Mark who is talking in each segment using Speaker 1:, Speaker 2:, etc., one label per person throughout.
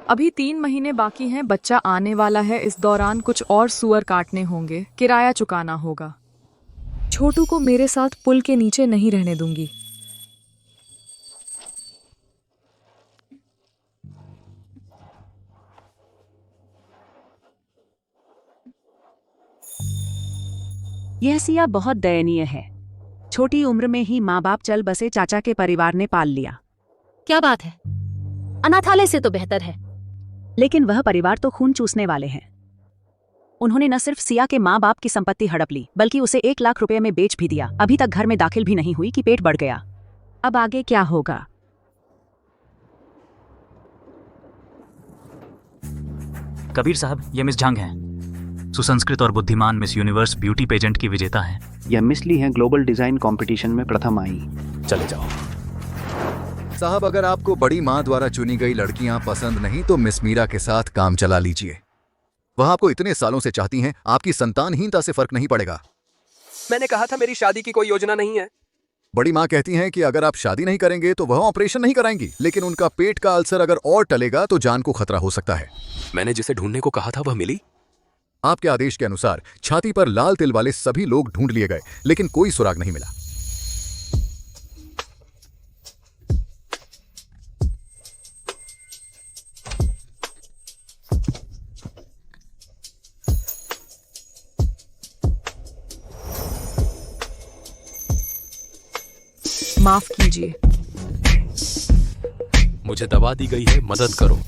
Speaker 1: अभी 3 महीने बाकी हैं, बच्चा आने वाला है। इस दौरान कुछ और सूअर काटने होंगे, किराया चुकाना होगा। छोटू को मेरे साथ पुल के नीचे नहीं रहने दूंगी।
Speaker 2: यह सिया बहुत दयनीय है। छोटी उम्र में ही माँ बाप चल बसे चाचा के परिवार ने पाल लिया।
Speaker 3: क्या बात है, अनाथालय से तो बेहतर है।
Speaker 2: लेकिन वह परिवार तो खून चूसने वाले हैं। उन्होंने न सिर्फ सिया के माँ बाप की संपत्ति हड़प ली, बल्कि उसे 1 लाख रुपए में बेच भी दिया। अभी तक घर में दाखिल भी नहीं हुई कि पेट बढ़ गया। अब आगे क्या होगा?
Speaker 4: कबीर साहब, ये मिस झांग हैं। सुसंस्कृत और बुद्धिमान मिस यूनिवर्स ब्यूटी पेजेंट की विजेता हैं।
Speaker 5: यह मिस ली हैं, ग्लोबल डिजाइन कंपटीशन में प्रथम आई।
Speaker 4: चले जाओ
Speaker 6: साहब, अगर आपको बड़ी माँ द्वारा चुनी गई लड़कियां पसंद नहीं तो मिस मीरा के साथ काम चला लीजिए। वह आपको इतने सालों से चाहती हैं, आपकी संतानहीनता से फर्क नहीं पड़ेगा।
Speaker 7: मैंने कहा था मेरी शादी की कोई योजना नहीं है।
Speaker 6: बड़ी माँ कहती हैं कि अगर आप शादी नहीं करेंगे तो वह ऑपरेशन नहीं कराएंगी, लेकिन उनका पेट का अल्सर अगर और टलेगा तो जान को खतरा हो सकता है।
Speaker 7: मैंने जिसे ढूंढने को कहा था वह मिली।
Speaker 6: आपके आदेश के अनुसार छाती पर लाल तिल वाले सभी लोग ढूंढ लिए गए, लेकिन कोई सुराग नहीं मिला।
Speaker 1: माफ कीजिए।
Speaker 7: मुझे दवा दी गई है, मदद करो।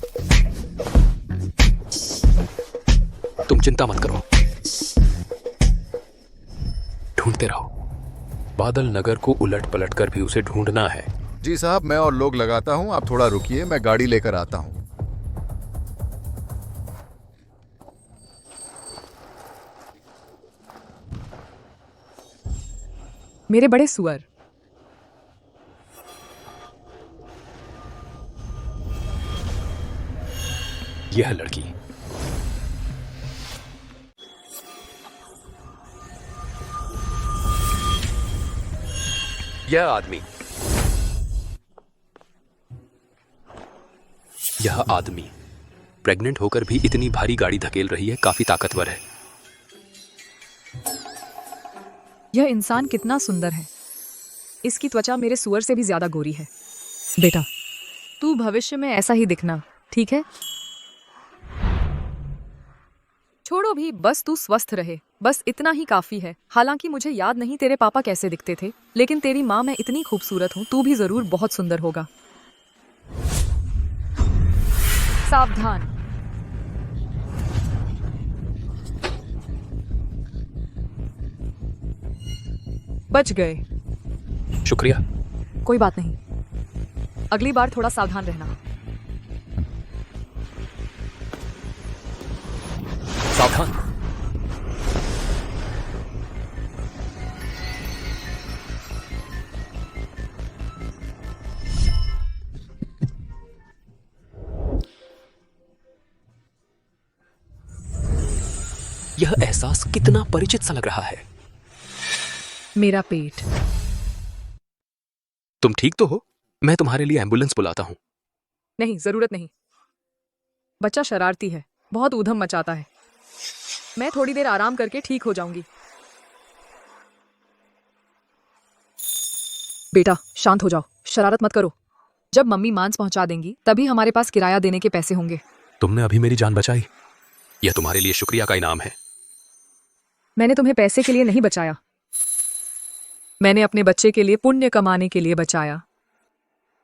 Speaker 7: तुम चिंता मत करो, ढूंढते रहो। बादल नगर को उलट पलट कर भी उसे ढूंढना है।
Speaker 6: जी साहब, मैं और लोग लगाता हूं, आप थोड़ा रुकिए, मैं गाड़ी लेकर आता हूं।
Speaker 1: मेरे बड़े सुअर।
Speaker 7: यह लड़की, यह आदमी, यह आदमी प्रेग्नेंट होकर भी इतनी भारी गाड़ी धकेल रही है, काफी ताकतवर है।
Speaker 1: यह इंसान कितना सुंदर है। इसकी त्वचा मेरे सुअर से भी ज्यादा गोरी है। बेटा, तू भविष्य में ऐसा ही दिखना, ठीक है? छोड़ो भी, बस तू स्वस्थ रहे, बस इतना ही काफी है। हालांकि मुझे याद नहीं तेरे पापा कैसे दिखते थे, लेकिन तेरी माँ मैं इतनी खूबसूरत हूँ, तू भी जरूर बहुत सुंदर होगा। सावधान। बच गए।
Speaker 7: शुक्रिया।
Speaker 1: कोई बात नहीं, अगली बार थोड़ा सावधान रहना।
Speaker 7: सावधान। यह एहसास कितना परिचित सा लग रहा है।
Speaker 1: मेरा पेट।
Speaker 7: तुम ठीक तो हो? मैं तुम्हारे लिए एम्बुलेंस बुलाता हूं।
Speaker 1: नहीं, जरूरत नहीं। बच्चा शरारती है, बहुत ऊधम मचाता है। मैं थोड़ी देर आराम करके ठीक हो जाऊंगी। बेटा, शांत हो जाओ, शरारत मत करो। जब मम्मी मांस पहुंचा देंगी तभी हमारे पास किराया देने के पैसे होंगे।
Speaker 7: तुमने अभी मेरी जान बचाई, यह तुम्हारे लिए शुक्रिया का इनाम है।
Speaker 1: मैंने तुम्हें पैसे के लिए नहीं बचाया, मैंने अपने बच्चे के लिए पुण्य कमाने के लिए बचाया।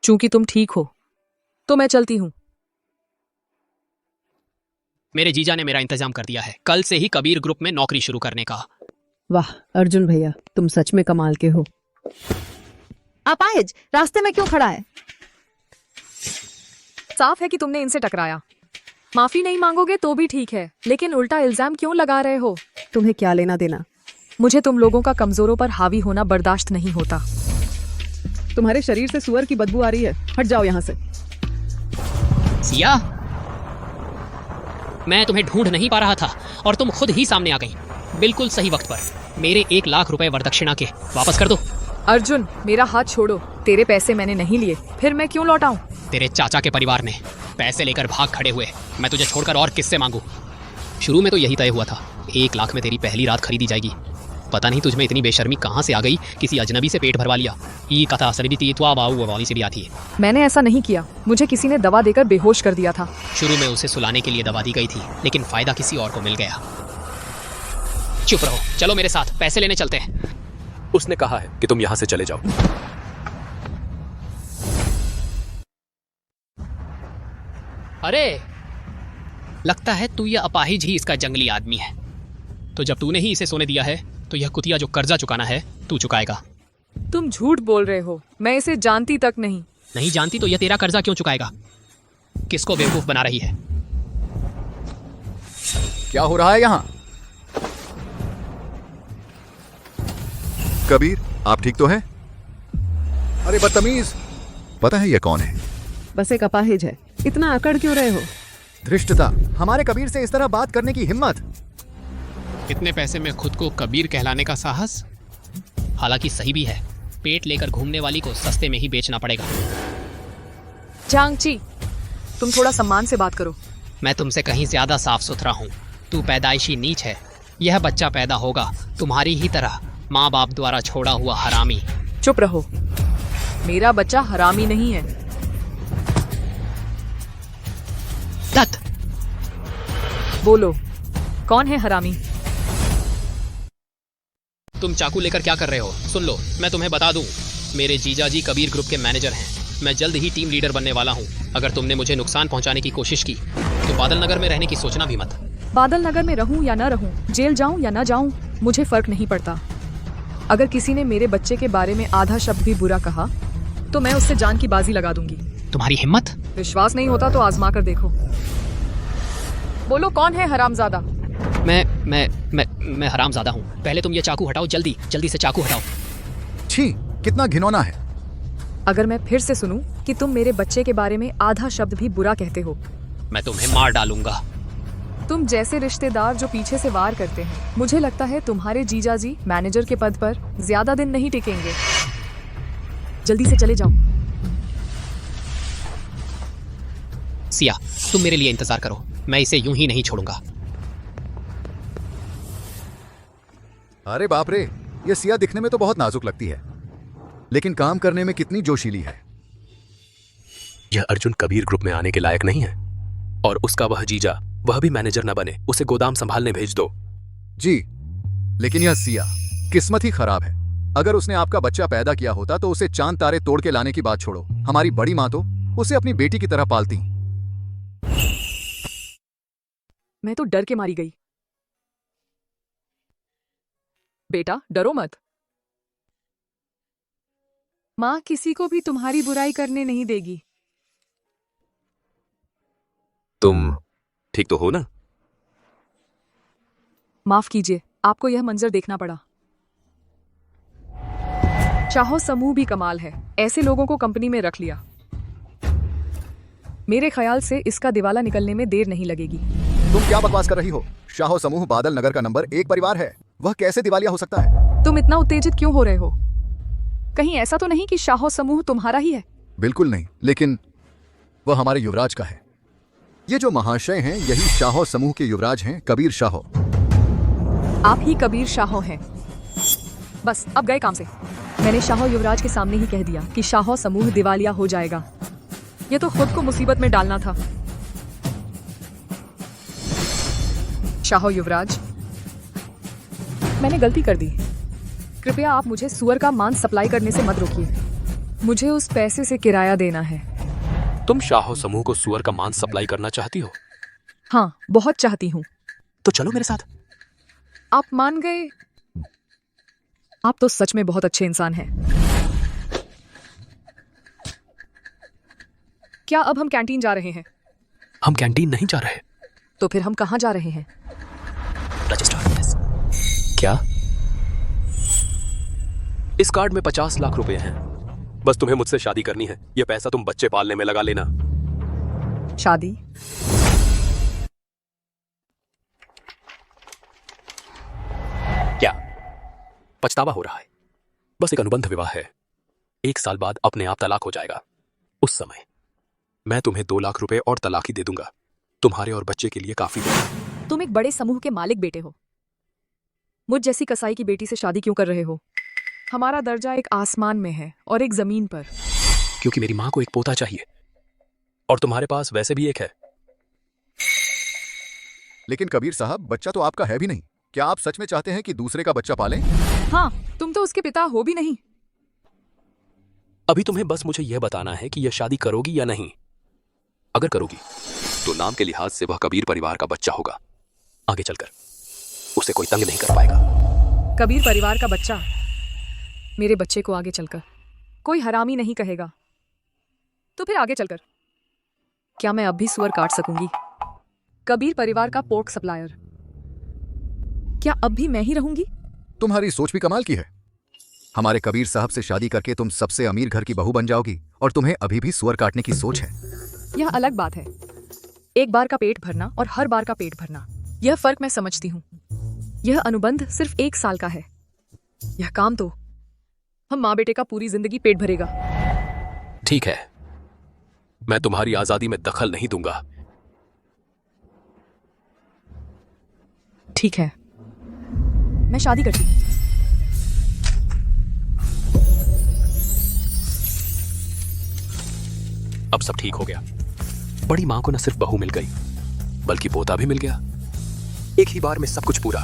Speaker 1: चूंकि तुम ठीक हो तो मैं चलती हूं।
Speaker 8: मेरे जीजा ने मेरा इंतजाम कर दिया है, कल से ही कबीर ग्रुप में नौकरी शुरू करने का।
Speaker 9: वाह अर्जुन भैया, तुम सच में कमाल के हो।
Speaker 3: अपाहिज रास्ते में क्यों खड़ा है?
Speaker 1: साफ है कि तुमने इनसे टकराया। माफी नहीं मांगोगे तो भी ठीक है, लेकिन उल्टा इल्जाम क्यों लगा रहे हो?
Speaker 9: तुम्हें क्या लेना देना?
Speaker 1: मुझे तुम लोगों का कमजोरों पर हावी होना बर्दाश्त नहीं होता।
Speaker 9: तुम्हारे शरीर से सुअर की बदबू आ रही है, हट जाओ यहाँ से।
Speaker 8: सिया, मैं तुम्हें ढूंढ नहीं पा रहा था और तुम खुद ही सामने आ गई, बिल्कुल सही वक्त पर। मेरे 1 लाख रुपए वरदक्षिणा के वापस कर दो।
Speaker 1: अर्जुन, मेरा हाथ छोड़ो। तेरे पैसे मैंने नहीं लिए, फिर मैं क्यों लौटाऊं?
Speaker 8: तेरे चाचा के परिवार ने पैसे लेकर भाग खड़े हुए। मैं तुझे छोड़कर और किससे मांगू? शुरू में तो यही तय हुआ था, 1 लाख में तेरी पहली रात खरीदी जाएगी। पता नहीं तुझमें इतनी बेशर्मी कहाँ से आ गई, किसी अजनबी से पेट भरवा लिया। ये कथा सरिबीती त्वा बाऊ वाली से भी आती है।
Speaker 1: मैंने ऐसा नहीं किया, मुझे किसी ने दवा देकर बेहोश कर दिया था।
Speaker 8: शुरू में उसे सुलाने के लिए दवा दी गई थी, लेकिन फायदा किसी और को मिल गया। चुप रहो, चलो मेरे साथ, पैसे लेने चलते हैं।
Speaker 7: उसने कहा है कि तुम यहाँ से चले जाओ।
Speaker 8: अरे लगता है तू ये अपाहिज ही इसका जंगली आदमी है। तो जब तूने ही इसे सोने दिया है तो यह कुतिया जो कर्जा चुकाना है तू चुकाएगा।
Speaker 1: तुम झूठ बोल रहे हो, मैं इसे जानती तक नहीं।
Speaker 8: नहीं जानती तो यह तेरा कर्जा क्यों चुकाएगा? किसको बेवकूफ बना रही है?
Speaker 6: क्या हो रहा है यहाँ? कबीर, आप ठीक तो हैं? अरे बदतमीज, पता है यह कौन है?
Speaker 9: बस एक अपाहिज है, इतना अकड़ क्यों रहे हो?
Speaker 6: धृष्टता, हमारे कबीर से इस तरह बात करने की हिम्मत।
Speaker 8: इतने पैसे में खुद को कबीर कहलाने का साहस? हालांकि सही भी है, पेट लेकर घूमने वाली को सस्ते में ही बेचना पड़ेगा।
Speaker 1: चांगची, तुम थोड़ा सम्मान से बात करो।
Speaker 8: मैं तुमसे कहीं ज्यादा साफ सुथरा हूँ। तू पैदाइशी नीच है। यह बच्चा पैदा होगा तुम्हारी ही तरह, माँ बाप द्वारा छोड़ा हुआ हरामी।
Speaker 1: चुप रहो, मेरा बच्चा हरामी नहीं है।
Speaker 8: दत्त,
Speaker 1: बोलो, कौन है हरामी?
Speaker 8: तुम चाकू लेकर क्या कर रहे हो? सुन लो, मैं तुम्हें बता दूं, मेरे जीजाजी कबीर ग्रुप के मैनेजर हैं। मैं जल्द ही टीम लीडर बनने वाला हूं। अगर तुमने मुझे नुकसान पहुंचाने की कोशिश की तो बादल नगर में रहने की सोचना भी मत।
Speaker 1: बादल नगर में रहूं या न रहूं, जेल जाऊं या न जाऊं, मुझे फर्क नहीं पड़ता। अगर किसी ने मेरे बच्चे के बारे में आधा शब्द भी बुरा कहा तो मैं उससे जान की बाजी लगा दूंगी।
Speaker 8: तुम्हारी हिम्मत?
Speaker 1: विश्वास नहीं होता तो आजमा कर देखो। बोलो, कौन है हरामजादा?
Speaker 8: मैं हरामजादा हूँ। पहले तुम ये चाकू हटाओ, जल्दी जल्दी से चाकू हटाओ।
Speaker 6: छी, कितना घिनौना है।
Speaker 1: अगर मैं फिर से सुनूं कि तुम मेरे बच्चे के बारे में आधा शब्द भी बुरा कहते हो,
Speaker 8: मैं तुम्हें मार डालूंगा।
Speaker 1: तुम जैसे रिश्तेदार जो पीछे से वार करते हैं, मुझे लगता है तुम्हारे जीजाजी मैनेजर के पद पर ज्यादा दिन नहीं टिकेंगे। जल्दी से चले जाओ।
Speaker 8: सिया, तुम मेरे लिए इंतजार करो, मैं इसे यूं ही नहीं छोड़ूंगा।
Speaker 6: अरे बाप रे, ये सिया दिखने में तो बहुत नाजुक लगती है, लेकिन काम करने में कितनी जोशीली है।
Speaker 7: यह अर्जुन कबीर ग्रुप में आने के लायक नहीं है, और उसका वह जीजा, वह भी मैनेजर न बने। उसे गोदाम संभालने भेज दो।
Speaker 6: जी, लेकिन यह सिया किस्मत ही खराब है। अगर उसने आपका बच्चा पैदा किया होता तो उसे चांद तारे तोड़ के लाने की बात छोड़ो, हमारी बड़ी माँ तो उसे अपनी बेटी की तरह पालती।
Speaker 1: मैं तो डर के मारी गई। बेटा, डरो मत। माँ किसी को भी तुम्हारी बुराई करने नहीं देगी।
Speaker 7: तुम ठीक तो हो ना?
Speaker 1: माफ कीजिए, आपको यह मंजर देखना पड़ा। चाहो समूह भी कमाल है, ऐसे लोगों को कंपनी में रख लिया। मेरे ख्याल से इसका दिवाला निकलने में देर नहीं लगेगी।
Speaker 6: तुम क्या बकवास कर रही हो? शाहो समूह बादल नगर का नंबर 1 परिवार है, वह कैसे दिवालिया हो सकता है?
Speaker 1: तुम इतना उत्तेजित क्यों हो रहे हो? कहीं ऐसा तो नहीं कि शाहो समूह तुम्हारा ही है?
Speaker 6: बिल्कुल नहीं, लेकिन वह हमारे युवराज का है। ये जो महाशय हैं यही शाहो समूह के युवराज हैं, कबीर शाहो।
Speaker 1: आप ही कबीर शाहो हैं। बस अब गए काम से। मैंने शाहो युवराज के सामने ही कह दिया कि शाहो समूह दिवालिया हो जाएगा। ये तो खुद को मुसीबत में डालना था। शाहो युवराज, मैंने गलती कर दी। कृपया आप मुझे सुअर का मांस सप्लाई करने से मत रोकिए। मुझे उस पैसे से किराया देना है।
Speaker 7: तुम शाहो समूह को सुअर का मांस सप्लाई करना चाहती हो?
Speaker 1: हाँ, बहुत चाहती हूँ।
Speaker 7: तो चलो मेरे साथ।
Speaker 1: आप मान गए? आप तो सच में बहुत अच्छे इंसान हैं। क्या अब हम कैंटीन जा रहे हैं?
Speaker 7: हम कैंटीन नहीं जा रहे।
Speaker 1: तो फिर हम कहाँ जा रहे हैं?
Speaker 7: रजिस्टर। क्या? इस कार्ड में 50 लाख रुपए हैं। बस तुम्हें मुझसे शादी करनी है। यह पैसा तुम बच्चे पालने में लगा लेना।
Speaker 1: शादी?
Speaker 7: क्या पछतावा हो रहा है? बस एक अनुबंध विवाह है। 1 साल बाद अपने आप तलाक हो जाएगा। उस समय मैं तुम्हें 2 लाख रुपए और तलाकी दे दूंगा। तुम्हारे और बच्चे के लिए काफी है।
Speaker 1: तुम एक बड़े समूह के मालिक बेटे हो, मुझ जैसी कसाई की बेटी से शादी क्यों कर रहे हो? हमारा दर्जा एक आसमान में है और एक जमीन पर।
Speaker 7: क्योंकि मेरी माँ को एक पोता चाहिए और तुम्हारे पास वैसे भी एक है।
Speaker 6: लेकिन कबीर साहब, बच्चा तो आपका है भी नहीं। क्या आप सच में चाहते हैं कि दूसरे का बच्चा पालें?
Speaker 1: हाँ, तुम तो उसके पिता हो भी नहीं।
Speaker 7: अभी तुम्हें बस मुझे यह बताना है कि यह शादी करोगी या नहीं। अगर करोगी तो नाम के लिहाज से वह कबीर परिवार का बच्चा होगा। आगे चलकर उसे कोई तंग नहीं कर पाएगा।
Speaker 1: कबीर परिवार का बच्चा मेरे बच्चे को आगे चलकर कोई हरामी नहीं कहेगा, तो फिर आगे चलकर क्या मैं अब भी सुअर काट सकूंगी? कबीर परिवार का पोर्क सप्लायर क्या अब भी मैं ही रहूंगी?
Speaker 6: तुम्हारी सोच भी कमाल की है। हमारे कबीर साहब से शादी करके तुम सबसे अमीर घर की बहू बन जाओगी और तुम्हें अभी भी सुअर काटने की सोच है।
Speaker 1: यह अलग बात है, एक बार का पेट भरना और हर बार का पेट भरना, यह फर्क मैं समझती हूँ। यह अनुबंध सिर्फ 1 साल का है, यह काम तो हम माँ बेटे का पूरी जिंदगी पेट भरेगा।
Speaker 7: ठीक है, मैं तुम्हारी आजादी में दखल नहीं दूंगा।
Speaker 1: ठीक है, मैं शादी करती हूँ।
Speaker 7: अब सब ठीक हो गया। बड़ी माँ को न सिर्फ बहू मिल गई बल्कि पोता भी मिल गया। एक ही बार में सब कुछ पूरा।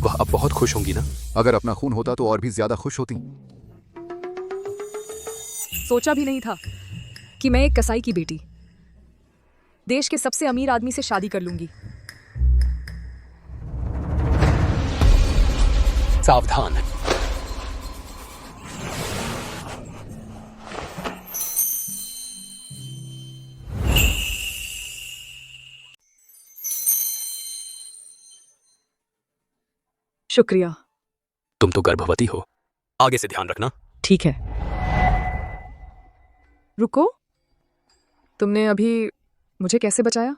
Speaker 7: वह अब बहुत खुश होंगी ना?
Speaker 6: अगर अपना खून होता तो और भी ज्यादा खुश होती।
Speaker 1: सोचा भी नहीं था कि मैं एक कसाई की बेटी देश के सबसे अमीर आदमी से शादी कर लूंगी।
Speaker 7: सावधान।
Speaker 1: शुक्रिया।
Speaker 7: तुम तो गर्भवती हो, आगे से ध्यान रखना।
Speaker 1: ठीक है, रुको, तुमने अभी मुझे कैसे बचाया?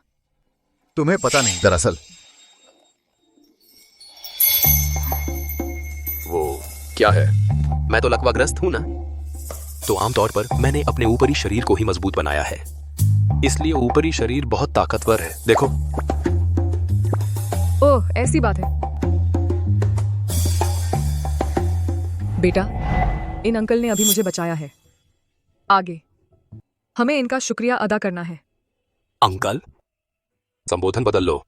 Speaker 6: तुम्हें पता नहीं, दरअसल
Speaker 7: वो क्या है, मैं तो लकवाग्रस्त हूं ना, तो आमतौर पर मैंने अपने ऊपरी शरीर को ही मजबूत बनाया है, इसलिए ऊपरी शरीर बहुत ताकतवर है। देखो।
Speaker 1: ओह, ऐसी बात है। बेटा, इन अंकल ने अभी मुझे बचाया है। आगे हमें इनका शुक्रिया अदा करना है।
Speaker 7: अंकल? संबोधन बदल लो।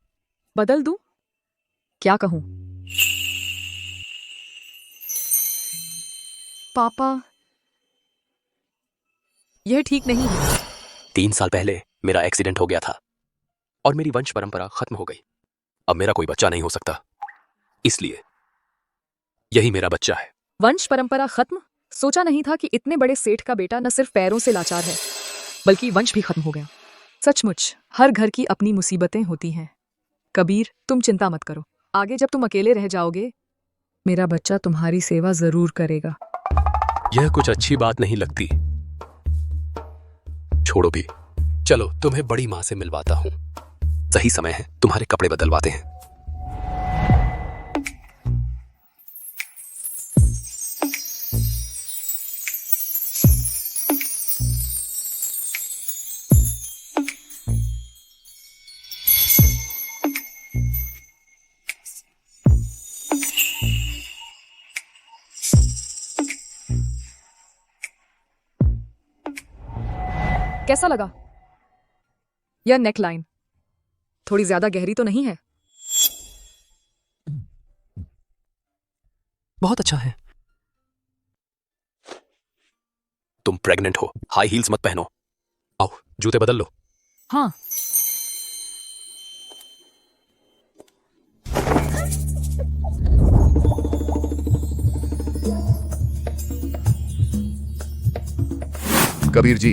Speaker 1: बदल दूं? क्या कहूं? पापा, यह ठीक नहीं है।
Speaker 7: 3 साल पहले मेरा एक्सीडेंट हो गया था और मेरी वंश परंपरा खत्म हो गई। अब मेरा कोई बच्चा नहीं हो सकता, इसलिए यही मेरा बच्चा है।
Speaker 1: वंश परंपरा खत्म? सोचा नहीं था कि इतने बड़े सेठ का बेटा न सिर्फ पैरों से लाचार है बल्कि वंश भी खत्म हो गया। सचमुच हर घर की अपनी मुसीबतें होती हैं। कबीर, तुम चिंता मत करो। आगे जब तुम अकेले रह जाओगे, मेरा बच्चा तुम्हारी सेवा जरूर करेगा।
Speaker 7: यह कुछ अच्छी बात नहीं लगती। छोड़ो भी, चलो तुम्हें बड़ी माँ से मिलवाता हूं। सही समय है, तुम्हारे कपड़े बदलवाते हैं।
Speaker 1: कैसा लगा? यह नेक लाइन थोड़ी ज्यादा गहरी तो नहीं है?
Speaker 7: बहुत अच्छा है। तुम प्रेग्नेंट हो, हाई हील्स मत पहनो। आओ, जूते बदल लो।
Speaker 1: हाँ।
Speaker 6: कबीर जी,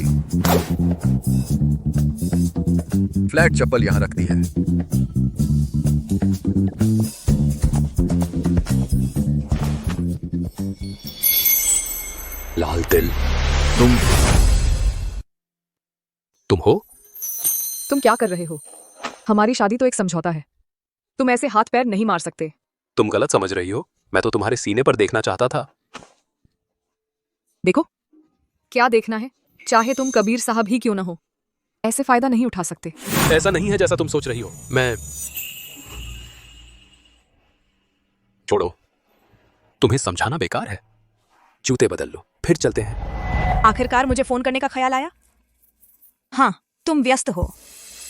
Speaker 6: फ्लैट चप्पल यहां रख दी है।
Speaker 7: लाल तिल, तुम हो?
Speaker 1: तुम क्या कर रहे हो? हमारी शादी तो एक समझौता है, तुम ऐसे हाथ पैर नहीं मार सकते।
Speaker 7: तुम गलत समझ रही हो, मैं तो तुम्हारे सीने पर देखना चाहता था।
Speaker 1: देखो, क्या देखना है? चाहे तुम कबीर साहब ही क्यों न हो, ऐसे फायदा नहीं उठा सकते।
Speaker 7: ऐसा नहीं है जैसा तुम सोच रही हो। मैं छोड़ो, तुम्हें समझाना बेकार है। जूते बदल लो, फिर चलते हैं।
Speaker 2: आखिरकार मुझे फोन करने का ख्याल आया। हाँ, तुम व्यस्त हो,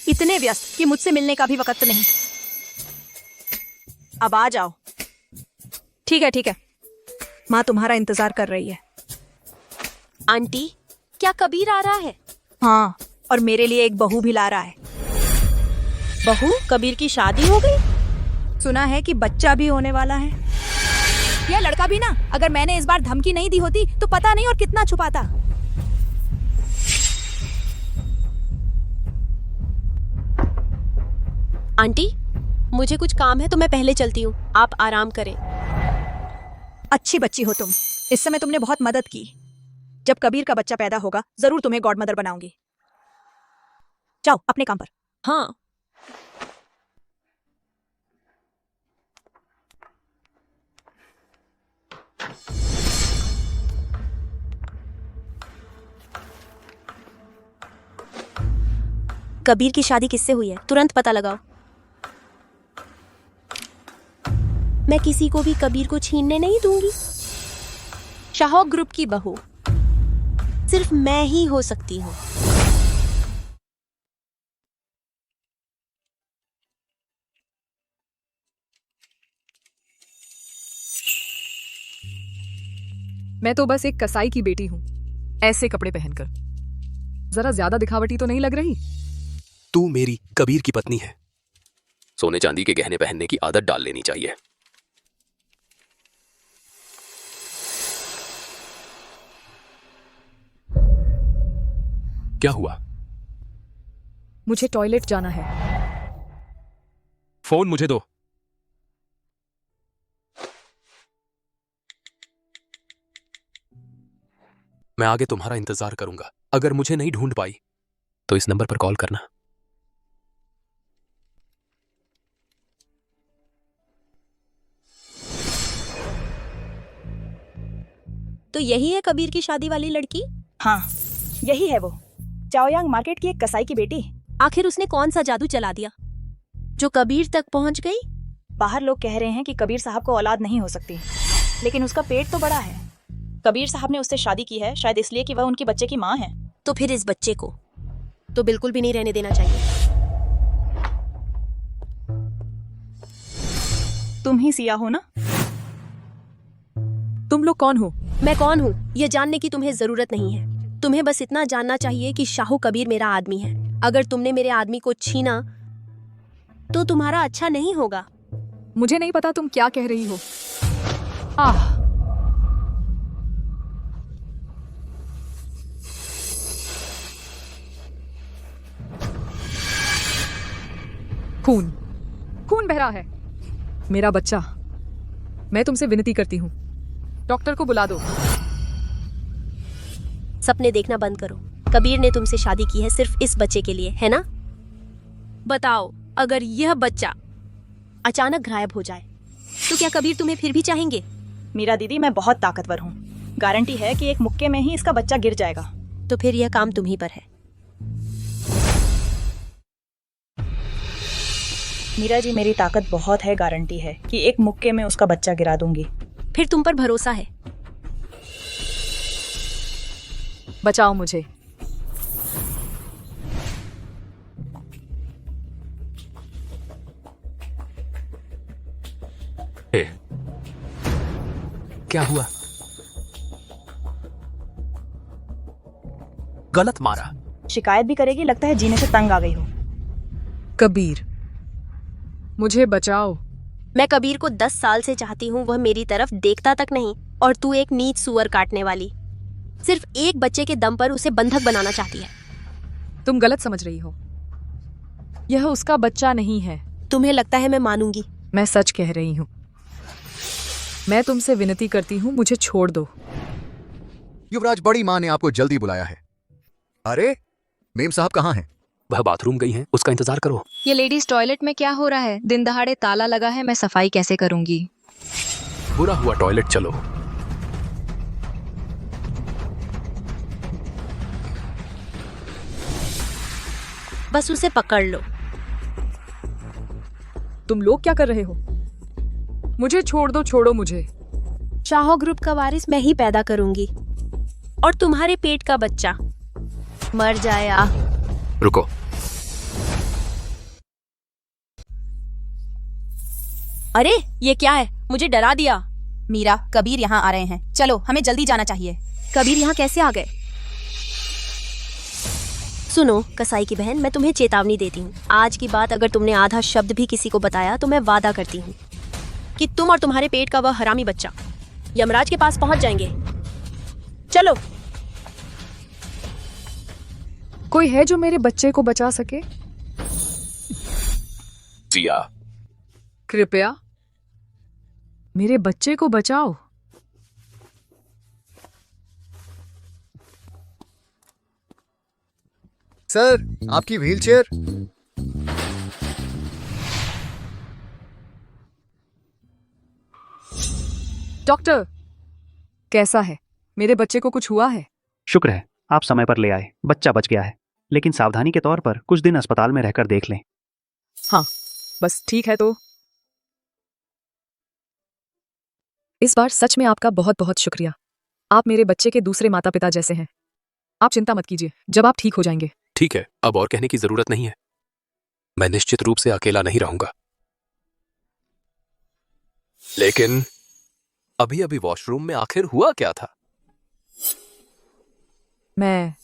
Speaker 2: इतने व्यस्त कि मुझसे मिलने का भी वक्त नहीं। अब आ जाओ। ठीक है ठीक है, माँ तुम्हारा इंतजार कर रही है।
Speaker 3: आंटी, क्या कबीर आ रहा है?
Speaker 2: हाँ, और मेरे लिए एक बहू भी ला रहा है।
Speaker 3: बहू? कबीर की शादी हो गई?
Speaker 2: सुना है कि बच्चा भी होने वाला है। यह लड़का भी ना, अगर मैंने इस बार धमकी नहीं दी होती तो पता नहीं और कितना छुपाता।
Speaker 3: आंटी, मुझे कुछ काम है तो मैं पहले चलती हूँ, आप आराम करें।
Speaker 2: अच्छी बच्ची हो तुम, इस समय तुमने बहुत मदद की। जब कबीर का बच्चा पैदा होगा जरूर तुम्हें गॉड मदर बनाऊंगी। जाओ अपने काम पर।
Speaker 3: हाँ। कबीर की शादी किससे हुई है? तुरंत पता लगाओ। मैं किसी को भी कबीर को छीनने नहीं दूंगी। शाह ग्रुप की बहू सिर्फ मैं ही हो सकती हूँ।
Speaker 1: मैं तो बस एक कसाई की बेटी हूँ, ऐसे कपड़े पहनकर। जरा ज्यादा दिखावटी तो नहीं लग रही?
Speaker 7: तू मेरी कबीर की पत्नी है। सोने चांदी के गहने पहनने की आदत डाल लेनी चाहिए। क्या हुआ?
Speaker 1: मुझे टॉयलेट जाना है।
Speaker 7: फोन मुझे दो। मैं आगे तुम्हारा इंतजार करूंगा। अगर मुझे नहीं ढूंढ पाई तो इस नंबर पर कॉल करना।
Speaker 3: तो यही है कबीर की शादी वाली लड़की?
Speaker 2: हाँ, यही है वो, चाओयांग मार्केट की एक कसाई की बेटी।
Speaker 3: आखिर उसने कौन सा जादू चला दिया जो कबीर तक पहुंच गई?
Speaker 2: बाहर लोग कह रहे हैं कि कबीर साहब को औलाद नहीं हो सकती, लेकिन उसका पेट तो बड़ा है। कबीर साहब ने उससे शादी की है, शायद इसलिए कि वह उनके बच्चे की माँ है।
Speaker 3: तो फिर इस बच्चे को तो बिल्कुल भी नहीं रहने देना चाहिए।
Speaker 2: तुम ही सिया हो ना?
Speaker 1: तुम लोग कौन हो?
Speaker 3: मैं कौन हूँ ये जानने की तुम्हें जरूरत नहीं है। तुम्हें बस इतना जानना चाहिए कि शाहू कबीर मेरा आदमी है। अगर तुमने मेरे आदमी को छीना तो तुम्हारा अच्छा नहीं होगा।
Speaker 1: मुझे नहीं पता तुम क्या कह रही हो। आह, खून खून बह रहा है। मेरा बच्चा। मैं तुमसे विनती करती हूँ, डॉक्टर को बुला दो।
Speaker 3: सपने देखना बंद करो। कबीर ने तुमसे शादी की है सिर्फ इस बच्चे के लिए, है ना? बताओ, अगर यह बच्चा अचानक गायब हो जाए तो क्या कबीर तुम्हें फिर भी चाहेंगे?
Speaker 2: मीरा दीदी, मैं बहुत ताकतवर हूँ। गारंटी है कि एक मुक्के में ही इसका बच्चा गिर जाएगा।
Speaker 3: तो फिर यह काम तुम्ही पर है।
Speaker 2: मीरा जी, मेरी ताकत बहुत है, गारंटी है कि एक मुक्के में उसका बच्चा गिरा दूंगी।
Speaker 3: फिर तुम पर भरोसा है।
Speaker 1: बचाओ मुझे।
Speaker 7: क्या हुआ? गलत मारा।
Speaker 2: शिकायत भी करेगी, लगता है जीने से तंग आ गई हो।
Speaker 1: कबीर, मुझे बचाओ।
Speaker 3: मैं कबीर को 10 साल से चाहती हूँ, वह मेरी तरफ देखता तक नहीं। और तू एक नीच सुअर काटने वाली सिर्फ एक बच्चे के दम पर उसे बंधक बनाना चाहती है।
Speaker 1: तुम गलत समझ रही हो, यह उसका बच्चा नहीं है।
Speaker 3: तुम्हें लगता है मैं मानूंगी?
Speaker 1: मैं सच कह रही हूँ। मैं तुमसे विनती करती हूँ, मुझे छोड़ दो।
Speaker 6: युवराज, बड़ी माँ ने आपको जल्दी बुलाया है। अरे, मेम साहब कहाँ हैं?
Speaker 7: वह बाथरूम गई हैं, उसका इंतजार करो।
Speaker 10: ये लेडीज टॉयलेट में क्या हो रहा है? दिन दहाड़े ताला लगा है, मैं सफाई कैसे करूंगी?
Speaker 7: बुरा हुआ टॉयलेट चलो।
Speaker 3: बस उसे पकड़ लो।
Speaker 1: तुम लोग क्या कर रहे हो? मुझे छोड़ दो, छोड़ो मुझे।
Speaker 3: शाह ग्रुप का वारिस मैं ही पैदा करूंगी और तुम्हारे पेट का बच्चा मर जाएगा।
Speaker 7: रुको।
Speaker 3: अरे ये क्या है? मुझे डरा दिया।
Speaker 11: मीरा, कबीर यहाँ आ रहे हैं, चलो हमें जल्दी जाना चाहिए।
Speaker 3: कबीर यहाँ कैसे आ गए? सुनो कसाई की बहन, मैं तुम्हें चेतावनी देती हूँ। आज की बात अगर तुमने आधा शब्द भी किसी को बताया तो मैं वादा करती हूँ कि तुम और तुम्हारे पेट का वह हरामी बच्चा यमराज के पास पहुंच जाएंगे। चलो।
Speaker 1: कोई है जो मेरे बच्चे को बचा सके?
Speaker 7: सिया,
Speaker 1: कृपया मेरे बच्चे को बचाओ।
Speaker 6: सर, आपकी व्हीलचेयर।
Speaker 1: डॉक्टर, कैसा है? मेरे बच्चे को कुछ हुआ है?
Speaker 5: शुक्र है आप समय पर ले आए, बच्चा बच गया है, लेकिन सावधानी के तौर पर कुछ दिन अस्पताल में रहकर देख लें।
Speaker 1: हाँ, बस ठीक है तो। इस बार सच में आपका बहुत बहुत शुक्रिया। आप मेरे बच्चे के दूसरे माता पिता जैसे हैं। आप चिंता मत कीजिए, जब आप ठीक हो जाएंगे।
Speaker 7: ठीक है, अब और कहने की जरूरत नहीं है। मैं निश्चित रूप से अकेला नहीं रहूंगा। लेकिन अभी अभी वॉशरूम में आखिर हुआ क्या था?
Speaker 1: मैं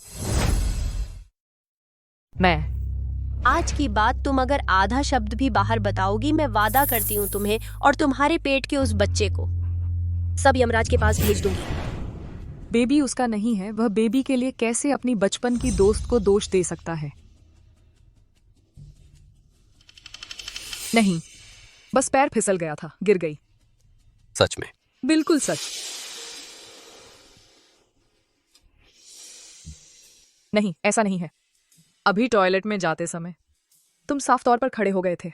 Speaker 3: आज की बात तुम अगर आधा शब्द भी बाहर बताओगी, मैं वादा करती हूँ तुम्हें और तुम्हारे पेट के उस बच्चे को सब यमराज के पास भेज दूंगी।
Speaker 1: बेबी उसका नहीं है, वह बेबी के लिए कैसे अपनी बचपन की दोस्त को दोष दे सकता है? नहीं, बस पैर फिसल गया था, गिर गई।
Speaker 7: सच में?
Speaker 1: बिल्कुल सच। नहीं, ऐसा नहीं है। अभी टॉयलेट में जाते समय तुम साफ तौर पर खड़े हो गए थे।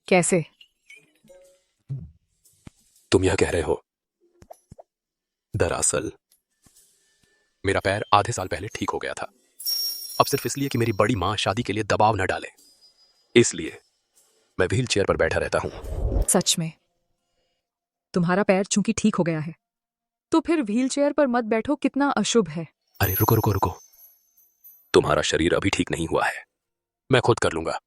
Speaker 1: कैसे?
Speaker 7: तुम यह कह रहे हो? दरअसल मेरा पैर आधे साल पहले ठीक हो गया था। अब सिर्फ इसलिए कि मेरी बड़ी मां शादी के लिए दबाव न डाले, इसलिए मैं व्हील चेयर पर बैठा रहता हूं।
Speaker 1: सच में? तुम्हारा पैर चूंकि ठीक हो गया है तो फिर व्हील चेयर पर मत बैठो, कितना अशुभ है।
Speaker 7: अरे रुको रुको रुको, तुम्हारा शरीर अभी ठीक नहीं हुआ है, मैं खुद कर लूंगा।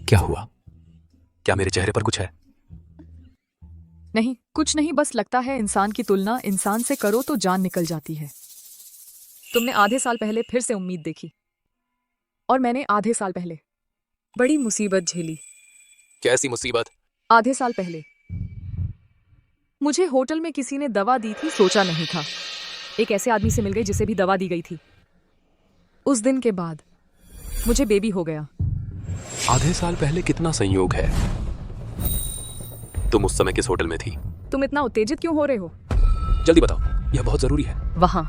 Speaker 7: क्या हुआ? क्या मेरे चेहरे पर कुछ है?
Speaker 1: नहीं, कुछ नहीं, बस लगता है इंसान की तुलना इंसान से करो तो जान निकल जाती है। तुमने आधे साल पहले फिर से उम्मीद देखी और मैंने आधे साल पहले बड़ी मुसीबत झेली।
Speaker 7: कैसी मुसीबत?
Speaker 1: आधे साल पहले मुझे होटल में किसी ने दवा दी थी, सोचा नहीं था। एक ऐसे आदमी से मिल गई जिसे भी दवा दी गई थी। उस दिन के बाद मुझे बेबी हो गया।
Speaker 7: आधे साल पहले कितना संयोग है। तुम उस समय किस होटल में थी?
Speaker 1: तुम इतना उत्तेजित क्यों हो रहे हो?
Speaker 7: जल्दी बताओ, यह बहुत जरूरी है।
Speaker 1: वहां।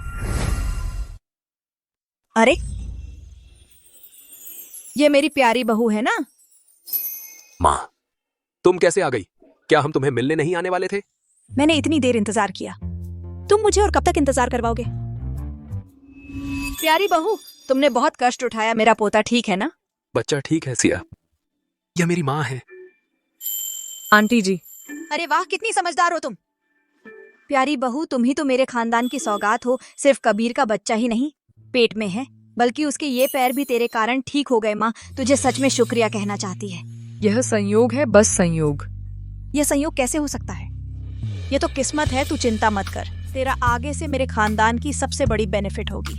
Speaker 11: अरे ये मेरी प्यारी बहू है ना?
Speaker 7: माँ, तुम कैसे आ गई? क्या हम तुम्हें मिलने नहीं आने वाले थे?
Speaker 11: मैंने इतनी देर इंतजार किया, तुम मुझे और कब तक इंतजार करवाओगे? प्यारी बहू, तुमने बहुत कष्ट उठाया, मेरा पोता ठीक है ना?
Speaker 7: बच्चा ठीक है सिया, यह मेरी माँ है।
Speaker 1: आंटी जी।
Speaker 11: अरे वाह, कितनी समझदार हो तुम। प्यारी बहू, तुम ही तो मेरे खानदान की सौगात हो। सिर्फ कबीर का बच्चा ही नहीं पेट में है, बल्कि उसके ये पैर भी तेरे कारण ठीक हो गए। माँ तुझे सच में शुक्रिया कहना चाहती है।
Speaker 1: यह संयोग है, बस संयोग।
Speaker 11: यह संयोग कैसे हो सकता है? यह तो किस्मत है, तू चिंता मत कर। तेरा आगे से मेरे खानदान की सबसे बड़ी बेनिफिट होगी।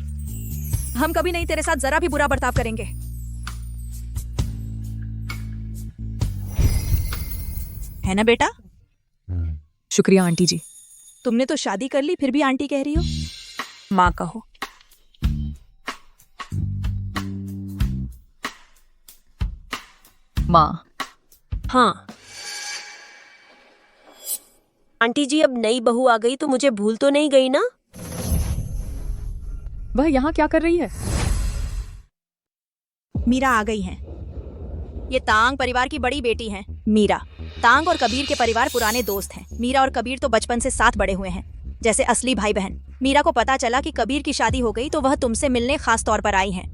Speaker 11: हम कभी नहीं तेरे साथ जरा भी बुरा बर्ताव करेंगे। है ना बेटा?
Speaker 1: शुक्रिया आंटी जी।
Speaker 11: तुमने तो शादी कर ली, फिर भी आंटी कह रही हो। माँ कहो।
Speaker 1: माँ।
Speaker 3: हाँ आंटी जी, अब नई बहू आ गई तो मुझे भूल तो नहीं गई ना?
Speaker 1: वह यहाँ क्या कर रही है?
Speaker 11: मीरा आ गई हैं। ये तांग परिवार की बड़ी बेटी हैं, मीरा। तांग और कबीर के परिवार पुराने दोस्त हैं। मीरा और कबीर तो बचपन से साथ बड़े हुए हैं, जैसे असली भाई बहन। मीरा को पता चला कि कबीर की शादी हो गई तो वह तुमसे मिलने खास तौर पर आई हैं।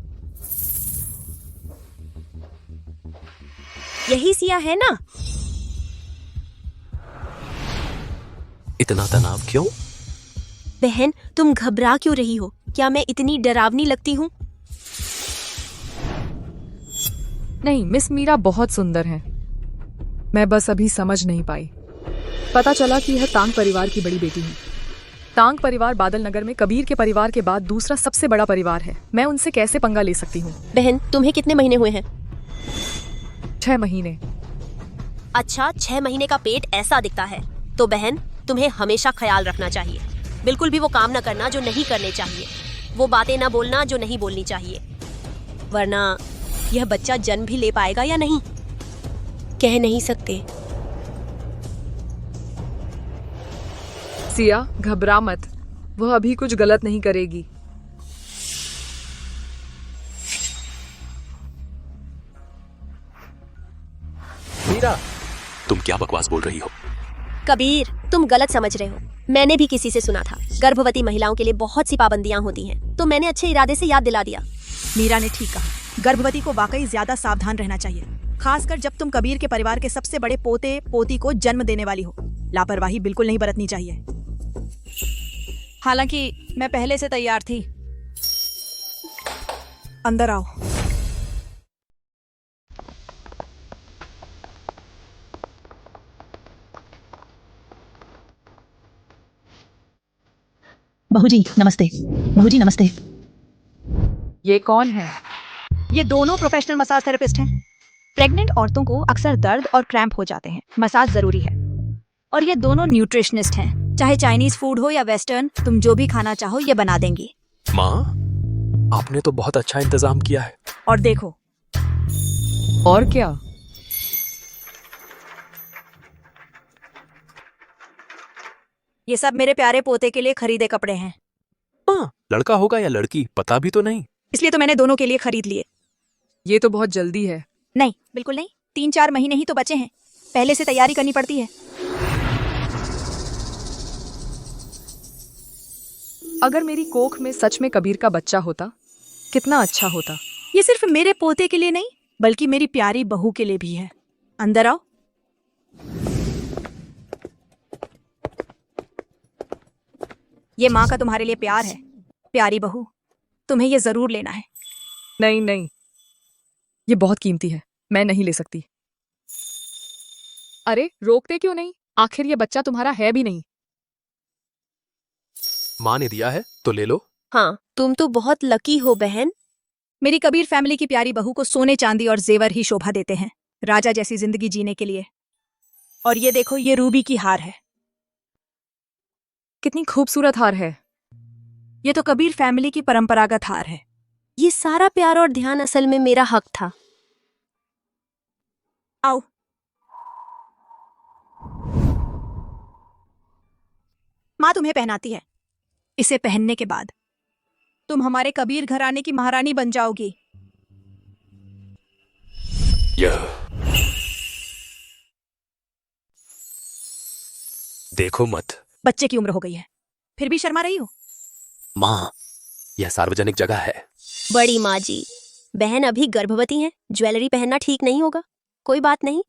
Speaker 3: यही सिया है ना?
Speaker 7: इतना तनाव क्यों?
Speaker 3: बहन, तुम घबरा क्यों रही हो? क्या मैं इतनी डरावनी लगती हूँ?
Speaker 1: नहीं, मिस मीरा बहुत सुंदर है। मैं बस अभी समझ नहीं पाई। पता चला कि यह तांग परिवार की बड़ी बेटी है। तांग परिवार बादल नगर में कबीर के परिवार के बाद दूसरा सबसे बड़ा परिवार है। मैं उनसे कैसे पंगा ले सकती हूँ?
Speaker 3: बहन, तुम्हें कितने महीने हुए हैं?
Speaker 1: 6 महीने।
Speaker 3: अच्छा, 6 महीने का पेट ऐसा दिखता है तो बहन, तुम्हें हमेशा ख्याल रखना चाहिए। बिल्कुल भी वो काम न करना जो नहीं करने चाहिए, वो बातें न बोलना जो नहीं बोलनी चाहिए, वरना यह बच्चा जन्म भी ले पाएगा या नहीं, कह नहीं सकते।
Speaker 1: सिया, घबरा मत, वह अभी कुछ गलत नहीं करेगी।
Speaker 7: मीरा, तुम क्या बकवास बोल रही हो?
Speaker 3: कबीर, तुम गलत समझ रहे हो। मैंने भी किसी से सुना था गर्भवती महिलाओं के लिए बहुत सी पाबंदियां होती हैं, तो मैंने अच्छे इरादे से याद दिला दिया।
Speaker 11: मीरा ने ठीक कहा। गर्भवती को वाकई ज्यादा सावधान रहना चाहिए, खासकर जब तुम कबीर के परिवार के सबसे बड़े पोते पोती को जन्म देने वाली हो। लापरवाही बिल्कुल नहीं बरतनी चाहिए। हालांकि मैं पहले से तैयार थी। अंदर आओ।
Speaker 2: बहू जी नमस्ते। बहू जी नमस्ते।
Speaker 1: ये कौन है?
Speaker 11: ये दोनों प्रोफेशनल मसाज थेरेपिस्ट हैं। प्रेग्नेंट औरतों को अक्सर दर्द और क्रैम्प हो जाते हैं, मसाज जरूरी है। और ये दोनों न्यूट्रिशनिस्ट हैं। चाहे चाइनीज फूड हो या वेस्टर्न, तुम जो भी खाना चाहो ये बना देंगी।
Speaker 7: माँ, आपने तो बहुत अच्छा इंतजाम किया है।
Speaker 11: और देखो,
Speaker 1: और क्या?
Speaker 11: ये सब मेरे प्यारे पोते के लिए खरीदे कपड़े हैं,
Speaker 7: हाँ, लड़का होगा या लड़की पता भी तो नहीं।
Speaker 11: इसलिए तो मैंने दोनों के लिए खरीद लिए।
Speaker 1: ये तो बहुत जल्दी है।
Speaker 11: नहीं, बिल्कुल नहीं। 3-4 महीने ही तो बचे हैं, पहले से तैयारी करनी पड़ती है।
Speaker 1: अगर मेरी कोख में सच में कबीर का बच्चा होता, कितना अच्छा होता।
Speaker 11: ये सिर्फ मेरे पोते के लिए नहीं, बल्कि मेरी प्यारी बहू के लिए भी है। अंदर आओ। ये माँ का तुम्हारे लिए प्यार है, प्यारी बहू। तुम्हें ये जरूर लेना है।
Speaker 1: नहीं नहीं, ये बहुत कीमती है, मैं नहीं ले सकती। अरे रोकते क्यों नहीं? आखिर ये बच्चा तुम्हारा है भी नहीं।
Speaker 7: माँ ने दिया है तो ले लो।
Speaker 3: हाँ, तुम तो बहुत लकी हो बहन।
Speaker 11: मेरी कबीर फैमिली की प्यारी बहू को सोने चांदी और जेवर ही शोभा देते हैं, राजा जैसी जिंदगी जीने के लिए। और ये देखो, ये रूबी की हार है।
Speaker 1: कितनी खूबसूरत हार है।
Speaker 11: ये तो कबीर फैमिली की परंपरागत हार है।
Speaker 3: ये सारा प्यार और ध्यान असल में मेरा हक था।
Speaker 11: आओ। माँ तुम्हें पहनाती है। इसे पहनने के बाद तुम हमारे कबीर घराने की महारानी बन जाओगी।
Speaker 7: यह देखो मत।
Speaker 11: बच्चे की उम्र हो गई है, फिर भी शर्मा रही हो।
Speaker 7: माँ, यह सार्वजनिक जगह है।
Speaker 3: बड़ी माँ जी, बहन अभी गर्भवती हैं, ज्वेलरी पहनना ठीक नहीं होगा। कोई बात नहीं।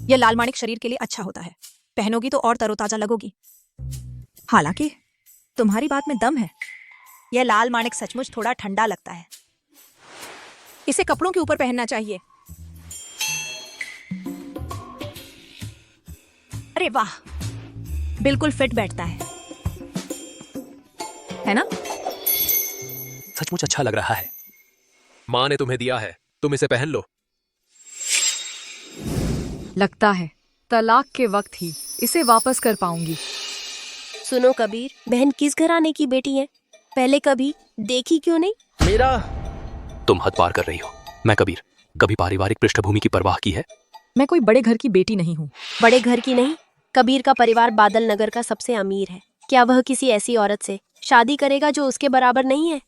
Speaker 11: यह लाल माणिक शरीर के लिए अच्छा होता है, पहनोगी तो और तरोताजा लगोगी। हालांकि तुम्हारी बात में दम है। यह लाल माणिक सचमुच थोड़ा ठंडा लगता है। इसे कपड़ों के ऊपर पहनना चाहिए। अरे वाह, बिल्कुल फिट बैठता है ना?
Speaker 7: सचमुच अच्छा लग रहा है। माँ ने तुम्हें दिया है, तुम इसे पहन लो।
Speaker 1: लगता है तलाक के वक्त ही इसे वापस कर पाऊंगी।
Speaker 3: सुनो कबीर, बहन किस घराने की बेटी है? पहले कभी देखी क्यों नहीं?
Speaker 7: मेरा तुम हद पार कर रही हो। मैं कबीर, कभी पारिवारिक पृष्ठभूमि की परवाह की है?
Speaker 1: मैं कोई बड़े घर की बेटी नहीं हूँ।
Speaker 3: बड़े घर की नहीं, कबीर का परिवार बादल नगर का सबसे अमीर है। क्या वह किसी ऐसी औरत से शादी करेगा जो उसके बराबर नहीं है?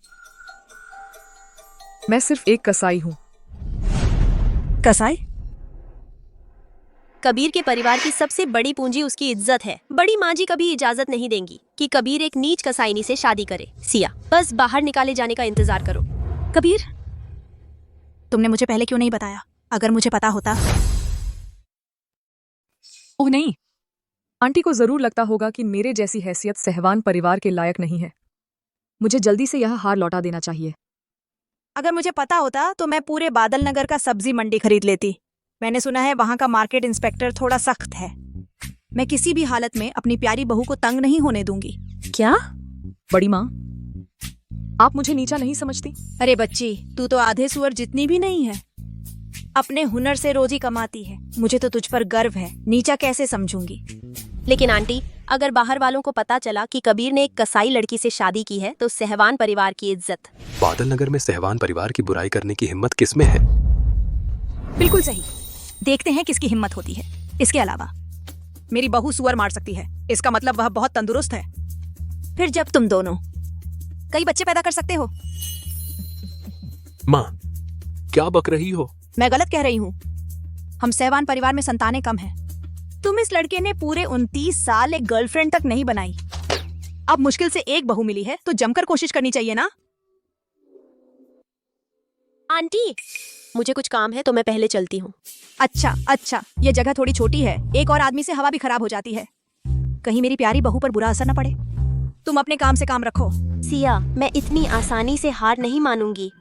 Speaker 1: मैं सिर्फ एक कसाई हूँ।
Speaker 11: कसाई?
Speaker 3: कबीर के परिवार की सबसे बड़ी पूंजी उसकी इज्जत है। बड़ी माँ जी कभी इजाजत नहीं देंगी कि कबीर एक नीच कसाईनी से शादी करे। सिया, बस बाहर निकाले जाने का इंतजार करो।
Speaker 11: कबीर, तुमने मुझे पहले क्यों नहीं बताया? अगर मुझे पता होता।
Speaker 1: ओह नहीं, आंटी को जरूर लगता होगा कि मेरे जैसी हैसियत सहवान परिवार के लायक नहीं है। मुझे जल्दी से यह हार लौटा देना चाहिए।
Speaker 11: अगर मुझे पता होता तो मैं पूरे बादल नगर का सब्जी मंडी खरीद लेती। मैंने सुना है वहां का मार्केट इंस्पेक्टर थोड़ा सख्त है। मैं किसी भी हालत में अपनी प्यारी बहू को तंग नहीं होने दूंगी।
Speaker 3: क्या?
Speaker 1: बड़ी माँ, आप मुझे नीचा नहीं समझती?
Speaker 11: अरे बच्ची, तू तो आधे सुअर जितनी भी नहीं है। अपने हुनर से रोजी कमाती है। मुझे तो तुझ पर गर्व है। नीचा कैसे समझूंगी?
Speaker 3: लेकिन आंटी, अगर बाहर वालों को पता चला कि कबीर ने एक कसाई लड़की से शादी की है तो सहवान परिवार की इज्जत।
Speaker 7: बादल नगर में सहवान परिवार की बुराई करने की हिम्मत किसमें है?
Speaker 11: बिल्कुल सही। देखते हैं किसकी हिम्मत होती है। इसके अलावा मेरी बहू सुअर मार सकती है, इसका मतलब वह बहुत तंदुरुस्त है। फिर जब तुम दोनों कई बच्चे पैदा कर सकते हो।
Speaker 7: माँ, क्या बक रही हो?
Speaker 11: मैं गलत कह रही हूँ। हम सहवान परिवार में संतानें कम हैं। तुम इस लड़के ने पूरे 29 साल एक गर्लफ्रेंड तक नहीं बनाई। अब मुश्किल से एक बहू मिली है तो जमकर कोशिश करनी चाहिए ना।
Speaker 3: आंटी, मुझे कुछ काम है तो मैं पहले चलती हूँ।
Speaker 11: अच्छा, ये जगह थोड़ी छोटी है। एक और आदमी से हवा भी खराब हो जाती है। कहीं मेरी प्यारी बहू पर बुरा असर न पड़े। तुम अपने काम से काम रखो।
Speaker 3: सिया, मैं इतनी आसानी से हार नहीं मानूंगी।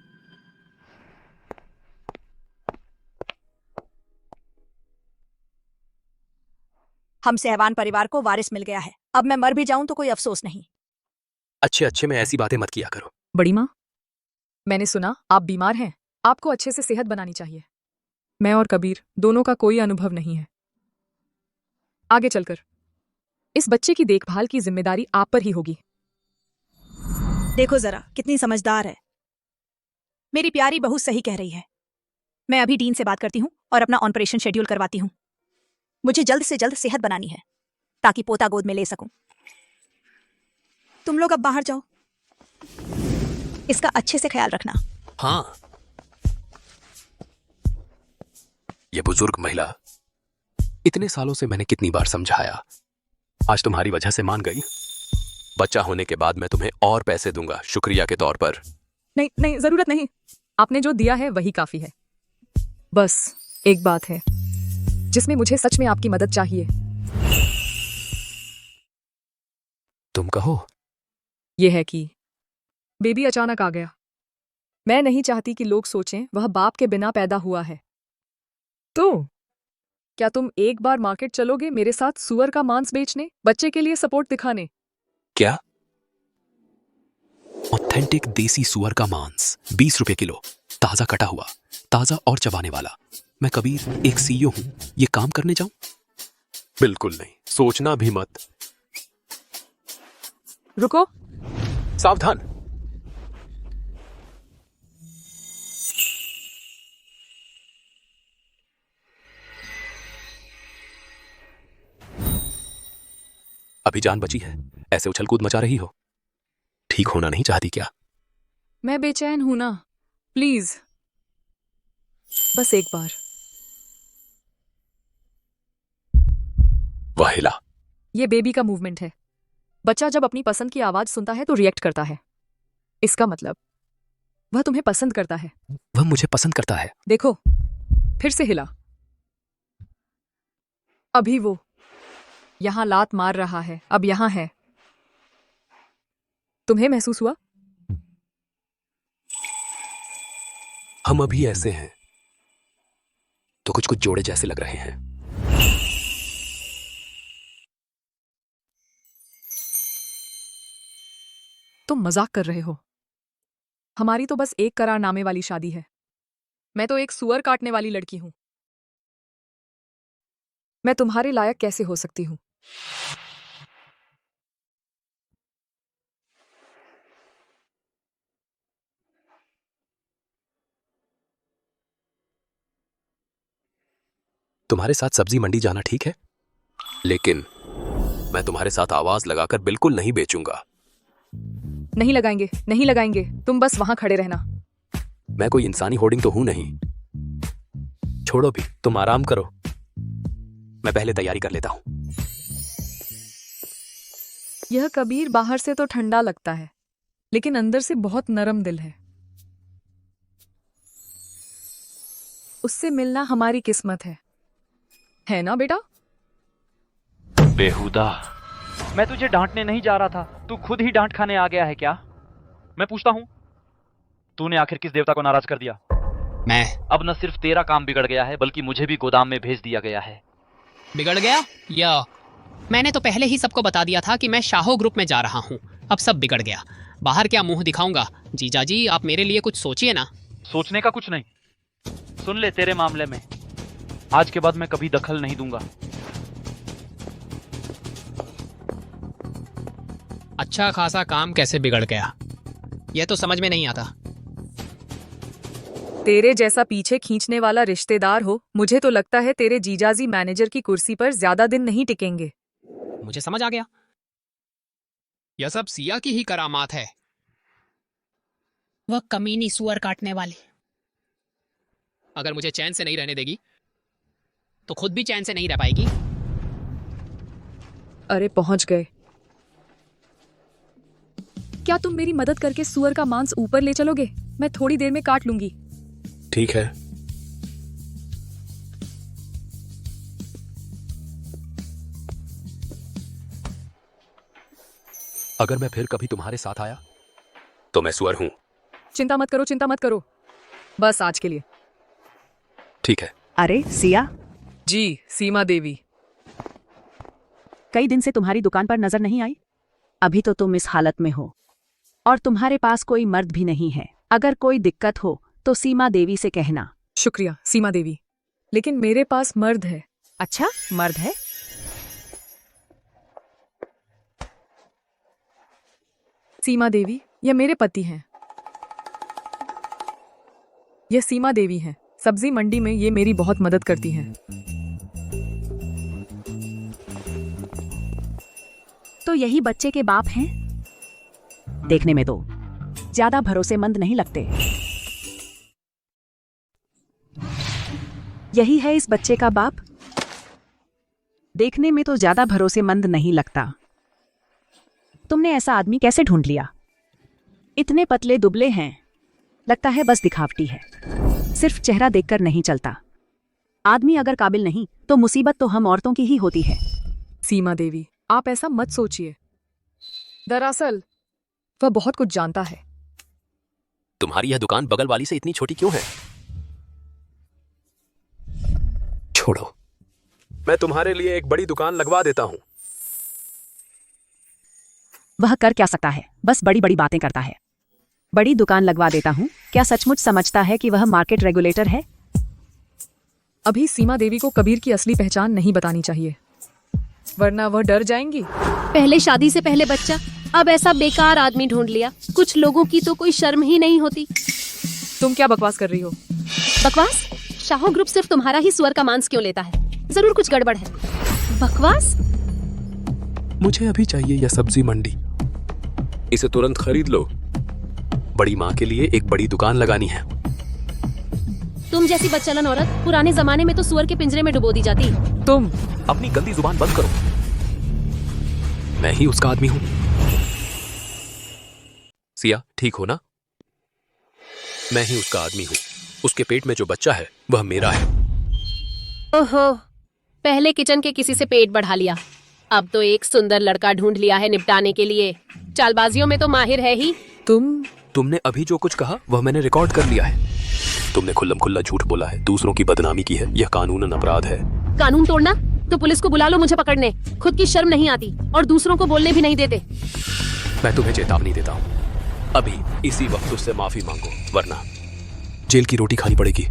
Speaker 11: हम सहवान परिवार को वारिस मिल गया है। अब मैं मर भी जाऊं तो कोई अफसोस नहीं।
Speaker 7: अच्छे में ऐसी बातें मत किया करो।
Speaker 1: बड़ी माँ, मैंने सुना आप बीमार हैं। आपको अच्छे से सेहत बनानी चाहिए। मैं और कबीर दोनों का कोई अनुभव नहीं है। आगे चलकर इस बच्चे की देखभाल की जिम्मेदारी आप पर ही होगी।
Speaker 11: देखो जरा कितनी समझदार है। मेरी प्यारी बहू सही कह रही है। मैं अभी डीन से बात करती हूँ और अपना ऑपरेशन शेड्यूल करवाती हूँ। मुझे जल्द से जल्द सेहत बनानी है ताकि पोता गोद में ले सकूं। तुम लोग अब बाहर जाओ। इसका अच्छे से ख्याल रखना।
Speaker 7: हाँ। ये बुजुर्ग महिला, इतने सालों से मैंने कितनी बार समझाया, आज तुम्हारी वजह से मान गई। बच्चा होने के बाद मैं तुम्हें और पैसे दूंगा शुक्रिया के तौर पर।
Speaker 1: नहीं, जरूरत नहीं। आपने जो दिया है वही काफी है। बस एक बात है जिसमें मुझे सच में आपकी मदद चाहिए।
Speaker 7: तुम कहो।
Speaker 1: यह है कि बेबी अचानक आ गया। मैं नहीं चाहती कि लोग सोचें वह बाप के बिना पैदा हुआ है। तो क्या तुम एक बार मार्केट चलोगे मेरे साथ सुअर का मांस बेचने, बच्चे के लिए सपोर्ट दिखाने?
Speaker 7: क्या? ऑथेंटिक देसी सुअर का मांस 20 रुपए किलो, ताजा कटा हुआ, ताजा और चबाने वाला। मैं कबीर एक सीईओ हूं, ये काम करने जाऊं? बिल्कुल नहीं, सोचना भी मत।
Speaker 1: रुको।
Speaker 7: सावधान। अभी जान बची है, ऐसे उछल कूद मचा रही हो। ठीक होना नहीं चाहती क्या?
Speaker 1: मैं बेचैन हूं ना, प्लीज बस एक बार।
Speaker 7: वाहिला,
Speaker 1: ये बेबी का मूवमेंट है। बच्चा जब अपनी पसंद की आवाज सुनता है तो रिएक्ट करता है। इसका मतलब वह तुम्हें पसंद करता है।
Speaker 7: वह मुझे पसंद करता है।
Speaker 1: देखो, फिर से हिला। अभी वो यहां लात मार रहा है, अब यहां है। तुम्हें महसूस हुआ?
Speaker 7: हम अभी ऐसे हैं तो कुछ जोड़े जैसे लग रहे हैं।
Speaker 1: तुम मजाक कर रहे हो। हमारी तो बस एक करारनामे वाली शादी है। मैं तो एक सुअर काटने वाली लड़की हूं। मैं तुम्हारे लायक कैसे हो सकती हूं?
Speaker 7: तुम्हारे साथ सब्जी मंडी जाना ठीक है, लेकिन मैं तुम्हारे साथ आवाज लगाकर बिल्कुल नहीं बेचूंगा।
Speaker 1: नहीं लगाएंगे, नहीं लगाएंगे। तुम बस वहां खड़े रहना।
Speaker 7: मैं कोई इंसानी होर्डिंग तो हूं नहीं। छोड़ो भी, तुम आराम करो, मैं पहले तैयारी कर लेता हूं।
Speaker 1: यह कबीर बाहर से तो ठंडा लगता है, लेकिन अंदर से बहुत नरम दिल है। उससे मिलना हमारी किस्मत है ना बेटा?
Speaker 5: बेहुदा, मैं तुझे डांटने नहीं जा रहा था, तू खुद ही डांट खाने आ गया है क्या? मैं पूछता हूँ, तूने आखिर किस देवता को नाराज कर दिया?
Speaker 8: मैं।
Speaker 5: अब न सिर्फ तेरा काम बिगड़ गया है, बल्कि मुझे भी गोदाम में भेज दिया गया है।
Speaker 8: बिगड़ गया? या मैंने तो पहले ही सबको बता दिया था कि मैं शाहो ग्रुप में जा रहा हूँ। अब सब बिगड़ गया। बाहर क्या मुंह दिखाऊंगा? जीजाजी, आप मेरे लिए कुछ सोचिए ना।
Speaker 5: सोचने का कुछ नहीं, सुन ले, तेरे मामले में आज के बाद मैं कभी दखल नहीं दूंगा।
Speaker 8: अच्छा खासा काम कैसे बिगड़ गया, यह तो समझ में नहीं आता।
Speaker 1: तेरे जैसा पीछे खींचने वाला रिश्तेदार हो, मुझे तो लगता है तेरे जीजाजी मैनेजर की कुर्सी पर ज्यादा दिन नहीं टिकेंगे।
Speaker 8: मुझे समझ आ गया, यह सब सिया की ही करामात है। वह कमीनी सुअर काटने वाली अगर मुझे चैन से नहीं रहने देगी तो खुद भी चैन से नहीं रह पाएगी।
Speaker 1: अरे पहुंच गए। क्या तुम मेरी मदद करके सुअर का मांस ऊपर ले चलोगे? मैं थोड़ी देर में काट लूंगी।
Speaker 7: ठीक है। अगर मैं फिर कभी तुम्हारे साथ आया तो मैं सुअर हूं।
Speaker 1: चिंता मत करो, चिंता मत करो, बस आज के लिए।
Speaker 7: ठीक है।
Speaker 2: अरे सिया,
Speaker 1: जी सीमा देवी।
Speaker 2: कई दिन से तुम्हारी दुकान पर नजर नहीं आई। अभी तो तुम इस हालत में हो और तुम्हारे पास कोई मर्द भी नहीं है। अगर कोई दिक्कत हो तो सीमा देवी से कहना।
Speaker 1: शुक्रिया सीमा देवी, लेकिन मेरे पास मर्द है।
Speaker 2: अच्छा, मर्द है?
Speaker 1: सीमा देवी, यह मेरे पति हैं। यह सीमा देवी हैं। सब्जी मंडी में ये मेरी बहुत मदद करती हैं।
Speaker 2: तो यही बच्चे के बाप हैं? देखने में तो ज्यादा भरोसेमंद नहीं लगते। यही है इस बच्चे का बाप? देखने में तो ज्यादा भरोसेमंद नहीं लगता। तुमने ऐसा आदमी कैसे ढूंढ लिया? इतने पतले दुबले हैं, लगता है बस दिखावटी है। सिर्फ चेहरा देखकर नहीं चलता। आदमी अगर काबिल नहीं तो मुसीबत तो हम औरतों की ही होती है।
Speaker 1: सीमा देवी, आप ऐसा मत सोचिए। दरअसल वह बहुत कुछ जानता है।
Speaker 7: तुम्हारी यह दुकान बगल वाली से इतनी छोटी क्यों है? छोड़ो, मैं तुम्हारे लिए एक बड़ी दुकान लगवा देता हूं।
Speaker 2: वह कर क्या सकता है? बस बड़ी बड़ी बातें करता है। बड़ी दुकान लगवा देता हूं, क्या सचमुच समझता है कि वह मार्केट रेगुलेटर है?
Speaker 1: अभी सीमा देवी को कबीर की असली पहचान नहीं बतानी चाहिए, वरना वह डर जाएंगी।
Speaker 3: पहले शादी से पहले बच्चा, अब ऐसा बेकार आदमी ढूंढ लिया। कुछ लोगों की तो कोई शर्म ही नहीं होती।
Speaker 1: तुम क्या बकवास कर रही हो?
Speaker 3: बकवास? शाहो ग्रुप सिर्फ तुम्हारा ही सुअर का मांस क्यों लेता है? जरूर कुछ गड़बड़ है। बकवास?
Speaker 7: मुझे अभी चाहिए यह सब्जी मंडी, इसे तुरंत खरीद लो। बड़ी माँ के लिए एक बड़ी दुकान लगानी है।
Speaker 3: तुम जैसी बदचलन औरत पुराने जमाने में तो सुअर के पिंजरे में डुबो दी जाती।
Speaker 1: तुम
Speaker 7: अपनी गंदी जुबान बंद करो। मैं ही उसका आदमी हूं। सिया, ठीक हो ना? मैं ही उसका आदमी हूं। उसके पेट में जो बच्चा है वह मेरा है।
Speaker 3: ओहो, पहले किचन के किसी से पेट बढ़ा लिया, अब तो एक सुंदर लड़का ढूंढ लिया है निपटाने के लिए। चालबाजियों में तो माहिर है ही।
Speaker 7: तुमने अभी जो कुछ कहा वह मैंने रिकॉर्ड कर लिया है। तुमने खुल्लम खुल्ला झूठ बोला है, दूसरों की बदनामी की है। यह कानूनन अपराध है।
Speaker 3: कानून तोड़ना? तो पुलिस को बुला लो मुझे पकड़ने। खुद की शर्म नहीं आती और दूसरों को बोलने भी नहीं देते।
Speaker 7: मैं तुम्हें चेतावनी देता हूँ, अभी इसी वक्त उससे माफी मांगो, वरना जेल की रोटी खानी पड़ेगी।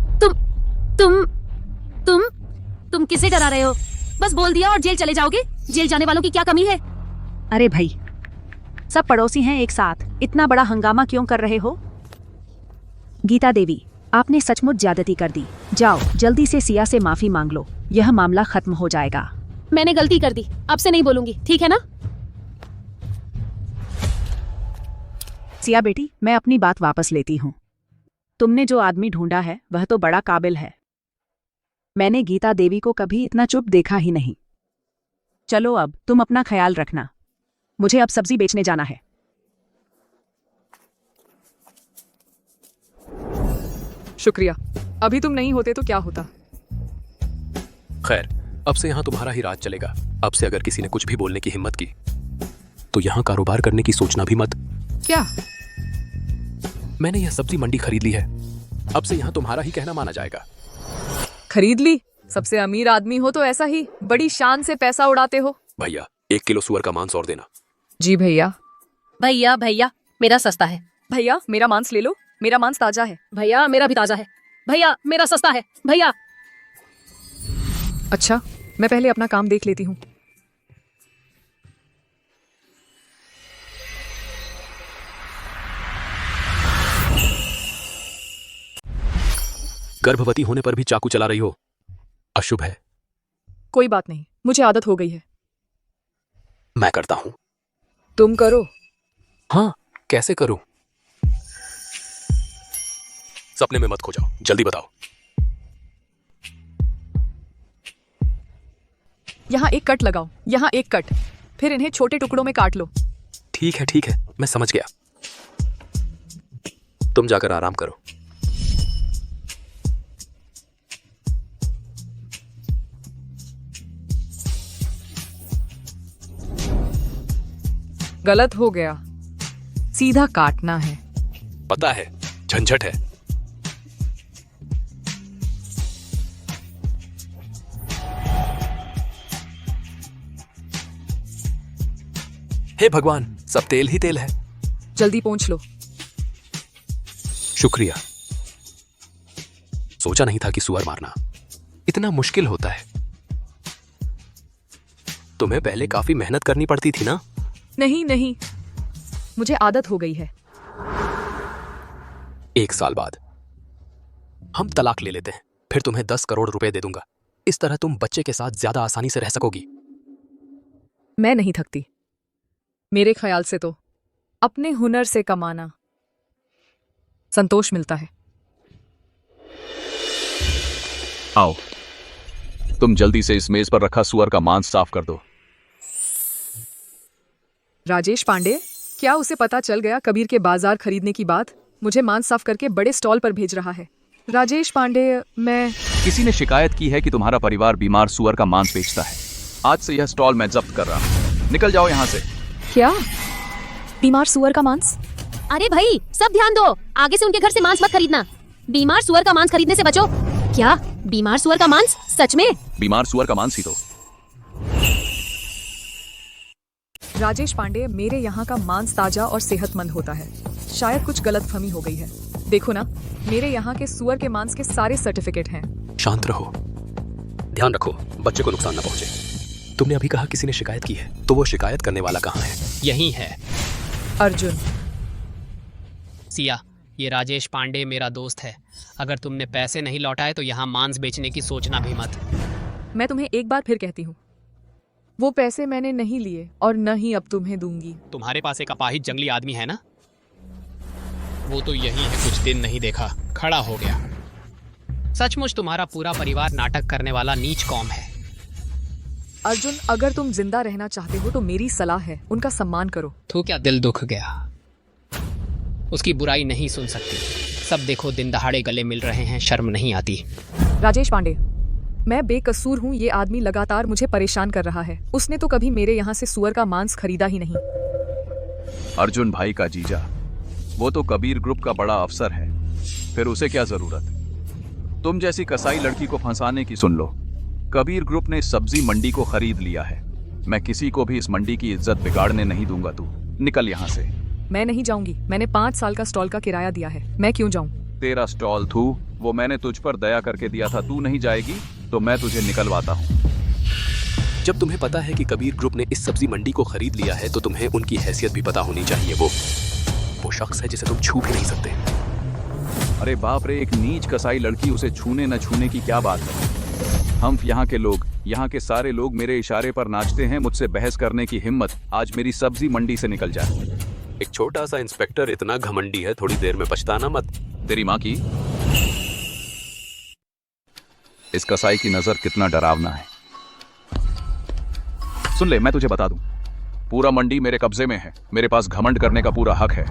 Speaker 3: तुम किसे डरा रहे हो? बस बोल दिया और जेल चले जाओगे? जेल जाने वालों की क्या कमी है?
Speaker 2: अरे भाई, सब पड़ोसी हैं एक साथ, इतना बड़ा हंगामा क्यों कर रहे हो? गीता देवी, आपने सचमुच ज्यादती कर दी। जाओ जल्दी से सिया से माफी मांग लो, यह मामला खत्म हो जाएगा।
Speaker 3: मैंने गलती कर दी, अब से नहीं बोलूंगी, ठीक है ना?
Speaker 2: सिया बेटी, मैं अपनी बात वापस लेती हूँ। तुमने जो आदमी ढूंढा है वह तो बड़ा काबिल है। मैंने गीता देवी को कभी इतना चुप देखा ही नहीं। चलो अब तुम अपना ख्याल रखना, मुझे अब सब्जी बेचने जाना है।
Speaker 1: शुक्रिया, अभी तुम नहीं होते तो क्या होता।
Speaker 7: खैर, अब से यहाँ तुम्हारा ही राज चलेगा। अब से अगर किसी ने कुछ भी बोलने की हिम्मत की तो यहाँ कारोबार करने की सोचना भी मत।
Speaker 1: क्या?
Speaker 7: मैंने यह सब्जी मंडी खरीद ली है, अब से यहाँ तुम्हारा ही कहना माना जाएगा।
Speaker 1: खरीद ली? सबसे अमीर आदमी हो तो ऐसा ही बड़ी शान से पैसा उड़ाते हो।
Speaker 7: भैया 1 किलो सुअर का मांस और देना।
Speaker 1: जी भैया।
Speaker 3: भैया भैया मेरा सस्ता है।
Speaker 1: भैया मेरा मांस ले लो, मेरा मांस ताजा है।
Speaker 3: भैया मेरा भी ताजा है। भैया मेरा सस्ता है। भैया।
Speaker 1: अच्छा, मैं पहले अपना काम देख लेती हूँ।
Speaker 7: गर्भवती होने पर भी चाकू चला रही हो, अशुभ है।
Speaker 1: कोई बात नहीं, मुझे आदत हो गई है।
Speaker 7: मैं करता हूं।
Speaker 1: तुम करो।
Speaker 7: हाँ, कैसे करूं? सपने में मत खो जाओ, जल्दी बताओ।
Speaker 1: यहाँ एक कट लगाओ, यहाँ एक कट, फिर इन्हें छोटे टुकड़ों में काट लो।
Speaker 7: ठीक है, मैं समझ गया। तुम जाकर आराम करो।
Speaker 1: गलत हो गया, सीधा काटना है।
Speaker 7: पता है, झंझट है। हे भगवान, सब तेल ही तेल है।
Speaker 1: जल्दी पोंछ लो।
Speaker 7: शुक्रिया। सोचा नहीं था कि सुअर मारना इतना मुश्किल होता है। तुम्हें पहले काफी मेहनत करनी पड़ती थी ना?
Speaker 1: नहीं, मुझे आदत हो गई है।
Speaker 7: 1 साल बाद हम तलाक ले लेते हैं, फिर तुम्हें 10 करोड़ रुपए दे दूंगा। इस तरह तुम बच्चे के साथ ज्यादा आसानी से रह सकोगी।
Speaker 1: मैं नहीं थकती। मेरे ख्याल से तो अपने हुनर से कमाना संतोष मिलता है।
Speaker 6: आओ, तुम जल्दी से इस मेज पर रखा सुअर का मांस साफ कर दो।
Speaker 1: राजेश पांडे, क्या उसे पता चल गया कबीर के बाजार खरीदने की बात? मुझे मांस साफ करके बड़े स्टॉल पर भेज रहा है। राजेश पांडे, मैं...
Speaker 12: किसी ने शिकायत की है कि तुम्हारा परिवार बीमार सुअर का मांस बेचता है। आज से यह स्टॉल मैं जब्त कर रहा हूँ। निकल जाओ यहाँ से।
Speaker 1: क्या? बीमार सुअर का मांस?
Speaker 3: अरे भाई, सब ध्यान दो, आगे से उनके घर से मांस मत खरीदना। बीमार सुअर का मांस खरीदने से बचो। क्या? बीमार सुअर का मांस? सच में?
Speaker 12: बीमार सुअर का मांस ही तो।
Speaker 1: राजेश पांडे, मेरे यहाँ का मांस ताजा और सेहतमंद होता है। शायद कुछ गलतफहमी हो गई है। देखो ना, मेरे यहाँ के सुअर के मांस के सारे सर्टिफिकेट हैं।
Speaker 7: शांत रहो, ध्यान रखो, बच्चे को नुकसान न पहुंचे। तुमने अभी कहा किसी ने शिकायत की है, तो वो शिकायत करने वाला कहाँ है?
Speaker 8: यही है,
Speaker 1: अर्जुन।
Speaker 8: सिया, ये राजेश पांडे मेरा दोस्त है। अगर तुमने पैसे नहीं लौटाए तो यहाँ मांस बेचने की सोचना भी मत।
Speaker 1: मैं तुम्हें एक बार फिर कहती हूँ, वो पैसे मैंने नहीं लिए और न ही अब तुम्हें दूंगी।
Speaker 8: तुम्हारे पास एक अपाहिज जंगली आदमी है ना? वो तो यही है, कुछ दिन नहीं देखा, खड़ा हो गया। सचमुच तुम्हारा पूरा परिवार नाटक करने वाला नीच कौम है।
Speaker 1: अर्जुन, अगर तुम जिंदा रहना चाहते हो तो मेरी सलाह है, उनका सम्मान करो।
Speaker 8: तू क्या दिल दुख गया? उसकी बुराई नहीं सुन सकती। सब देखो, दिन दहाड़े गले मिल रहे हैं, शर्म नहीं आती।
Speaker 1: राजेश पांडे, मैं बेकसूर हूँ। ये आदमी लगातार मुझे परेशान कर रहा है। उसने तो कभी मेरे यहाँ से सुअर का मांस खरीदा ही नहीं।
Speaker 12: अर्जुन भाई का जीजा, वो तो कबीर ग्रुप का बड़ा अफसर है, फिर उसे क्या जरूरत? तुम जैसी कसाई लड़की को फंसाने की सुन लो। कबीर ग्रुप ने सब्जी मंडी को खरीद लिया है। मैं किसी को भी इस मंडी की इज्जत बिगाड़ने नहीं दूंगा। तू निकल यहाँ से।
Speaker 1: मैं नहीं जाऊंगी। मैंने 5 साल का स्टॉल का किराया दिया है, मैं क्यों जाऊं?
Speaker 12: तेरा स्टॉल थू, वो मैंने तुझ पर दया करके दिया था। तू नहीं जाएगी तो मैं तुझे निकलवाता हूँ।
Speaker 7: जब तुम्हें पता है कि कबीर ग्रुप ने इस सब्जी मंडी को खरीद लिया है तो तुम्हें उनकी हैसियत भी पता होनी चाहिए। वो शख्स है जिसे तुम छू भी नहीं सकते।
Speaker 12: अरे बाप रे, एक नीच कसाई लड़की, उसे छूने न छूने की क्या बात है? हम यहाँ के लोग, यहाँ के सारे लोग मेरे इशारे पर नाचते हैं। मुझसे बहस करने की हिम्मत आज मेरी सब्जी मंडी से निकल जाए।
Speaker 7: एक छोटा सा इंस्पेक्टर इतना घमंडी है, थोड़ी देर में पछताना मत।
Speaker 12: तेरी माँ की इस कसाई की नजर कितना डरावना है। सुन ले, मैं तुझे बता दूं, पूरा मंडी मेरे कब्जे में है। मेरे पास घमंड करने का पूरा हक है।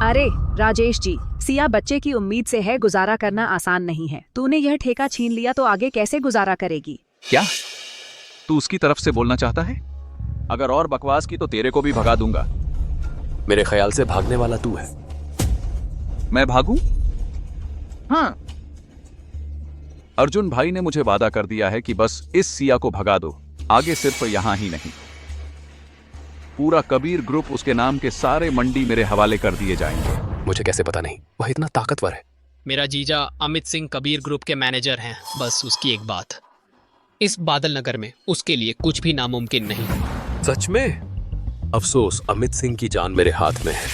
Speaker 2: अरे राजेश जी, सिया बच्चे की उम्मीद से है, गुजारा करना आसान नहीं है। तूने यह ठेका छीन लिया तो आगे कैसे गुजारा करेगी?
Speaker 12: क्या तू उसकी तरफ से बोलना चाहता है? अगर और बकवास की तो तेरे को भी भगा दूंगा।
Speaker 7: मेरे ख्याल से भागने वाला तू है।
Speaker 12: मैं भागूं? हाँ, अर्जुन भाई ने मुझे वादा कर दिया है कि बस इस सिया को भगा दो। आगे सिर्फ यहां ही नहीं, पूरा कबीर ग्रुप, उसके नाम के सारे मंडी मेरे हवाले कर दिए जाएंगे।
Speaker 7: मुझे कैसे पता नहीं वह इतना ताकतवर है?
Speaker 8: मेरा जीजा अमित सिंह कबीर ग्रुप के मैनेजर हैं। बस उसकी एक बात, इस बादल नगर में उसके लिए कुछ भी नामुमकिन नहीं।
Speaker 7: सच में? अफसोस अमित सिंह की जान मेरे हाथ में है।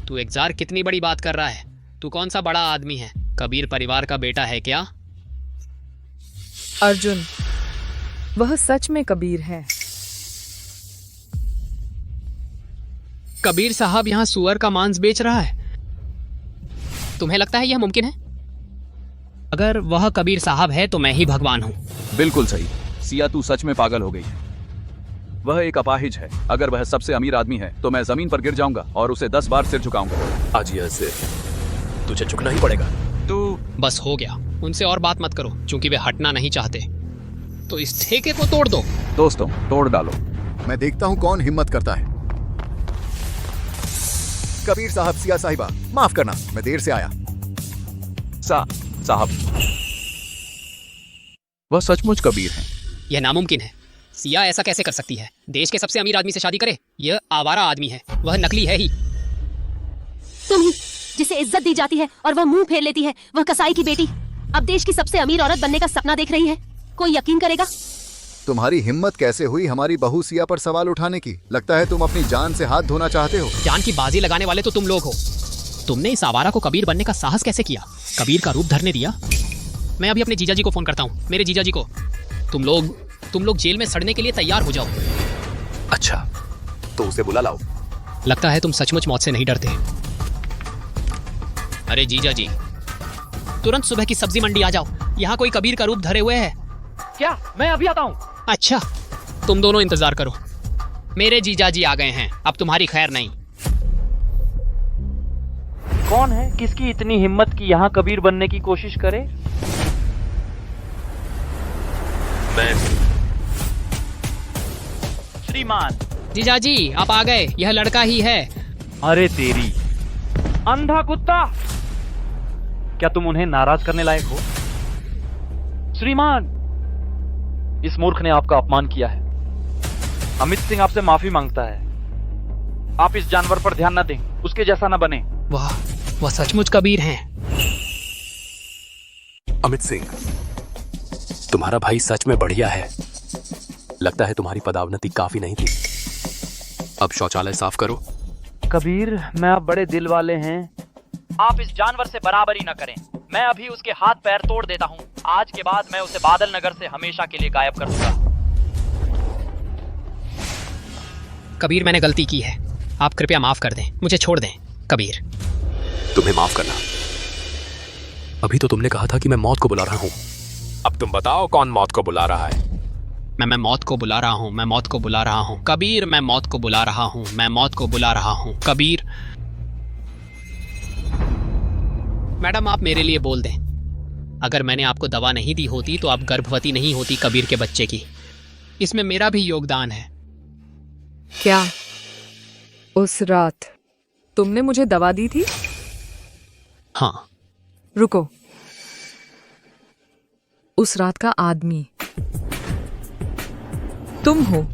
Speaker 8: तू एक्जार कितनी बड़ी बात कर रहा है? तू कौन सा बड़ा आदमी है? कबीर परिवार का बेटा है क्या?
Speaker 1: अर्जुन, वह सच में कबीर है।
Speaker 8: कबीर साहब यहाँ सुअर का मांस बेच रहा है? तुम्हें लगता है यह मुमकिन है? अगर वह कबीर साहब है तो मैं ही भगवान हूँ।
Speaker 12: बिल्कुल सही सिया, तू सच में पागल हो गई है। वह एक अपाहिज है। अगर वह सबसे अमीर आदमी है तो मैं जमीन पर गिर जाऊंगा और उसे 10 बार सिर झुकाऊंगा।
Speaker 7: आज यह से तुझे झुकना ही पड़ेगा।
Speaker 12: तू
Speaker 8: बस हो गया, उनसे और बात मत करो, क्योंकि वे हटना नहीं चाहते। तो इस ठेके को तोड़ दो।
Speaker 12: दोस्तों, तोड़ डालो।
Speaker 6: मैं देखता हूं कौन हिम्मत करता है। कबीर साहब, सिया साहिबा, माफ करना, मैं देर से आया।
Speaker 12: साहब, वह सचमुच कबीर हैं।
Speaker 8: यह नामुमकिन है। सिया ऐसा कैसे कर सकती है? देश के सबसे अमीर आदमी से शादी करे? यह आवारा आदमी है, वह नकली है ही।
Speaker 3: तुम ही जिसे इज्जत दी जाती है और वह मुंह फेर लेती है, वह कसाई की बेटी अब देश की सबसे अमीर औरत बनने का सपना देख रही है। कोई यकीन करेगा?
Speaker 6: तुम्हारी हिम्मत कैसे हुई हमारी बहू सिया पर सवाल उठाने की? लगता है तुम अपनी जान से हाथ धोना चाहते हो।
Speaker 8: जान की बाजी लगाने वाले तो तुम लोग हो। तुमने इस आवारा को कबीर बनने का साहस कैसे किया? कबीर का रूप धरने दिया? मैं अभी अपने जीजा जी को फोन करता हूँ। मेरे जीजा जी को, तुम लोग जेल में सड़ने के लिए तैयार हो जाओ।
Speaker 7: अच्छा, तो उसे बुला लाओ।
Speaker 8: लगता है तुम सचमुच मौत से नहीं डरते। अरे जीजा जी, तुरंत सुबह की सब्जी मंडी आ जाओ। यहाँ कोई कबीर का रूप धरे हुए है।
Speaker 5: क्या? मैं अभी आता हूँ।
Speaker 8: अच्छा, तुम दोनों इंतजार करो, मेरे जीजा जी आ गए हैं, अब तुम्हारी खैर नहीं।
Speaker 5: कौन है? किसकी इतनी हिम्मत कि यहाँ कबीर बनने की कोशिश करे?
Speaker 7: मैं।
Speaker 5: श्रीमान।
Speaker 8: जीजा जी आप आ गए, यह लड़का ही है।
Speaker 5: अरे तेरी अंधा कुत्ता, क्या तुम उन्हें नाराज करने लायक हो? श्रीमान, इस मूर्ख ने आपका अपमान किया है। अमित सिंह आपसे माफी मांगता है। आप इस जानवर पर ध्यान न दें, उसके जैसा न बने।
Speaker 8: वह सचमुच कबीर हैं।
Speaker 7: अमित सिंह, तुम्हारा भाई सच में बढ़िया है। लगता है तुम्हारी पदावनति काफी नहीं थी। अब शौचालय साफ करो।
Speaker 5: कबीर, मैं आप बड़े दिल वाले हैं। आप इस जानवर से बराबरी न करें। मैं अभी उसके हाथ पैर तोड़ देता हूँ। आज के बाद मैं उसे बादल नगर से हमेशा के लिए गायब कर दूंगा।
Speaker 8: कबीर, मैंने गलती की है, आप कृपया माफ कर दें, मुझे छोड़ दें। कबीर,
Speaker 7: तुम्हें माफ करना। अभी तो तुमने कहा था कि मैं मौत को बुला रहा हूँ। अब तुम बताओ कौन मौत को बुला रहा है?
Speaker 8: मैं मौत को बुला रहा हूँ, मैं मौत को बुला रहा हूँ। कबीर, मैं मौत को बुला रहा हूँ, मैं मौत को बुला रहा हूँ। कबीर, मैडम आप मेरे लिए बोल दें। अगर मैंने आपको दवा नहीं दी होती तो आप गर्भवती नहीं होती कबीर के बच्चे की। इसमें मेरा भी योगदान है।
Speaker 1: क्या उस रात तुमने मुझे दवा दी थी?
Speaker 8: हाँ।
Speaker 1: रुको, उस रात का आदमी तुम हो?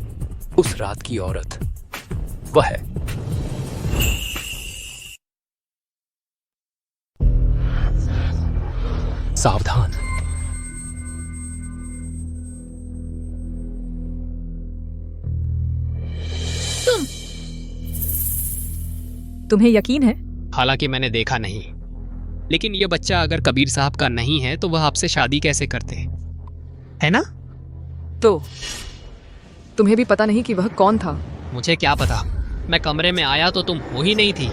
Speaker 7: उस रात की औरत वह है। सावधान।
Speaker 1: तुम्हें यकीन है?
Speaker 8: हालांकि मैंने देखा नहीं, लेकिन यह बच्चा अगर कबीर साहब का नहीं है तो वह आपसे शादी कैसे करते, है ना?
Speaker 1: तो तुम्हें भी पता नहीं कि वह कौन था?
Speaker 8: मुझे क्या पता, मैं कमरे में आया तो तुम हो ही नहीं थी।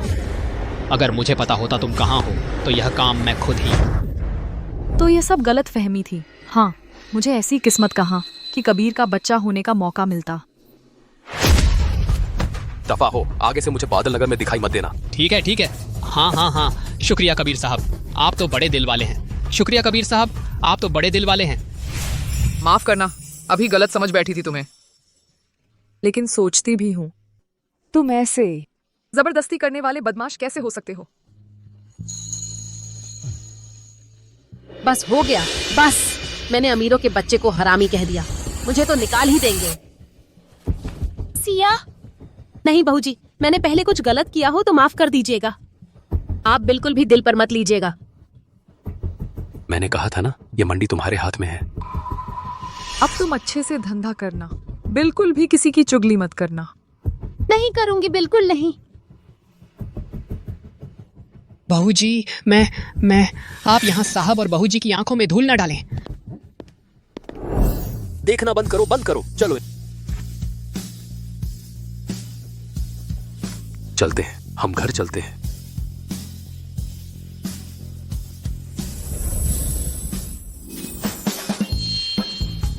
Speaker 8: अगर मुझे पता होता तुम कहाँ हो तो यह काम मैं खुद ही।
Speaker 1: तो ये सब गलत फहमी थी। हाँ, मुझे ऐसी किस्मत कहाँ कि कबीर का बच्चा होने का मौका मिलता।
Speaker 7: दफा हो, आगे से मुझे बादल नगर में दिखाई मत देना।
Speaker 8: ठीक है ठीक है। हाँ हाँ हाँ, शुक्रिया कबीर साहब, आप तो बड़े दिल वाले हैं। शुक्रिया कबीर साहब, आप तो बड़े दिल वाले हैं।
Speaker 9: माफ करना, अभी गलत समझ बैठी थी तुम्हें।
Speaker 1: लेकिन सोचती भी हूँ, तुम ऐसे जबरदस्ती करने वाले बदमाश कैसे हो सकते हो?
Speaker 3: बस हो गया, बस। मैंने अमीरों के बच्चे को हरामी कह दिया, मुझे तो निकाल ही देंगे। सिया, नहीं बहू जी, मैंने पहले कुछ गलत किया हो तो माफ कर दीजिएगा। आप बिल्कुल भी दिल पर मत लीजिएगा।
Speaker 7: मैंने कहा था ना, ये मंडी तुम्हारे हाथ में है।
Speaker 1: अब तुम अच्छे से धंधा करना, बिल्कुल भी किसी की चुगली मत करना।
Speaker 3: नहीं करूंगी, बिल्कुल नहीं।
Speaker 8: बहू जी, मैं आप यहाँ साहब और बहू जी की आंखों में धूल न डालें।
Speaker 7: देखना बंद करो, बंद करो, चलो चलते हैं, हम घर चलते हैं।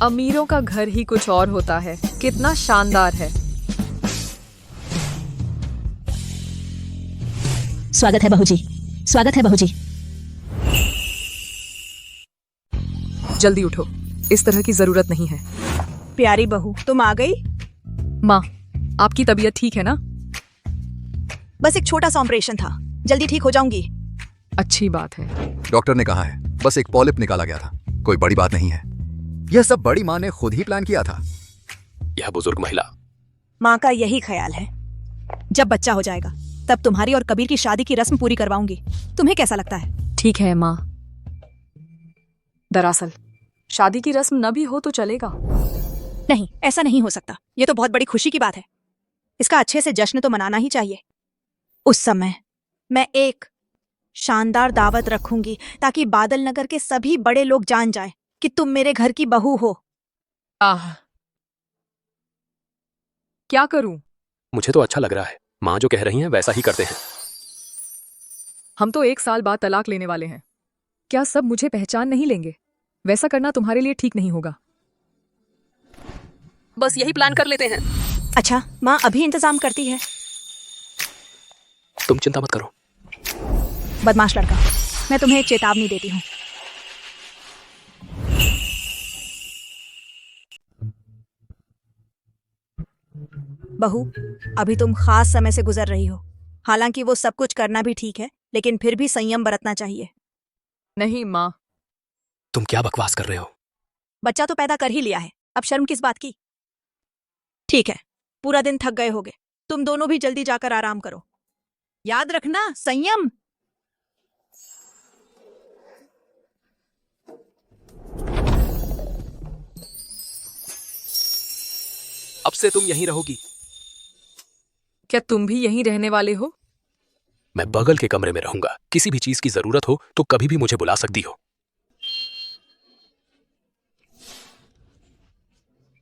Speaker 1: अमीरों का घर ही कुछ और होता है, कितना शानदार है।
Speaker 3: स्वागत है बहू जी, स्वागत है बहू जी।
Speaker 1: जल्दी उठो, इस तरह की जरूरत नहीं है।
Speaker 11: प्यारी बहू, तुम आ गई?
Speaker 1: माँ, आपकी तबीयत ठीक है ना?
Speaker 11: बस एक छोटा सा ऑपरेशन था, जल्दी ठीक हो जाऊंगी।
Speaker 1: अच्छी बात है।
Speaker 6: डॉक्टर ने कहा है बस एक पॉलिप निकाला गया था, कोई बड़ी बात नहीं है। यह सब बड़ी माँ ने खुद ही प्लान किया था।
Speaker 7: यह बुजुर्ग महिला,
Speaker 11: माँ का यही ख्याल है, जब बच्चा हो जाएगा तब तुम्हारी और कबीर की शादी की रस्म पूरी करवाऊंगी। तुम्हें कैसा लगता है?
Speaker 1: ठीक है माँ। दरअसल शादी की रस्म न भी हो तो चलेगा।
Speaker 11: नहीं, ऐसा नहीं हो सकता। ये तो बहुत बड़ी खुशी की बात है, इसका अच्छे से जश्न तो मनाना ही चाहिए। उस समय मैं एक शानदार दावत रखूंगी ताकि बादल नगर के सभी बड़े लोग जान जाएं कि तुम मेरे घर की बहू हो।
Speaker 1: क्या करूं?
Speaker 7: मुझे तो अच्छा लग रहा है, माँ जो कह रही हैं वैसा ही करते हैं।
Speaker 1: हम तो 1 साल बाद तलाक लेने वाले हैं। क्या सब मुझे पहचान नहीं लेंगे? वैसा करना तुम्हारे लिए ठीक नहीं होगा।
Speaker 3: बस यही प्लान कर लेते हैं।
Speaker 11: अच्छा, माँ अभी इंतजाम करती है।
Speaker 7: तुम चिंता मत करो।
Speaker 11: बदमाश लड़का, मैं तुम्हें एक चेतावनी देती हूँ। बहू, अभी तुम खास समय से गुजर रही हो। हालांकि वो सब कुछ करना भी ठीक है, लेकिन फिर भी संयम बरतना चाहिए।
Speaker 1: नहीं माँ।
Speaker 7: तुम क्या बकवास कर रहे हो?
Speaker 11: बच्चा तो पैदा कर ही लिया है, अब शर्म किस बात की? ठीक है, पूरा दिन थक गए होगे, तुम दोनों भी जल्दी जाकर आराम करो। याद रखना, संयम।
Speaker 7: अब से तुम यहीं रहोगी?
Speaker 1: क्या तुम भी यहीं रहने वाले हो?
Speaker 7: मैं बगल के कमरे में रहूंगा। किसी भी चीज की जरूरत हो तो कभी भी मुझे बुला सकती हो।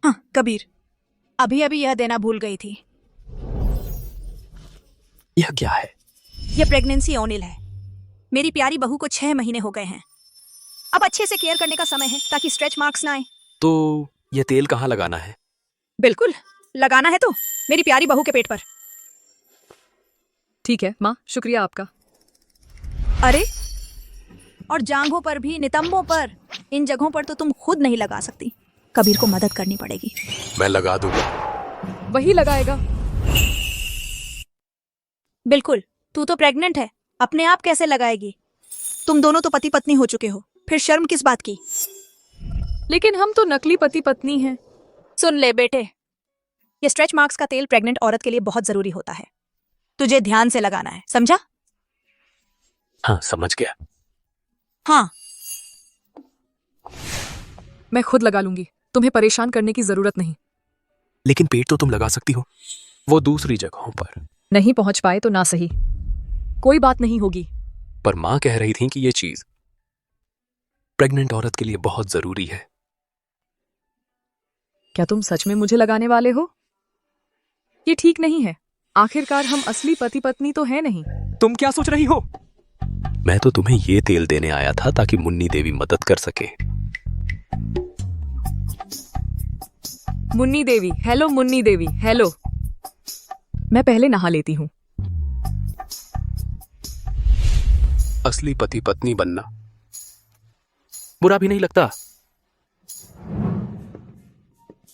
Speaker 11: हाँ कबीर, अभी अभी यह देना भूल गई थी।
Speaker 7: यह क्या है?
Speaker 11: यह प्रेगनेंसी ओनिल है। मेरी प्यारी बहू को 6 महीने हो गए हैं। अब अच्छे से केयर करने का समय है ताकि स्ट्रेच मार्क्स ना आए।
Speaker 7: तो यह तेल कहाँ लगाना है?
Speaker 11: बिल्कुल, लगाना है तो मेरी प्यारी बहू के पेट पर।
Speaker 1: ठीक है माँ, शुक्रिया आपका।
Speaker 11: अरे, और जांघों पर भी, नितंबों पर, इन जगहों पर तो तुम खुद नहीं लगा सकती। कबीर को मदद करनी पड़ेगी।
Speaker 7: मैं लगा दूंगा।
Speaker 1: वही लगाएगा।
Speaker 11: बिल्कुल, तू तो प्रेग्नेंट है, अपने आप कैसे लगाएगी? तुम दोनों तो पति पत्नी हो चुके हो, फिर शर्म किस बात की?
Speaker 1: लेकिन हम तो नकली पति पत्नी हैं।
Speaker 11: सुन ले बेटे, ये स्ट्रेच मार्क्स का तेल प्रेग्नेंट औरत के लिए बहुत जरूरी होता है। तुझे ध्यान से लगाना है, समझा?
Speaker 7: हाँ, समझ गया।
Speaker 11: हाँ,
Speaker 1: मैं खुद लगा लूंगी, तुम्हें परेशान करने की जरूरत नहीं।
Speaker 7: लेकिन पेट तो तुम लगा सकती हो, वो दूसरी जगहों पर।
Speaker 1: नहीं पहुंच पाए तो ना सही, कोई बात नहीं होगी।
Speaker 7: पर माँ कह रही थी कि ये चीज प्रेग्नेंट औरत के लिए बहुत जरूरी है।
Speaker 1: क्या तुम सच में मुझे लगाने वाले हो? ये ठीक नहीं है। आखिरकार हम असली पति पत्नी तो है नहीं।
Speaker 7: तुम क्या सोच रही हो? मैं तो तुम्हें ये तेल देने आया था ताकि मुन्नी देवी मदद कर सके।
Speaker 1: Munni Devi, hello Munni Devi, hello. मैं पहले नहा लेती हूँ।
Speaker 7: असली पति पत्नी बनना बुरा भी नहीं लगता।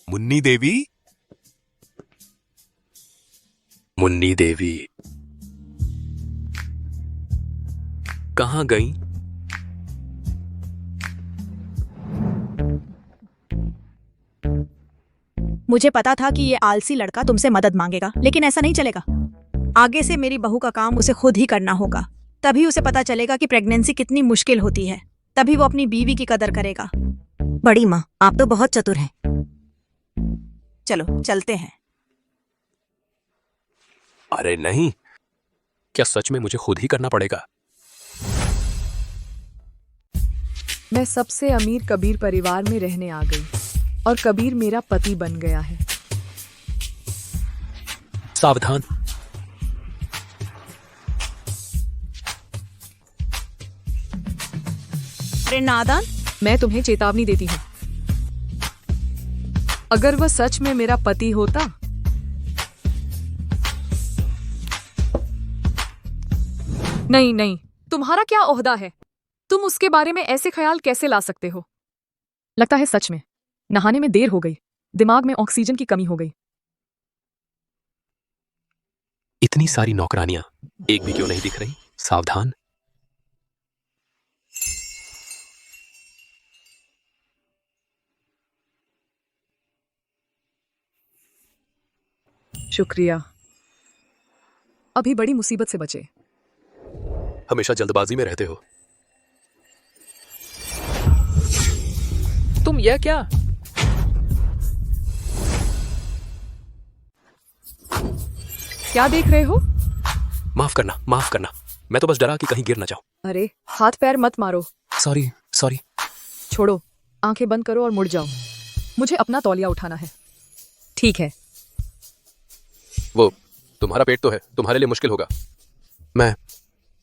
Speaker 7: मुन्नी देवी, मुन्नी देवी कहाँ गई?
Speaker 11: मुझे पता था कि ये आलसी लड़का तुमसे मदद मांगेगा, लेकिन ऐसा नहीं चलेगा। आगे से मेरी बहू का काम उसे खुद ही करना होगा। तभी उसे पता चलेगा कि प्रेगनेंसी कितनी मुश्किल होती है। तभी वो अपनी बीवी की कदर करेगा। बड़ी माँ, आप तो बहुत चतुर हैं। चलो चलते हैं।
Speaker 7: अरे नहीं, क्या सच में मुझे खुद ही करना पड़ेगा?
Speaker 1: मैं सबसे अमीर कबीर परिवार में रहने आ गई और कबीर मेरा पति बन गया है।
Speaker 7: सावधान।
Speaker 11: अरे नादान,
Speaker 1: मैं तुम्हें चेतावनी देती हूँ, अगर वह सच में मेरा पति होता नहीं नहीं, तुम्हारा क्या ओहदा है? तुम उसके बारे में ऐसे ख्याल कैसे ला सकते हो? लगता है सच में नहाने में देर हो गई, दिमाग में ऑक्सीजन की कमी हो गई।
Speaker 7: इतनी सारी नौकरानियां एक भी क्यों नहीं दिख रही? सावधान।
Speaker 1: शुक्रिया, अभी बड़ी मुसीबत से बचे।
Speaker 7: हमेशा जल्दबाजी में रहते हो। तुम यह क्या?
Speaker 1: क्या देख रहे हो?
Speaker 7: माफ करना, माफ करना, मैं तो बस डरा कि कहीं गिर ना जाऊं।
Speaker 1: अरे हाथ पैर मत मारो।
Speaker 7: Sorry sorry.
Speaker 1: छोड़ो, आंखें बंद करो और मुड़ जाओ। मुझे अपना तौलिया उठाना है। ठीक है।
Speaker 7: वो तुम्हारा पेट तो है, तुम्हारे लिए मुश्किल होगा।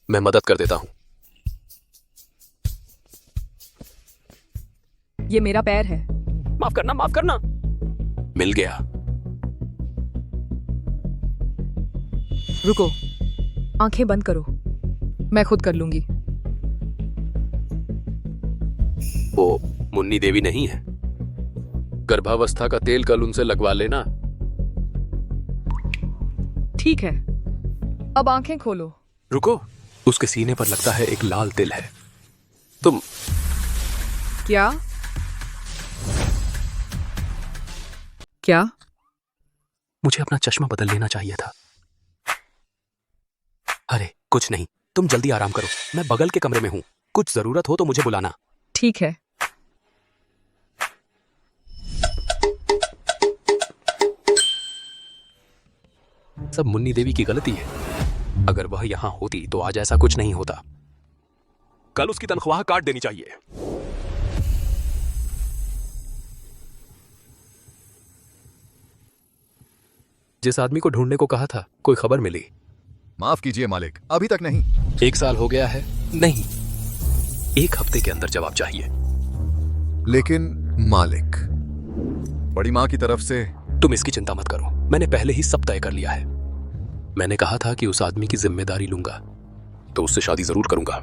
Speaker 7: मैं मदद कर देता हूं।
Speaker 1: ये मेरा पैर है।
Speaker 7: माफ करना, माफ करना। मिल गया।
Speaker 1: रुको, आंखें बंद करो, मैं खुद कर लूंगी।
Speaker 7: वो मुन्नी देवी नहीं है। गर्भावस्था का तेल कल उनसे लगवा लेना।
Speaker 1: ठीक है, अब आंखें खोलो।
Speaker 7: रुको, उसके सीने पर लगता है एक लाल तिल है। तुम
Speaker 1: क्या? क्या?
Speaker 7: मुझे अपना चश्मा बदल लेना चाहिए था। अरे कुछ नहीं, तुम जल्दी आराम करो, मैं बगल के कमरे में हूं। कुछ जरूरत हो तो मुझे बुलाना।
Speaker 1: ठीक है।
Speaker 7: सब मुन्नी देवी की गलती है। अगर वह यहां होती तो आज ऐसा कुछ नहीं होता। कल उसकी तनख्वाह काट देनी चाहिए। जिस आदमी को ढूंढने को कहा था, कोई खबर मिली?
Speaker 6: माफ कीजिए मालिक, अभी तक नहीं।
Speaker 7: 1 साल हो गया है। नहीं, 1 हफ्ते के अंदर जवाब चाहिए।
Speaker 6: लेकिन मालिक, बड़ी माँ की तरफ से।
Speaker 7: तुम इसकी चिंता मत करो, मैंने पहले ही सब तय कर लिया है। मैंने कहा था कि उस आदमी की जिम्मेदारी लूंगा, तो उससे शादी जरूर करूंगा।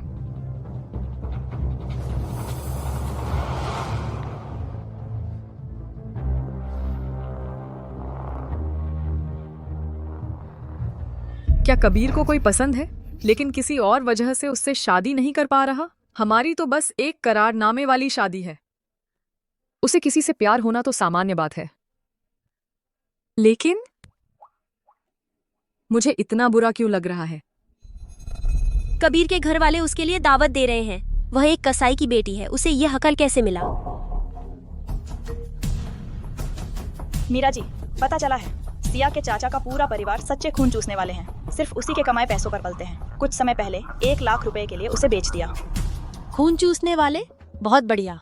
Speaker 1: क्या कबीर को कोई पसंद है, लेकिन किसी और वजह से उससे शादी नहीं कर पा रहा? हमारी तो बस एक करारनामे वाली शादी है। उसे किसी से प्यार होना तो सामान्य बात है, लेकिन मुझे इतना बुरा क्यों लग रहा है?
Speaker 3: कबीर के घर वाले उसके लिए दावत दे रहे हैं। वह एक कसाई की बेटी है, उसे यह हकल कैसे मिला?
Speaker 13: मीरा जी, पता चला है सिया के चाचा का पूरा परिवार सच्चे खून चूसने वाले हैं। सिर्फ उसी के कमाए पैसों पर पलते हैं। कुछ समय पहले 1 लाख रुपए के लिए उसे बेच दिया।
Speaker 3: खून चूसने वाले? बहुत बढ़िया।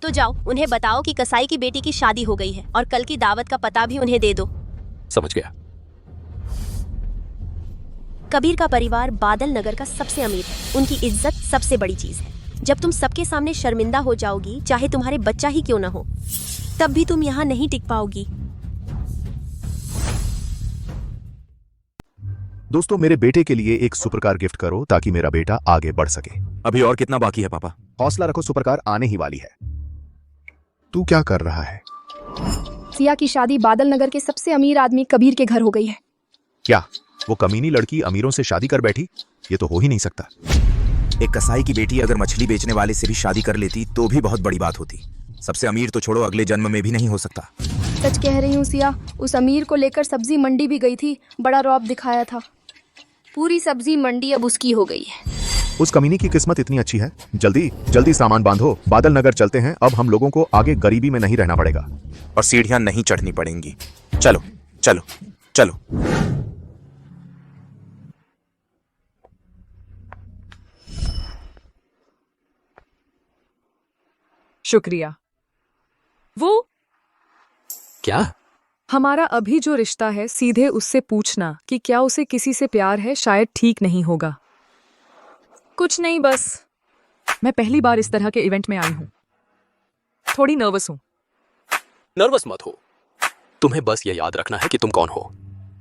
Speaker 3: तो जाओ, उन्हें बताओ कि कसाई की बेटी की शादी हो गई है और कल की दावत का पता भी उन्हें दे दो।
Speaker 7: समझ गया।
Speaker 3: कबीर का परिवार बादल नगर का सबसे अमीर है। उनकी इज्जत सबसे बड़ी चीज है। जब तुम सबके सामने शर्मिंदा हो जाओगी, चाहे तुम्हारे बच्चा ही क्यों ना हो, तब भी तुम यहाँ नहीं टिक पाओगी।
Speaker 14: दोस्तों, मेरे बेटे के लिए एक सुपरकार गिफ्ट करो ताकि मेरा बेटा आगे बढ़ सके।
Speaker 15: अभी और कितना बाकी है पापा?
Speaker 14: हौसला रखो, सुपरकार आने ही वाली है। तू क्या कर रहा है?
Speaker 16: सिया की शादी बादल नगर के सबसे अमीर आदमी कबीर के घर हो गई है।
Speaker 14: क्या वो कमीनी लड़की अमीरों से शादी कर बैठी? ये तो हो ही नहीं सकता।
Speaker 15: एक कसाई की बेटी अगर मछली बेचने वाले से भी शादी कर लेती तो भी बहुत बड़ी बात होती। सबसे अमीर तो छोड़ो, अगले जन्म में भी नहीं हो सकता।
Speaker 16: सच कह रही हूँ सिया, उस अमीर को लेकर सब्जी मंडी भी गई थी, बड़ा रौब दिखाया था। पूरी सब्जी मंडी अब उसकी हो गई है।
Speaker 14: उस कमीनी की किस्मत इतनी अच्छी है। जल्दी जल्दी सामान बांधो, बादल नगर चलते हैं। अब हम लोगों को आगे गरीबी में नहीं रहना पड़ेगा
Speaker 15: और सीढ़ियां नहीं चढ़नी पड़ेंगी। चलो चलो चलो।
Speaker 1: शुक्रिया। वो
Speaker 7: क्या?
Speaker 1: हमारा अभी जो रिश्ता है, सीधे उससे पूछना कि क्या उसे किसी से प्यार है, शायद ठीक नहीं होगा। कुछ नहीं, बस मैं पहली बार इस तरह के इवेंट में आई हूँ, थोड़ी नर्वस हूँ।
Speaker 7: नर्वस मत हो, तुम्हें बस ये याद रखना है कि तुम कौन हो।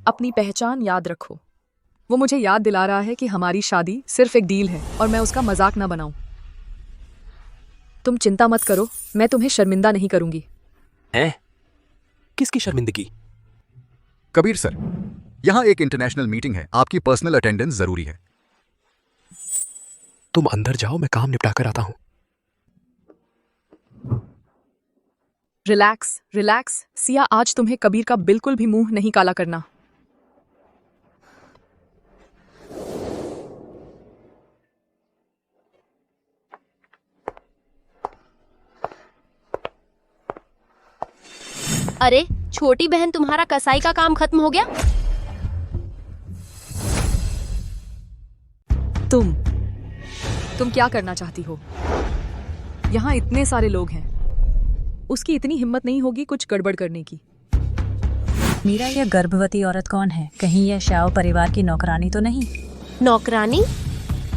Speaker 1: अपनी पहचान याद रखो। वो मुझे याद दिला रहा है कि हमारी शादी सिर्फ एक डील है और मैं उसका मजाक ना बनाऊं। तुम चिंता मत करो, मैं तुम्हें शर्मिंदा नहीं करूंगी।
Speaker 7: हैं? किसकी शर्मिंदगी?
Speaker 6: कबीर सर, यहाँ एक इंटरनेशनल मीटिंग है, आपकी पर्सनल अटेंडेंस जरूरी है।
Speaker 7: तुम अंदर जाओ, मैं काम निपटा कर आता हूँ।
Speaker 1: Relax relax. सिया, आज तुम्हें कबीर का बिल्कुल भी मुंह नहीं काला करना।
Speaker 3: अरे छोटी बहन, तुम्हारा कसाई का काम खत्म हो गया?
Speaker 1: तुम क्या करना चाहती हो? यहाँ इतने सारे लोग हैं, उसकी इतनी हिम्मत नहीं होगी कुछ गड़बड़ करने की।
Speaker 2: मीरा, यह गर्भवती औरत कौन है? कहीं यह शाओ परिवार की नौकरानी तो नहीं?
Speaker 3: नौकरानी?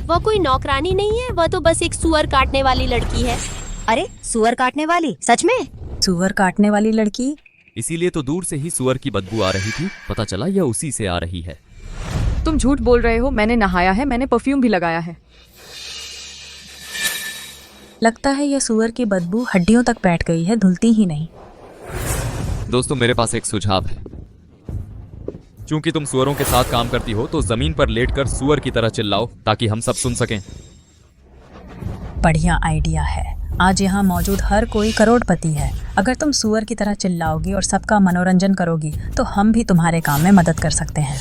Speaker 3: वो कोई नौकरानी नहीं है, वह तो बस एक सुअर काटने वाली लड़की है।
Speaker 11: अरे सुअर काटने वाली? सच में?
Speaker 2: सुअर काटने वाली लड़की?
Speaker 17: इसीलिए तो दूर से ही सुअर की बदबू आ रही थी, पता चला यह उसी से आ रही है।
Speaker 1: तुम झूठ बोल रहे हो, मैंने नहाया है, मैंने परफ्यूम भी लगाया है।
Speaker 2: लगता है यह सुअर की बदबू हड्डियों तक बैठ गई है, धुलती ही नहीं।
Speaker 17: दोस्तों, मेरे पास एक सुझाव है। चूंकि तुम सुअरों के साथ काम करती हो तो जमीन पर लेटकर सुअर की तरह चिल्लाओ ताकि हम सब सुन सकें।
Speaker 2: बढ़िया आइडिया है। आज यहाँ मौजूद हर कोई करोड़पति है। अगर तुम सुअर की तरह चिल्लाओगी और सबका मनोरंजन करोगी तो हम भी तुम्हारे काम में मदद कर सकते हैं।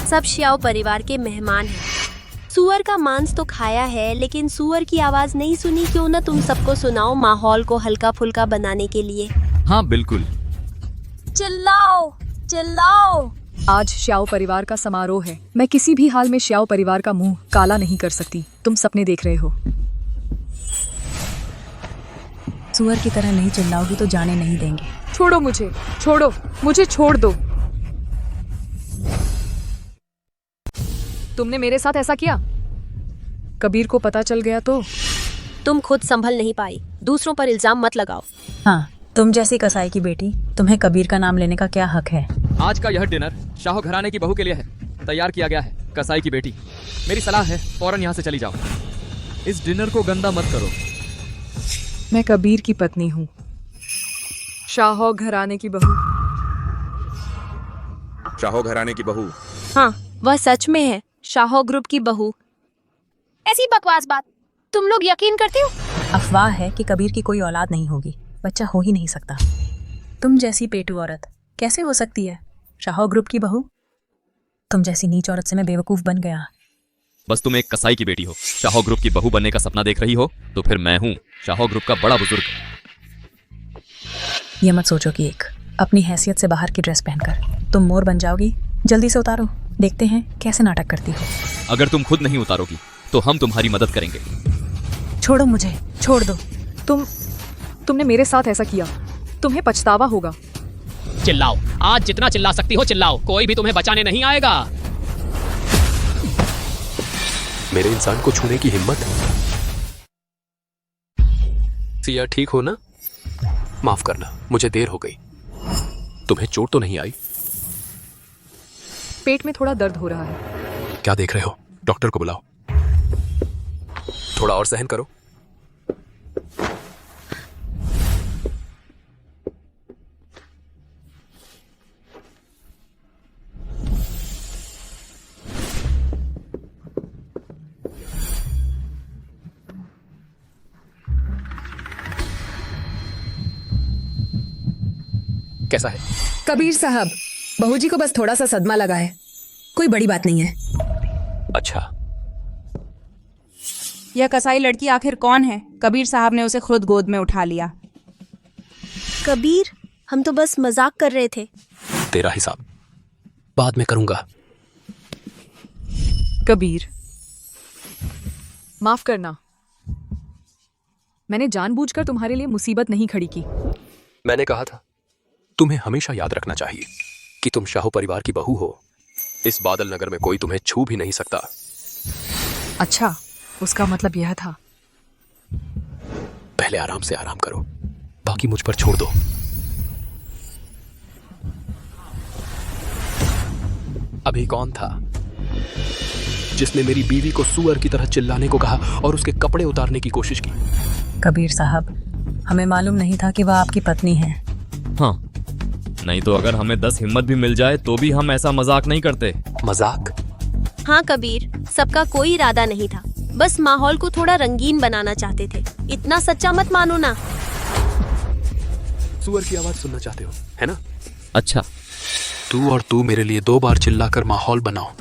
Speaker 3: सब श्याओ परिवार के मेहमान हैं। सुअर का मांस तो खाया है, लेकिन सुअर की आवाज नहीं सुनी। क्यों ना तुम सबको सुनाओ, माहौल को हल्का फुल्का बनाने के लिए।
Speaker 17: हाँ बिल्कुल।
Speaker 3: चिल्लाओ चिल्लाओ।
Speaker 1: आज श्याओ परिवार का समारोह है। मैं किसी भी हाल में श्याओ परिवार का मुंह काला नहीं कर सकती। तुम सपने देख रहे हो।
Speaker 2: सुअर की तरह नहीं चिल्लाओगी तो जाने नहीं देंगे।
Speaker 1: छोड़ो मुझे, छोड़ो मुझे, छोड़ दो। तुमने मेरे साथ ऐसा किया, कबीर को पता चल गया तो?
Speaker 3: तुम खुद संभल नहीं पाई, दूसरों पर इल्जाम मत लगाओ।
Speaker 2: हाँ, तुम जैसी कसाई की बेटी, तुम्हें कबीर का नाम लेने का क्या हक है?
Speaker 17: आज का यह डिनर शाहो घराने की बहू के लिए है, तैयार किया गया है। कसाई की बेटी, मेरी सलाह है फौरन यहाँ से चली जाओ। इस डिनर को गंदा मत करो।
Speaker 1: मैं कबीर की पत्नी हूँ, शाहो घराने की बहू।
Speaker 15: शाहो घराने की बहू?
Speaker 3: हाँ, वह सच में है शाहो ग्रुप की बहू। ऐसी बकवास बात तुम लोग यकीन करते हो?
Speaker 2: अफवाह है कि कबीर की कोई औलाद नहीं होगी, बच्चा हो ही नहीं सकता। तुम जैसी पेटू औरत कैसे हो सकती है शाहो ग्रुप की बहू? तुम जैसी नीच औरत से मैं बेवकूफ बन गया।
Speaker 17: बस तुम एक कसाई की बेटी हो, शाहो ग्रुप की बहू बनने का सपना देख रही हो, तो फिर मैं हूँ शाहो ग्रुप का बड़ा बुजुर्ग।
Speaker 2: ये मत सोचो कि एक अपनी हैसियत से बाहर की ड्रेस पहनकर तुम मोर बन जाओगी। जल्दी से उतारो, देखते हैं कैसे नाटक करती हो।
Speaker 17: अगर तुम खुद नहीं उतारोगी तो हम तुम्हारी मदद करेंगे।
Speaker 2: छोड़ो मुझे, छोड़ दो।
Speaker 1: तुमने मेरे साथ ऐसा किया, तुम्हें पछतावा होगा।
Speaker 8: चिल्लाओ, आज जितना चिल्ला सकती हो चिल्लाओ, कोई भी तुम्हें बचाने नहीं आएगा।
Speaker 7: मेरे इंसान को छूने की हिम्मत। सिया ठीक हो ना? माफ करना, मुझे देर हो गई। तुम्हें चोट तो नहीं आई?
Speaker 1: पेट में थोड़ा दर्द हो रहा है।
Speaker 7: क्या देख रहे हो? डॉक्टर को बुलाओ। थोड़ा और सहन करो। कैसा है?
Speaker 18: कबीर साहब, बहू जी को बस थोड़ा सा सदमा लगा है, कोई बड़ी बात नहीं है।
Speaker 7: अच्छा,
Speaker 13: यह कसाई लड़की आखिर कौन है? कबीर साहब ने उसे खुद गोद में उठा लिया।
Speaker 3: कबीर, हम तो बस मजाक कर रहे थे।
Speaker 7: तेरा हिसाब बाद में करूंगा।
Speaker 1: कबीर, माफ करना, मैंने जानबूझकर तुम्हारे लिए मुसीबत नहीं खड़ी की।
Speaker 7: मैंने कहा था, तुम्हें हमेशा याद रखना चाहिए कि तुम शाहू परिवार की बहू हो। इस बादल नगर में कोई तुम्हें छू भी नहीं सकता।
Speaker 1: अच्छा, उसका मतलब यह था।
Speaker 7: पहले आराम से आराम करो, बाकी मुझ पर छोड़ दो। अभी कौन था जिसने मेरी बीवी को सुअर की तरह चिल्लाने को कहा और उसके कपड़े उतारने की कोशिश की?
Speaker 2: कबीर साहब, हमें मालूम नहीं था कि वह आपकी पत्नी है।
Speaker 17: हाँ, नहीं तो अगर हमें 10 हिम्मत भी मिल जाए तो भी हम ऐसा मजाक नहीं करते।
Speaker 7: मजाक?
Speaker 3: हाँ कबीर, सबका कोई इरादा नहीं था, बस माहौल को थोड़ा रंगीन बनाना चाहते थे। इतना सच्चा मत मानो ना।
Speaker 7: सुअर की आवाज सुनना चाहते हो, है ना?
Speaker 17: अच्छा,
Speaker 7: तू मेरे लिए 2 बार चिल्लाकर माहौल बनाओ।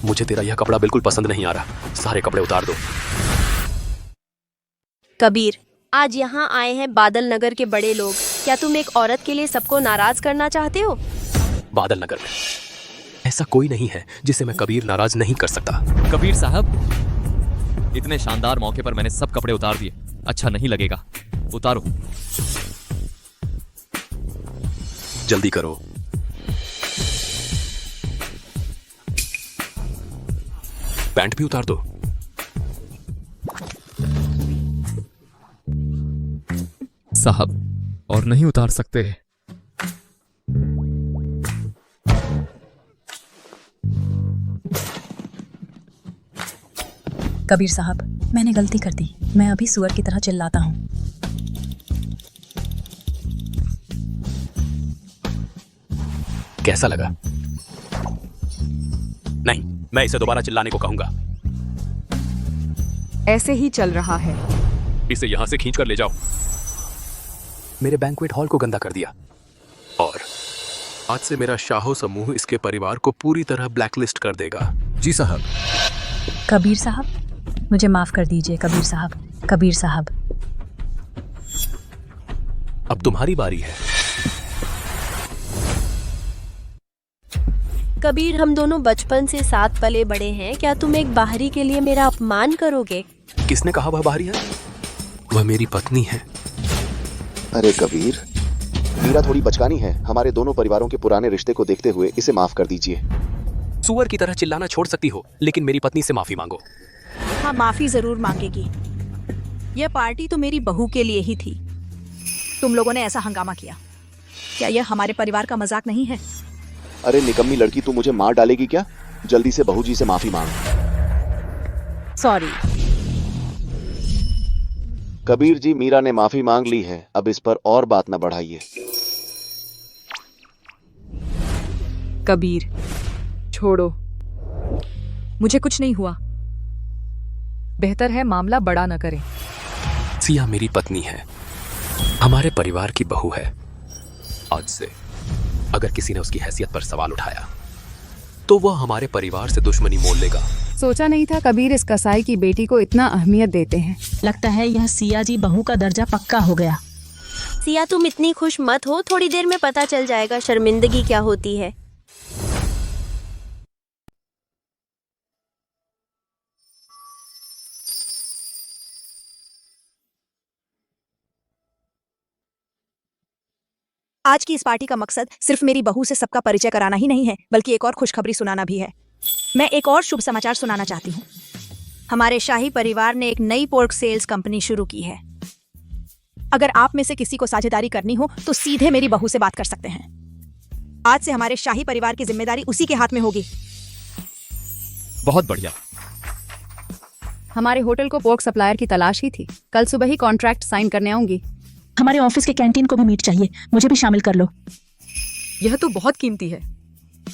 Speaker 7: मुझे तेरा यह कपड़ा बिल्कुल पसंद नहीं आ रहा, सारे कपड़े उतार दो।
Speaker 3: कबीर, आज यहाँ आए हैं बादल नगर के बड़े लोग। क्या तुम एक औरत के लिए सबको नाराज करना चाहते हो?
Speaker 7: बादल नगर में ऐसा कोई नहीं है जिसे मैं कबीर नाराज नहीं कर सकता।
Speaker 17: कबीर साहब, इतने शानदार मौके पर मैंने सब कपड़े उतार दिए, अच्छा नहीं लगेगा। उतारो।
Speaker 7: जल्दी करो। पैंट भी उतार दो।
Speaker 17: साहब, और नहीं उतार सकते।
Speaker 2: कबीर साहब, मैंने गलती कर दी, मैं अभी सुअर की तरह चिल्लाता हूँ।
Speaker 7: कैसा लगा? नहीं, मैं इसे दोबारा चिल्लाने को कहूंगा।
Speaker 1: ऐसे ही चल रहा है।
Speaker 7: इसे यहां से खींच कर ले जाओ। मेरे बैंक्वेट हॉल को गंदा कर दिया और आज से मेरा शाहो समूह इसके परिवार को पूरी तरह ब्लैकलिस्ट कर देगा।
Speaker 6: जी साहब।
Speaker 2: कबीर साहब, मुझे माफ कर दीजिए। कबीर साहब, कबीर साहब।
Speaker 7: अब तुम्हारी बारी है।
Speaker 3: कबीर, हम दोनों बचपन से साथ पले बड़े हैं, क्या तुम एक बाहरी के लिए मेरा अपमान करोगे?
Speaker 7: किसने कहा वह बाहरी है? वह मेरी पत्नी है।
Speaker 14: अरे कबीर, मीरा थोड़ी बचकानी है। हमारे दोनों परिवारों के पुराने रिश्ते को देखते हुए इसे माफ कर दीजिए।
Speaker 7: सुअर की तरह चिल्लाना छोड़ सकती हो, लेकिन मेरी पत्नी से माफी मांगो।
Speaker 13: हाँ, माफी जरूर मांगेगी। यह पार्टी तो मेरी बहू के लिए ही थी। तुम लोगों ने ऐसा हंगामा किया, क्या यह हमारे परिवार का मजाक नहीं है?
Speaker 14: अरे निकम्मी लड़की, तू मुझे मार डालेगी क्या? जल्दी से बहू जी से माफी मांग।
Speaker 13: सॉरी।
Speaker 14: कबीर जी, मीरा ने माफी मांग ली है, अब इस पर और बात न बढ़ाइए।
Speaker 1: कबीर, छोड़ो, मुझे कुछ नहीं हुआ। बेहतर है मामला बड़ा न करें।
Speaker 7: सिया मेरी पत्नी है, हमारे परिवार की बहू है। आज से अगर किसी ने उसकी हैसियत पर सवाल उठाया तो वह हमारे परिवार से दुश्मनी मोल लेगा।
Speaker 18: सोचा नहीं था कबीर इस कसाई की बेटी को इतना अहमियत देते हैं।
Speaker 2: लगता है यह सिया जी बहू का दर्जा पक्का हो गया।
Speaker 3: सिया, तुम इतनी खुश मत हो, थोड़ी देर में पता चल जाएगा शर्मिंदगी क्या होती है।
Speaker 13: आज की इस पार्टी का मकसद सिर्फ मेरी बहू से सबका परिचय कराना ही नहीं है, बल्कि एक और खुशखबरी सुनाना भी है।
Speaker 11: मैं एक और शुभ समाचार सुनाना चाहती हूँ। हमारे शाही परिवार ने एक नई पोर्क सेल्स कंपनी शुरू की है। अगर आप में से किसी को साझेदारी करनी हो तो सीधे मेरी बहू से बात कर सकते हैं। आज से हमारे शाही परिवार की जिम्मेदारी उसी के हाथ में होगी।
Speaker 17: बहुत बढ़िया।
Speaker 2: हमारे होटल को पोर्क सप्लायर की तलाश ही थी। कल सुबह ही कॉन्ट्रैक्ट साइन करने आऊंगी।
Speaker 13: हमारे ऑफिस के कैंटीन को भी मीट चाहिए, मुझे भी शामिल कर लो।
Speaker 1: यह तो बहुत कीमती है,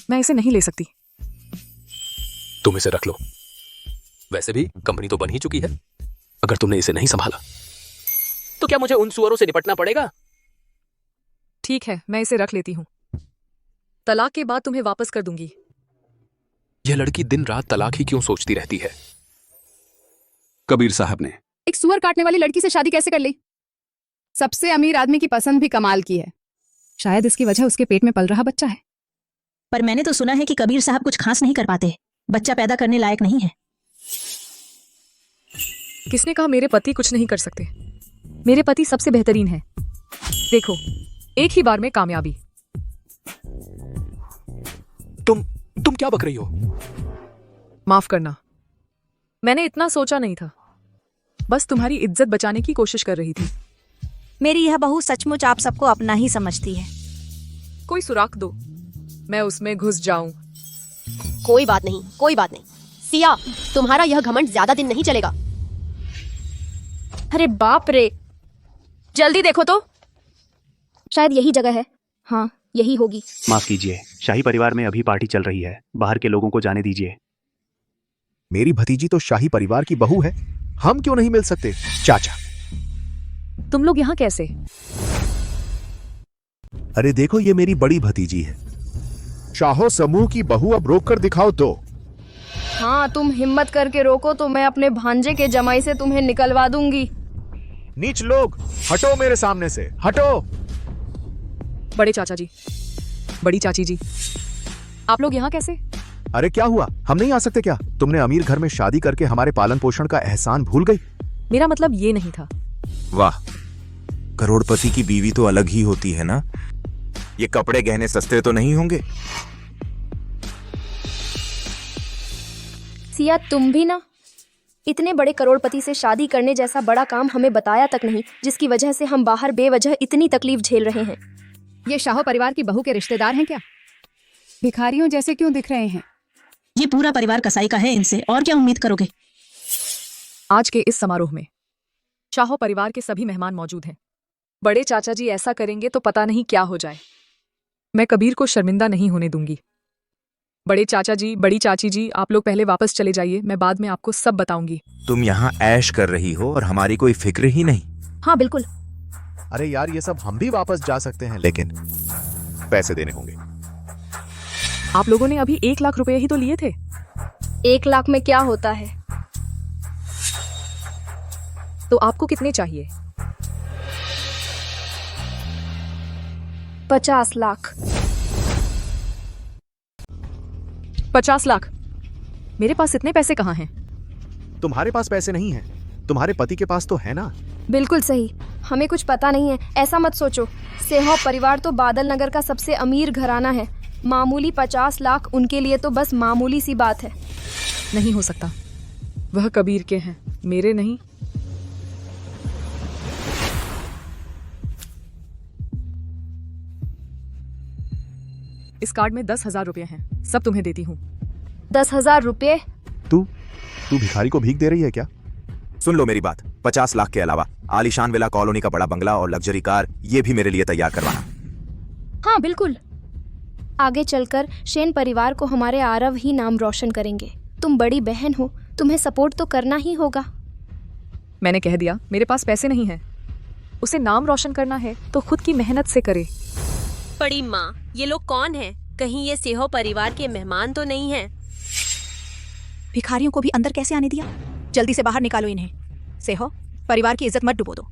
Speaker 1: मैं इसे नहीं ले सकती।
Speaker 7: तुम इसे रख लो। वैसे भी कंपनी तो बन ही चुकी है। अगर तुमने इसे नहीं संभाला तो क्या मुझे उन सुअरों से निपटना पड़ेगा?
Speaker 1: ठीक है, मैं इसे रख लेती हूँ। तलाक के बाद तुम्हें वापस कर दूंगी।
Speaker 7: यह लड़की दिन रात तलाक ही क्यों सोचती रहती है?
Speaker 12: कबीर साहब ने
Speaker 18: एक सुअर काटने वाली लड़की से शादी कैसे कर ली? सबसे अमीर आदमी की पसंद भी कमाल की है। शायद इसकी वजह उसके पेट में पल रहा बच्चा है।
Speaker 13: पर मैंने तो सुना है कि कबीर साहब कुछ खास नहीं कर पाते, बच्चा पैदा करने लायक नहीं है।
Speaker 1: किसने कहा मेरे पति कुछ नहीं कर सकते? मेरे पति सबसे बेहतरीन है। देखो, एक ही बार में कामयाबी।
Speaker 7: तुम क्या बक रही हो?
Speaker 1: माफ करना, मैंने इतना सोचा नहीं था। बस तुम्हारी इज्जत बचाने की कोशिश कर रही थी।
Speaker 11: मेरी यह बहू सचमुच आप सबको अपना ही समझती है।
Speaker 1: कोई सुराख दो, मैं उसमें घुस जाऊं।
Speaker 3: कोई बात नहीं, कोई बात नहीं। सिया, तुम्हारा यह घमंड ज्यादा दिन नहीं चलेगा।
Speaker 16: अरे बाप रे, जल्दी देखो तो। शायद यही जगह है। हाँ, यही होगी।
Speaker 19: माफ कीजिए, शाही परिवार में अभी पार्टी चल रही है, बाहर के लोगों को जाने दीजिए।
Speaker 14: मेरी भतीजी तो शाही परिवार की बहू है, हम क्यों नहीं मिल सकते? चाचा,
Speaker 1: तुम लोग यहाँ कैसे?
Speaker 14: अरे देखो, ये मेरी बड़ी भतीजी है। शाहो समूह की बहू अब रोक कर दिखाओ तो।
Speaker 16: हाँ, तुम हिम्मत करके रोको तो मैं अपने भांजे के जमाई से तुम्हें निकलवा दूंगी।
Speaker 14: नीच लोग, हटो मेरे सामने से, हटो।
Speaker 1: बड़े चाचा जी, बड़ी चाची जी, आप लोग यहाँ कैसे?
Speaker 14: अरे क्या हुआ, हम नहीं आ सकते क्या? तुमने अमीर घर में शादी करके हमारे पालन पोषण का एहसान भूल गई?
Speaker 1: मेरा मतलब ये नहीं था।
Speaker 15: वाह, करोड़पति की बीवी तो अलग ही होती है ना। ये कपड़े गहने सस्ते तो नहीं होंगे?
Speaker 16: सिया, तुम भी ना। इतने बड़े करोड़पति से शादी करने जैसा बड़ा काम हमें बताया तक नहीं, जिसकी वजह से हम बाहर बेवजह इतनी तकलीफ झेल रहे हैं।
Speaker 18: ये शाहो परिवार की बहू के रिश्तेदार हैं क्या? भिखारियों जैसे क्यों दिख रहे हैं?
Speaker 13: ये पूरा परिवार कसाई का है, इनसे और क्या उम्मीद करोगे?
Speaker 1: आज के इस समारोह में शाहो परिवार के सभी मेहमान मौजूद हैं। बड़े चाचा जी ऐसा करेंगे तो पता नहीं क्या हो जाए। मैं कबीर को शर्मिंदा नहीं होने दूंगी। बड़े चाचा जी, बड़ी चाची जी, आप लोग पहले वापस चले जाइए, मैं बाद में आपको सब बताऊंगी।
Speaker 15: तुम यहाँ ऐश कर रही हो और हमारी कोई फिक्र ही नहीं।
Speaker 16: हाँ बिल्कुल।
Speaker 14: अरे यार, ये सब हम भी वापस जा सकते हैं, लेकिन पैसे देने होंगे।
Speaker 1: आप लोगों ने अभी 1 लाख रुपए ही तो लिए थे।
Speaker 16: 1 लाख में क्या होता है?
Speaker 1: तो आपको कितने चाहिए?
Speaker 16: 50 लाख।
Speaker 1: 50 लाख? मेरे पास इतने पैसे कहाँ हैं?
Speaker 14: तुम्हारे पास पैसे नहीं हैं, तुम्हारे पति के पास तो है ना।
Speaker 16: बिल्कुल सही, हमें कुछ पता नहीं है, ऐसा मत सोचो। सेहो परिवार तो बादल नगर का सबसे अमीर घराना है। मामूली 50 लाख उनके लिए तो बस मामूली सी बात है।
Speaker 1: नहीं हो सकता, वह कबीर के हैं, मेरे नहीं। इस कार्ड में 10,000 रुपए हैं, सब तुम्हें देती हूँ।
Speaker 16: 10,000 रुपए?
Speaker 14: तू भिखारी को भीख दे रही है क्या?
Speaker 15: सुन लो मेरी बात, 50 लाख के अलावा आलीशान विला कॉलोनी का बड़ा बंगला और लग्जरी कार, ये भी मेरे लिए तैयार करवाना।
Speaker 16: हाँ बिल्कुल। आगे चलकर शेन परिवार को हमारे आरव ही नाम रोशन करेंगे। तुम बड़ी बहन हो, तुम्हें सपोर्ट तो करना ही होगा।
Speaker 1: मैंने कह दिया, मेरे पास पैसे नहीं है। उसे नाम रोशन करना है तो खुद की मेहनत से करे।
Speaker 3: बड़ी माँ, ये लोग कौन हैं? कहीं ये सेहो परिवार के मेहमान तो नहीं हैं?
Speaker 11: भिखारियों को भी अंदर कैसे आने दिया? जल्दी से बाहर निकालो इन्हें। सेहो परिवार की इज्जत मत डुबो दो।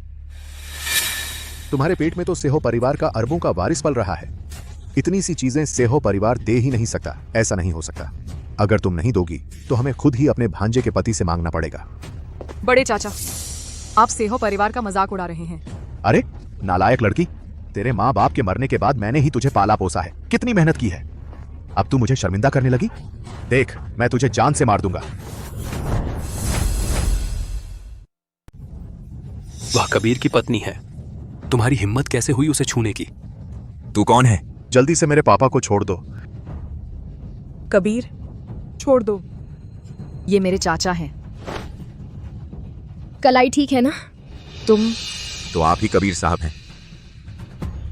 Speaker 14: तुम्हारे पेट में तो सेहो परिवार का अरबों का वारिस पल रहा है। इतनी सी चीजें सेहो परिवार दे ही नहीं सकता। ऐसा नहीं हो सकता। अगर तुम नहीं दोगी तो हमें खुद ही अपने भांजे के पति से मांगना पड़ेगा।
Speaker 1: बड़े चाचा, आप सेहो परिवार का मजाक उड़ा रहे हैं।
Speaker 14: अरे नालायक लड़की, तेरे माँ बाप के मरने के बाद मैंने ही तुझे पाला पोसा है। कितनी मेहनत की है। अब तू मुझे शर्मिंदा करने लगी? देख, मैं तुझे जान से मार दूंगा।
Speaker 7: वह कबीर की पत्नी है। तुम्हारी हिम्मत कैसे हुई उसे छूने की?
Speaker 15: तू कौन है?
Speaker 14: जल्दी से मेरे पापा को छोड़ दो।
Speaker 1: कबीर, छोड़ दो। ये मेरे चाचा हैं।
Speaker 16: कलाई ठीक है ना?
Speaker 1: तुम
Speaker 15: तो आप ही कबीर साहब हैं।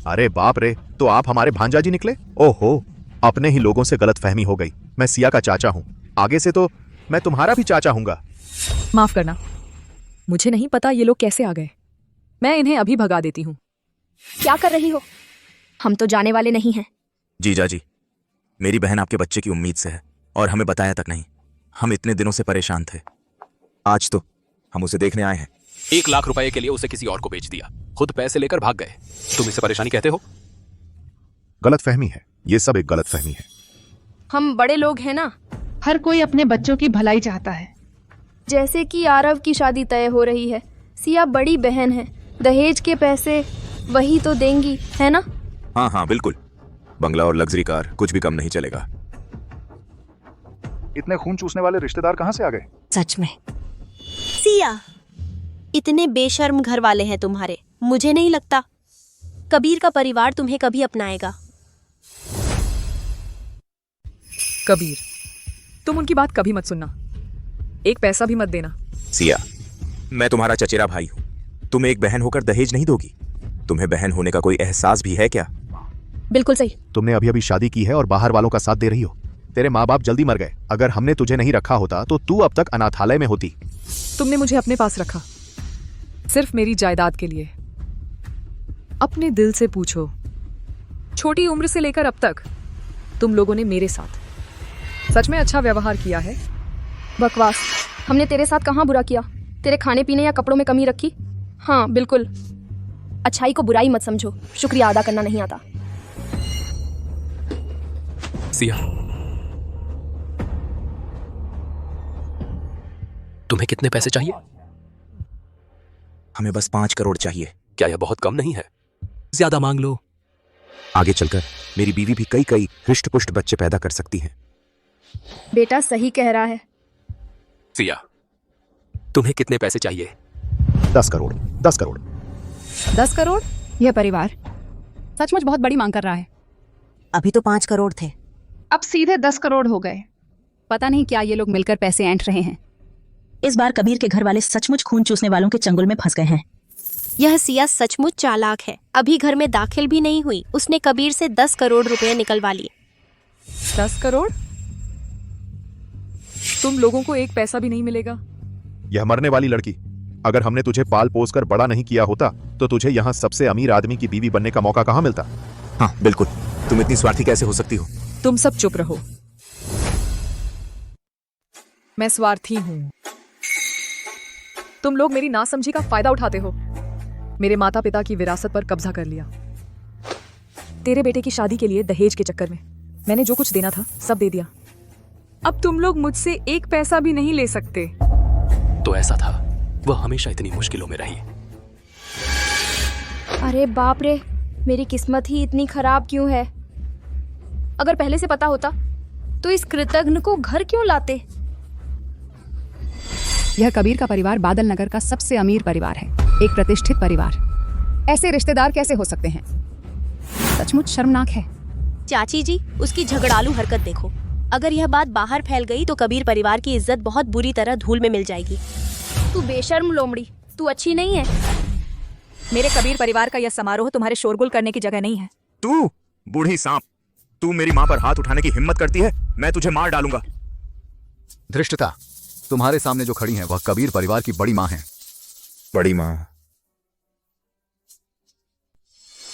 Speaker 14: अरे बाप रे, तो आप हमारे भांजा जी निकले? ओहो, अपने ही लोगों से गलतफहमी हो गई। मैं सिया का चाचा हूं, आगे से तो मैं तुम्हारा भी चाचा हूंगा।
Speaker 1: माफ करना, मुझे नहीं पता ये लोग कैसे आ गए। मैं इन्हें अभी भगा देती हूँ।
Speaker 16: क्या कर रही हो? हम तो जाने वाले नहीं हैं।
Speaker 15: जीजा जी, मेरी बहन आपके बच्चे की उम्मीद से है और हमें बताया तक नहीं। हम इतने दिनों से परेशान थे, आज तो हम उसे देखने आए हैं।
Speaker 7: 1 लाख रुपए के लिए उसे किसी और को बेच दिया, खुद पैसे लेकर भाग गए। तुम इसे परेशानी कहते हो?
Speaker 14: गलतफहमी है, ये सब एक गलतफहमी है।
Speaker 16: हम बड़े लोग हैं ना।
Speaker 18: हर कोई अपने बच्चों की भलाई चाहता है।
Speaker 16: जैसे कि आरव की शादी तय हो रही है, सिया बड़ी बहन है, दहेज के पैसे वही तो देंगी, है ना?
Speaker 15: हाँ हाँ बिल्कुल, बंगला और लग्जरी कार, कुछ भी कम नहीं चलेगा।
Speaker 14: इतने खून चूसने वाले रिश्तेदार कहाँ से आ गए?
Speaker 3: सच में सिया, इतने बेशर्म घर वाले हैं तुम्हारे। मुझे नहीं लगता कबीर का परिवार तुम्हें कभी अपनाएगा।
Speaker 1: कबीर, तुम उनकी बात कभी मत सुनना, एक पैसा भी मत देना।
Speaker 15: सिया, मैं तुम्हारा चचेरा भाई हूँ। तुम एक बहन होकर दहेज नहीं दोगी? तुम्हें बहन होने का कोई एहसास भी है क्या?
Speaker 16: बिल्कुल सही।
Speaker 14: तुमने अभी अभी शादी की है और बाहर वालों का साथ दे रही हो। तेरे माँ बाप जल्दी मर गए। अगर हमने तुझे नहीं रखा होता तो तू अब तक अनाथालय में होती।
Speaker 1: तुमने मुझे अपने पास रखा सिर्फ मेरी जायदाद के लिए। अपने दिल से पूछो, छोटी उम्र से लेकर अब तक तुम लोगों ने मेरे साथ सच में अच्छा व्यवहार किया है।
Speaker 16: बकवास, हमने तेरे साथ कहाँ बुरा किया? तेरे खाने पीने या कपड़ों में कमी रखी? हाँ बिल्कुल। अच्छाई को बुराई मत समझो, शुक्रिया अदा करना नहीं आता।
Speaker 7: सिया, तुम्हें कितने पैसे चाहिए?
Speaker 15: हमें बस 5 करोड़ चाहिए।
Speaker 7: क्या यह बहुत कम नहीं है? ज्यादा मांग लो।
Speaker 15: आगे चलकर मेरी बीवी भी कई हृष्ट पुष्ट बच्चे पैदा कर सकती है।
Speaker 16: बेटा सही कह रहा है।
Speaker 7: सिया, तुम्हें कितने पैसे चाहिए?
Speaker 14: 10 करोड़। 10 करोड़।
Speaker 18: 10 करोड़? यह परिवार सचमुच बहुत बड़ी मांग कर रहा है।
Speaker 2: अभी तो 5 करोड़ थे,
Speaker 18: अब सीधे 10 करोड़ हो गए। पता नहीं क्या ये लोग मिलकर पैसे ऐंठ रहे हैं।
Speaker 2: इस बार कबीर के घर वाले सचमुच खून चूसने वालों के चंगुल में फंस गए हैं।
Speaker 3: यह सिया सचमुच चालाक है। अभी घर में दाखिल भी नहीं हुई, उसने कबीर से 10 करोड़ रुपए निकलवा लिए।
Speaker 1: 10 करोड़? तुम लोगों को एक पैसा भी नहीं मिलेगा।
Speaker 14: यह मरने वाली लड़की, अगर हमने तुझे पाल पोस कर बड़ा नहीं किया होता तो तुझे यहाँ सबसे अमीर आदमी की बीवी बनने का मौका कहाँ मिलता?
Speaker 15: हाँ बिल्कुल, तुम इतनी स्वार्थी कैसे हो सकती हो?
Speaker 1: तुम सब चुप रहो। मैं स्वार्थी हूं। तुम लोग मेरी नासमझी का फायदा उठाते हो। मेरे माता पिता की विरासत पर कब्जा कर लिया। तेरे बेटे की शादी के लिए दहेज के चक्कर में मैंने जो कुछ देना था सब दे दिया। अब तुम लोग मुझसे एक पैसा भी नहीं ले सकते।
Speaker 7: तो ऐसा था, वह हमेशा इतनी मुश्किलों में रही।
Speaker 16: अरे बाप रे, मेरी किस्मत ही इतनी खराब क्यों है? अगर पहले से पता होता तो इस कृतघ्न को घर क्यों लाते?
Speaker 18: यह कबीर का परिवार बादल नगर का सबसे अमीर परिवार है, एक प्रतिष्ठित परिवार। ऐसे रिश्तेदार कैसे हो सकते हैं? सचमुच शर्मनाक है।
Speaker 3: चाची जी, उसकी झगड़ालू हरकत देखो। अगर यह बात बाहर फैल गई तो कबीर परिवार की इज्जत बहुत बुरी तरह धूल में मिल जाएगी।
Speaker 16: तू बेशर्म लोमड़ी, तू अच्छी नहीं है।
Speaker 11: मेरे कबीर परिवार का यह समारोह तुम्हारे शोरगुल करने की जगह नहीं है।
Speaker 15: तू बूढ़ी सांप, तू मेरी माँ पर हाथ उठाने की हिम्मत करती है? मैं तुझे मार डालूंगा।
Speaker 6: धृष्टता, तुम्हारे सामने जो खड़ी हैं वह कबीर परिवार की बड़ी माँ हैं।
Speaker 15: बड़ी माँ?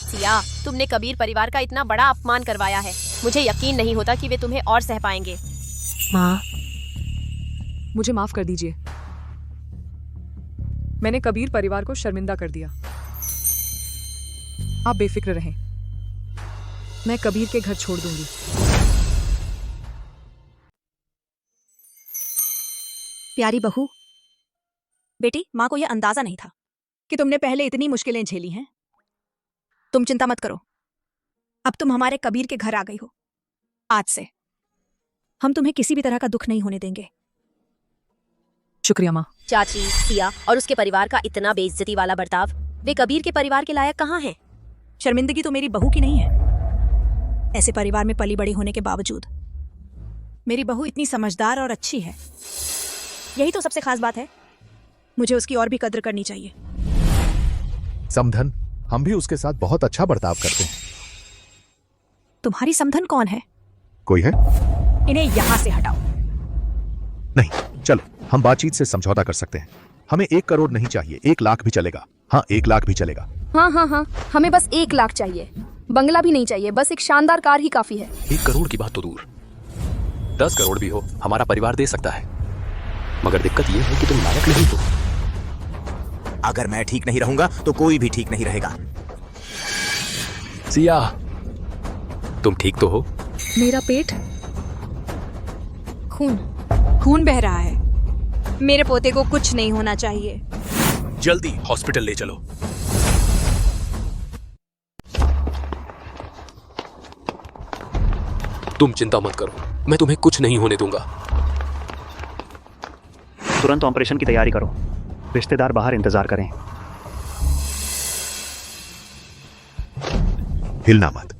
Speaker 3: सिया, तुमने कबीर परिवार का इतना बड़ा अपमान करवाया है। मुझे यकीन नहीं होता कि वे तुम्हें और सह पाएंगे।
Speaker 1: माँ, मुझे माफ कर दीजिए। मैंने कबीर परिवार को शर्मिंदा कर दिया। आप बेफिक्र रहें, मैं कबीर के घर छोड़ दूंगी।
Speaker 11: प्यारी बहू, बेटी, माँ को यह अंदाजा नहीं था कि तुमने पहले इतनी मुश्किलें झेली हैं। तुम चिंता मत करो, अब तुम हमारे कबीर के घर आ गई हो। आज से हम तुम्हें किसी भी तरह का दुख नहीं होने देंगे।
Speaker 1: शुक्रिया माँ।
Speaker 3: चाची, सिया और उसके परिवार का इतना बेइज्जती वाला बर्ताव, वे कबीर के परिवार के लायक कहाँ हैं?
Speaker 11: शर्मिंदगी तो मेरी बहू की नहीं है। ऐसे परिवार में पली बड़ी होने के बावजूद मेरी बहू इतनी समझदार और अच्छी है। यही तो सबसे खास बात है। मुझे उसकी और भी कद्र करनी चाहिए।
Speaker 14: समधन, हम भी उसके साथ बहुत अच्छा बर्ताव करते हैं।
Speaker 11: तुम्हारी समधन कौन है?
Speaker 14: कोई है?
Speaker 11: इन्हें यहाँ से हटाओ।
Speaker 14: नहीं, चलो हम बातचीत से समझौता कर सकते हैं। हमें 1 करोड़ नहीं चाहिए, 1 लाख भी चलेगा। हाँ, 1 लाख भी चलेगा।
Speaker 16: हाँ हाँ हाँ, हमें बस 1 लाख चाहिए। बंगला भी नहीं चाहिए, बस एक शानदार कार ही काफी है।
Speaker 7: 1 करोड़ की बात तो दूर, 10 करोड़ भी हो हमारा परिवार दे सकता है, मगर दिक्कत यह है कि तुम लायक नहीं हो।
Speaker 15: अगर मैं ठीक नहीं रहूंगा तो कोई भी ठीक नहीं रहेगा।
Speaker 7: सिया, तुम ठीक तो हो?
Speaker 1: मेरा पेट
Speaker 11: खून बह रहा है। मेरे पोते को कुछ नहीं होना चाहिए।
Speaker 7: जल्दी हॉस्पिटल ले चलो। तुम चिंता मत करो, मैं तुम्हें कुछ नहीं होने दूंगा।
Speaker 19: तुरंत ऑपरेशन की तैयारी करो। रिश्तेदार बाहर इंतजार करें।
Speaker 14: हिलना मत।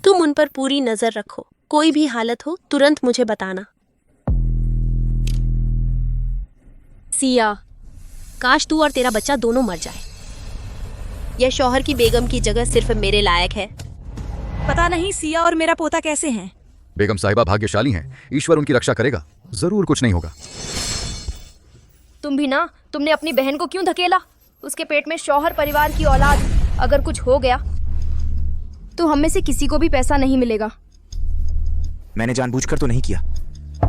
Speaker 3: तुम उन पर पूरी नजर रखो। कोई भी हालत हो तुरंत मुझे बताना। सिया, काश तू और तेरा बच्चा दोनों मर जाए। यह शौहर की बेगम की जगह सिर्फ मेरे लायक है।
Speaker 11: पता नहीं सिया और मेरा पोता कैसे हैं।
Speaker 6: बेगम साहिबा भाग्यशाली हैं। ईश्वर उनकी रक्षा करेगा। जरूर कुछ नहीं होगा।
Speaker 16: तुम भी ना, तुमने अपनी बहन को क्यों धकेला? उसके पेट में शौहर परिवार की औलाद। अगर कुछ हो गया तो हम में से किसी को भी पैसा नहीं मिलेगा।
Speaker 15: मैंने जानबूझकर तो नहीं किया।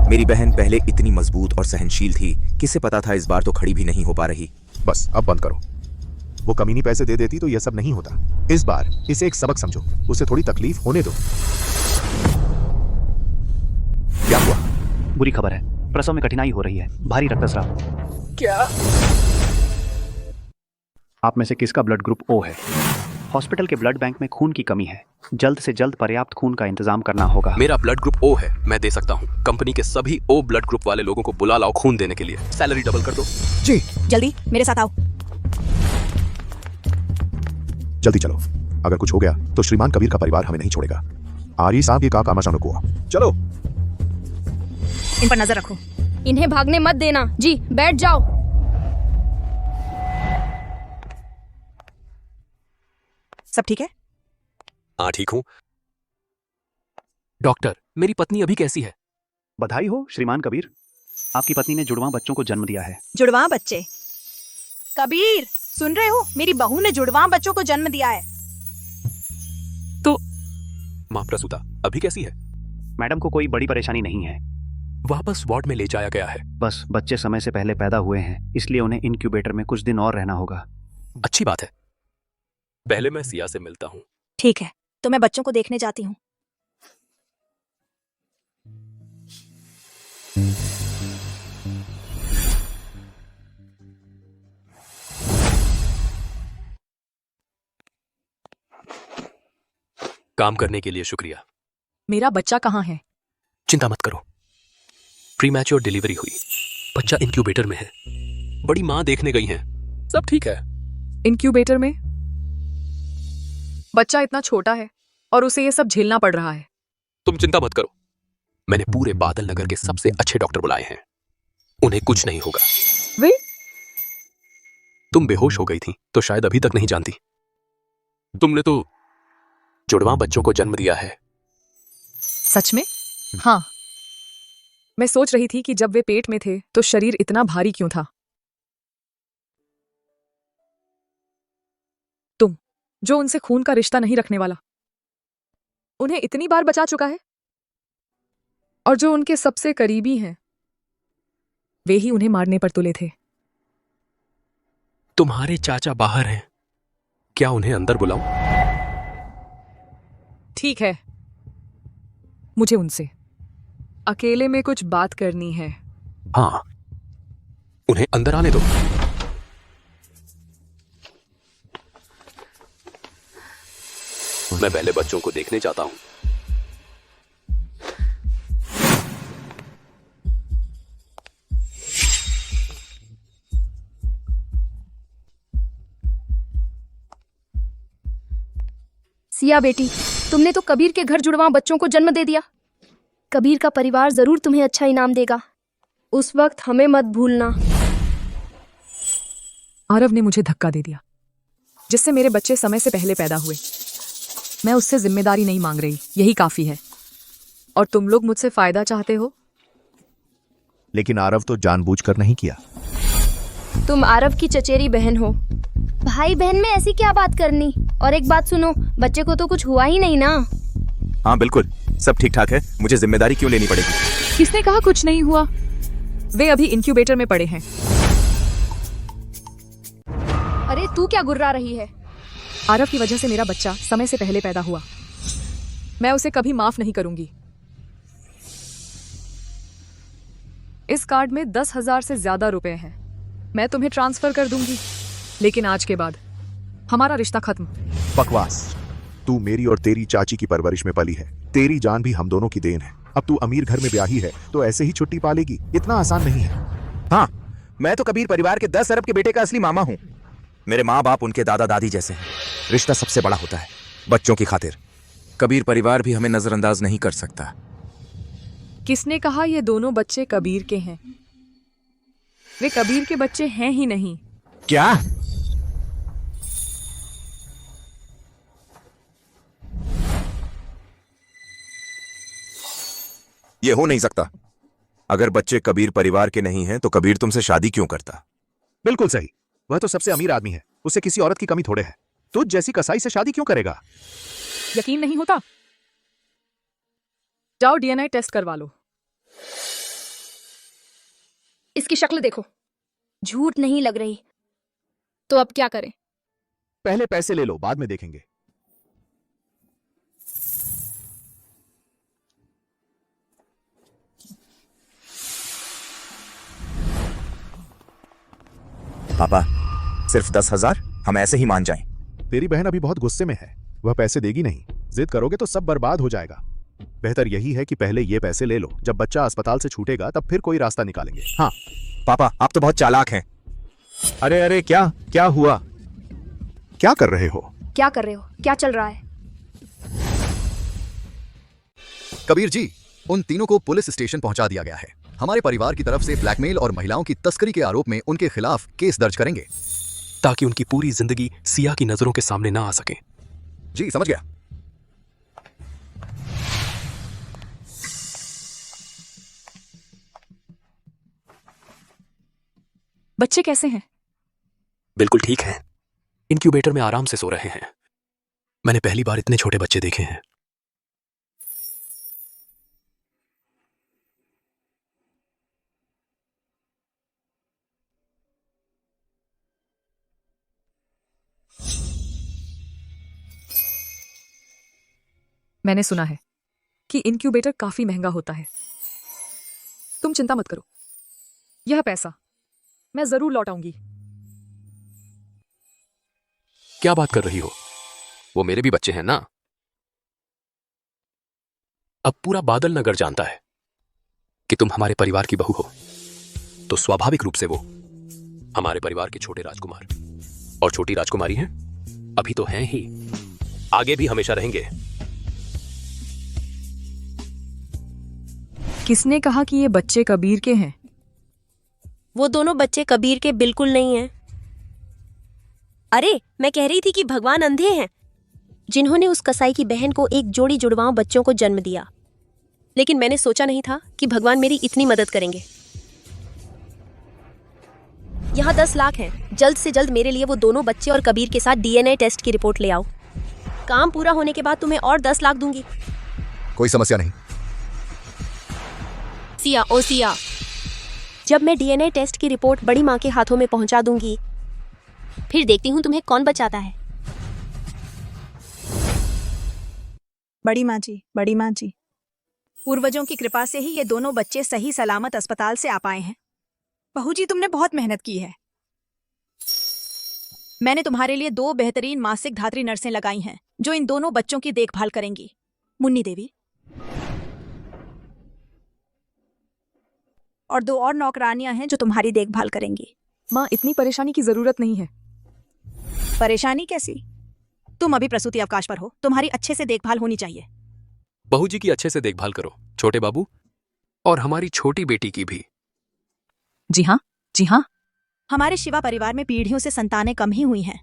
Speaker 15: मेरी बहन पहले इतनी मजबूत और सहनशील थी, किसे पता था इस बार तो खड़ी भी नहीं हो पा रही।
Speaker 14: बस अब बंद करो। वो कमीनी पैसे दे देती तो यह सब नहीं होता। इस बार इसे एक सबक समझो। उसे थोड़ी तकलीफ होने दो। क्या हुआ?
Speaker 19: बुरी खबर है, प्रसव में कठिनाई हो रही है। भारी रक्तस्राव।
Speaker 1: क्या?
Speaker 19: आप में से किसका ब्लड ग्रुप ओ है? हॉस्पिटल के ब्लड बैंक में खून की कमी है। जल्द से जल्द पर्याप्त खून का इंतजाम करना होगा।
Speaker 7: मेरा ब्लड ग्रुप ओ है, मैं दे सकता हूँ। कंपनी के सभी ओ ब्लड ग्रुप वाले लोगों को बुला लाओ खून देने के लिए। सैलरी डबल कर दो।
Speaker 14: जी
Speaker 11: जल्दी मेरे साथ आओ।
Speaker 14: जल्दी चलो। अगर कुछ हो गया तो श्रीमान कबीर का परिवार हमें नहीं छोड़ेगा। आर्य साहब ये का काम अचानक हुआ। चलो
Speaker 11: इन पर नजर रखो।
Speaker 16: इन्हें भागने मत देना। जी बैठ जाओ।
Speaker 11: सब ठीक है?
Speaker 7: हाँ ठीक हूँ। डॉक्टर, मेरी पत्नी अभी कैसी है?
Speaker 19: बधाई हो श्रीमान कबीर, आपकी पत्नी ने जुड़वां बच्चों को जन्म दिया है।
Speaker 11: जुड़वां बच्चे? कबीर सुन रहे हो? मेरी बहू ने जुड़वां बच्चों को जन्म दिया है।
Speaker 7: तो मां प्रसूता अभी कैसी है?
Speaker 19: मैडम को कोई बड़ी परेशानी नहीं है।
Speaker 7: वापस वार्ड में ले जाया गया है।
Speaker 19: बस बच्चे समय से पहले पैदा हुए हैं, इसलिए उन्हें इनक्यूबेटर में कुछ दिन और रहना होगा।
Speaker 7: अच्छी बात है। पहले मैं सिया से मिलता हूँ।
Speaker 11: ठीक है, तो मैं बच्चों को देखने जाती हूँ।
Speaker 7: काम करने के लिए शुक्रिया।
Speaker 1: मेरा बच्चा कहाँ है?
Speaker 7: चिंता मत करो, प्रीमैच्योर डिलीवरी हुई, बच्चा इंक्यूबेटर में है। बड़ी माँ देखने गई हैं, सब ठीक है।
Speaker 1: इंक्यूबेटर में? बच्चा इतना छोटा है और उसे ये सब झेलना पड़ रहा है।
Speaker 7: तुम चिंता मत करो, मैंने पूरे बादल नगर के सबसे अच्छे डॉक्टर बुलाए हैं, उन्हें कुछ नहीं होगा।
Speaker 1: वे?
Speaker 7: तुम बेहोश हो गई थी तो शायद अभी तक नहीं जानती। तुमने तो जुड़वां बच्चों को जन्म दिया है।
Speaker 1: सच में? हाँ। मैं सोच रही थी कि जब वे पेट में थे तो शरीर इतना भारी क्यों था। तुम जो उनसे खून का रिश्ता नहीं रखने वाला, उन्हें इतनी बार बचा चुका है, और जो उनके सबसे करीबी हैं वे ही उन्हें मारने पर तुले थे।
Speaker 7: तुम्हारे चाचा बाहर हैं, क्या उन्हें अंदर बुलाऊं?
Speaker 1: ठीक है, मुझे उनसे अकेले में कुछ बात करनी है।
Speaker 7: हाँ, उन्हें अंदर आने दो। मैं पहले बच्चों को देखने जाता हूँ।
Speaker 16: सिया बेटी, तुमने तो कबीर के घर जुड़वा बच्चों को जन्म दे दिया। कबीर का परिवार जरूर तुम्हें अच्छा इनाम देगा। उस वक्त हमें मत भूलना।
Speaker 1: आरव ने मुझे धक्का दे दिया, जिससे मेरे बच्चे समय से पहले पैदा हुए। मैं उससे जिम्मेदारी नहीं मांग रही, यही काफी है। और तुम लोग मुझसे फायदा चाहते हो।
Speaker 14: लेकिन आरव तो जानबूझकर नहीं किया।
Speaker 16: तुम आरव की चचेरी बहन हो। भाई बहन में ऐसी क्या बात करनी। और एक बात सुनो, बच्चे को तो कुछ हुआ ही नहीं ना।
Speaker 15: हाँ बिल्कुल, सब ठीक ठाक है। मुझे जिम्मेदारी क्यों लेनी पड़ेगी?
Speaker 1: किसने कहा कुछ नहीं हुआ? वे अभी इंक्यूबेटर में पड़े हैं।
Speaker 16: अरे तू क्या गुर्रा रही है?
Speaker 1: आरव की वजह से मेरा बच्चा समय से पहले पैदा हुआ। मैं उसे कभी माफ नहीं करूंगी। इस कार्ड में 10,000 से ज्यादा रुपए हैं। मैं तुम्हें ट्रांसफर कर दूंगी, लेकिन आज के बाद हमारा रिश्ता खत्म।
Speaker 14: बकवास। तू मेरी और तेरी चाची की परवरिश में पली है। तेरी जान भी हम दोनों की देन है। अब तू अमीर घर में ब्याही है तो ऐसे ही छुट्टी पालेगी? इतना आसान नहीं है।
Speaker 15: हाँ, मैं तो कबीर परिवार के 10 अरब के बेटे का असली मामा हूँ। मेरे माँ बाप उनके दादा दादी जैसे हैं। रिश्ता सबसे बड़ा होता है, बच्चों की खातिर। कबीर परिवार भी हमें नजरअंदाज नहीं कर सकता।
Speaker 1: किसने कहा ये दोनों बच्चे कबीर के हैं? वे कबीर के बच्चे हैं ही नहीं।
Speaker 15: क्या? ये हो नहीं सकता। अगर बच्चे कबीर परिवार के नहीं हैं तो कबीर तुमसे शादी क्यों करता?
Speaker 14: बिल्कुल सही। वह तो सबसे अमीर आदमी है, उसे किसी औरत की कमी थोड़े है। तुझ जैसी कसाई से शादी क्यों करेगा?
Speaker 1: यकीन नहीं होता? जाओ डीएनए टेस्ट करवा लो।
Speaker 16: इसकी शक्ल देखो, झूठ नहीं लग रही। तो अब क्या करें?
Speaker 14: पहले पैसे ले लो, बाद में देखेंगे।
Speaker 15: पापा, सिर्फ 10,000? हम ऐसे ही मान जाएं?
Speaker 14: तेरी बहन अभी बहुत गुस्से में है, वह पैसे देगी नहीं। जिद करोगे तो सब बर्बाद हो जाएगा। बेहतर यही है कि पहले ये पैसे ले लो, जब बच्चा अस्पताल से छूटेगा तब फिर कोई रास्ता निकालेंगे। हाँ
Speaker 15: पापा, आप तो बहुत चालाक हैं।
Speaker 14: अरे अरे, क्या क्या हुआ? क्या कर रहे हो?
Speaker 16: क्या कर रहे हो? क्या चल रहा है?
Speaker 6: कबीर जी, उन तीनों को पुलिस स्टेशन पहुंचा दिया गया है। हमारे परिवार की तरफ से ब्लैकमेल और महिलाओं की तस्करी के आरोप में उनके खिलाफ केस दर्ज करेंगे,
Speaker 7: ताकि उनकी पूरी जिंदगी सिया की नजरों के सामने ना आ सके।
Speaker 6: जी समझ गया।
Speaker 1: बच्चे कैसे हैं?
Speaker 7: बिल्कुल ठीक हैं। इंक्यूबेटर में आराम से सो रहे हैं। मैंने पहली बार इतने छोटे बच्चे देखे हैं।
Speaker 1: मैंने सुना है कि इंक्यूबेटर काफी महंगा होता है। तुम चिंता मत करो, यह पैसा मैं जरूर लौटाऊंगी।
Speaker 7: क्या बात कर रही हो? वो मेरे भी बच्चे हैं ना। अब पूरा बादल नगर जानता है कि तुम हमारे परिवार की बहू हो, तो स्वाभाविक रूप से वो हमारे परिवार के छोटे राजकुमार और छोटी राजकुमारी हैं। अभी तो हैं ही, आगे भी हमेशा रहेंगे।
Speaker 1: किसने कहा कि ये बच्चे कबीर के हैं?
Speaker 3: वो दोनों बच्चे कबीर के बिल्कुल नहीं हैं। अरे मैं कह रही थी कि भगवान अंधे हैं, जिन्होंने उस कसाई की बहन को एक जोड़ी जुड़वाओं बच्चों को जन्म दिया। लेकिन मैंने सोचा नहीं था कि भगवान मेरी इतनी मदद करेंगे। यहाँ 10 लाख हैं। जल्द से जल्द मेरे लिए वो दोनों बच्चे और कबीर के साथ डीएनए टेस्ट की रिपोर्ट ले आओ। काम पूरा होने के बाद तुम्हें और 10 लाख दूंगी।
Speaker 6: कोई समस्या नहीं।
Speaker 3: सिया, ओ सिया, जब मैं डीएनए टेस्ट की रिपोर्ट बड़ी माँ के हाथों में पहुंचा दूंगी, फिर देखती हूँ तुम्हें कौन बचाता है।
Speaker 13: बड़ी माँ जी, बड़ी माँ जी,
Speaker 11: पूर्वजों की कृपा से ही ये दोनों बच्चे सही सलामत अस्पताल से आ पाए हैं। बहू जी, तुमने बहुत मेहनत की है।
Speaker 13: मैंने तुम्हारे लिए 2 बेहतरीन मासिक धात्री नर्सें लगाई हैं जो इन दोनों बच्चों की देखभाल करेंगी। मुन्नी देवी और 2 और नौकरानियां हैं जो तुम्हारी देखभाल करेंगी।
Speaker 1: माँ, इतनी परेशानी की जरूरत नहीं है।
Speaker 13: परेशानी कैसी? तुम अभी प्रसूति अवकाश पर हो, तुम्हारी अच्छे से देखभाल होनी चाहिए।
Speaker 7: बहू जी की अच्छे से देखभाल करो, छोटे बाबू, और हमारी छोटी बेटी की भी।
Speaker 2: जी हाँ, जी हाँ।
Speaker 13: हमारे शिवा परिवार में पीढ़ियों से संतानें कम ही हुई हैं।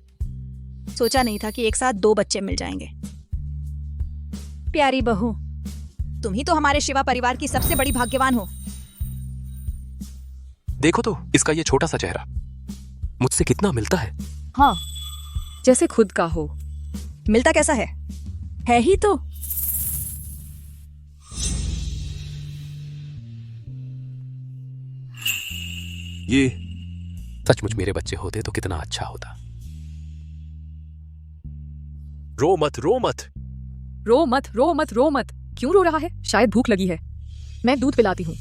Speaker 13: सोचा नहीं था कि एक साथ 2 बच्चे मिल जाएंगे। प्यारी बहू, तुम ही तो हमारे शिवा परिवार की सबसे बड़ी भाग्यवान हो।
Speaker 7: देखो तो इसका ये छोटा सा चेहरा मुझसे कितना मिलता है।
Speaker 1: हाँ, जैसे खुद का हो।
Speaker 13: मिलता कैसा है ही तो।
Speaker 7: ये सचमुच मेरे बच्चे होते तो कितना अच्छा होता। रो मत, रो मत।
Speaker 1: रो मत, रो मत, रो मत। क्यों रो रहा है? शायद भूख लगी है। मैं दूध पिलाती हूँ।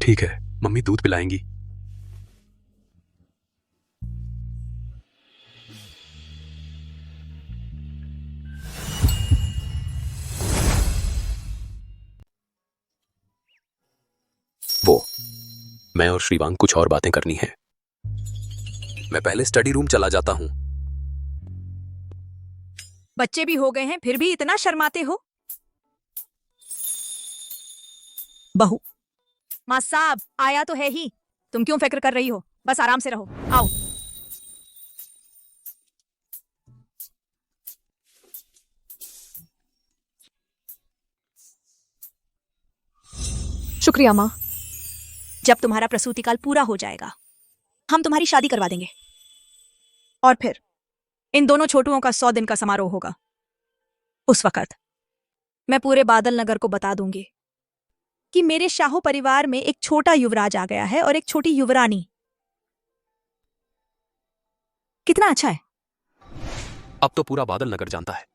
Speaker 7: ठीक है, मम्मी दूध पिलाएंगी। वो मैं और श्रीवांग कुछ और बातें करनी है। मैं पहले स्टडी रूम चला जाता हूं।
Speaker 13: बच्चे भी हो गए हैं फिर भी इतना शर्माते हो। बहू, मां साहब आया तो है ही, तुम क्यों फिक्र कर रही हो? बस आराम से रहो। आओ।
Speaker 1: शुक्रिया माँ।
Speaker 13: जब तुम्हारा प्रसूतिकाल पूरा हो जाएगा हम तुम्हारी शादी करवा देंगे और फिर इन दोनों छोटुओं का 100 दिन का समारोह होगा। उस वक्त मैं पूरे बादल नगर को बता दूंगी कि मेरे शाहू परिवार में एक छोटा युवराज आ गया है और एक छोटी युवरानी। कितना अच्छा है।
Speaker 7: अब तो पूरा बादल नगर जानता है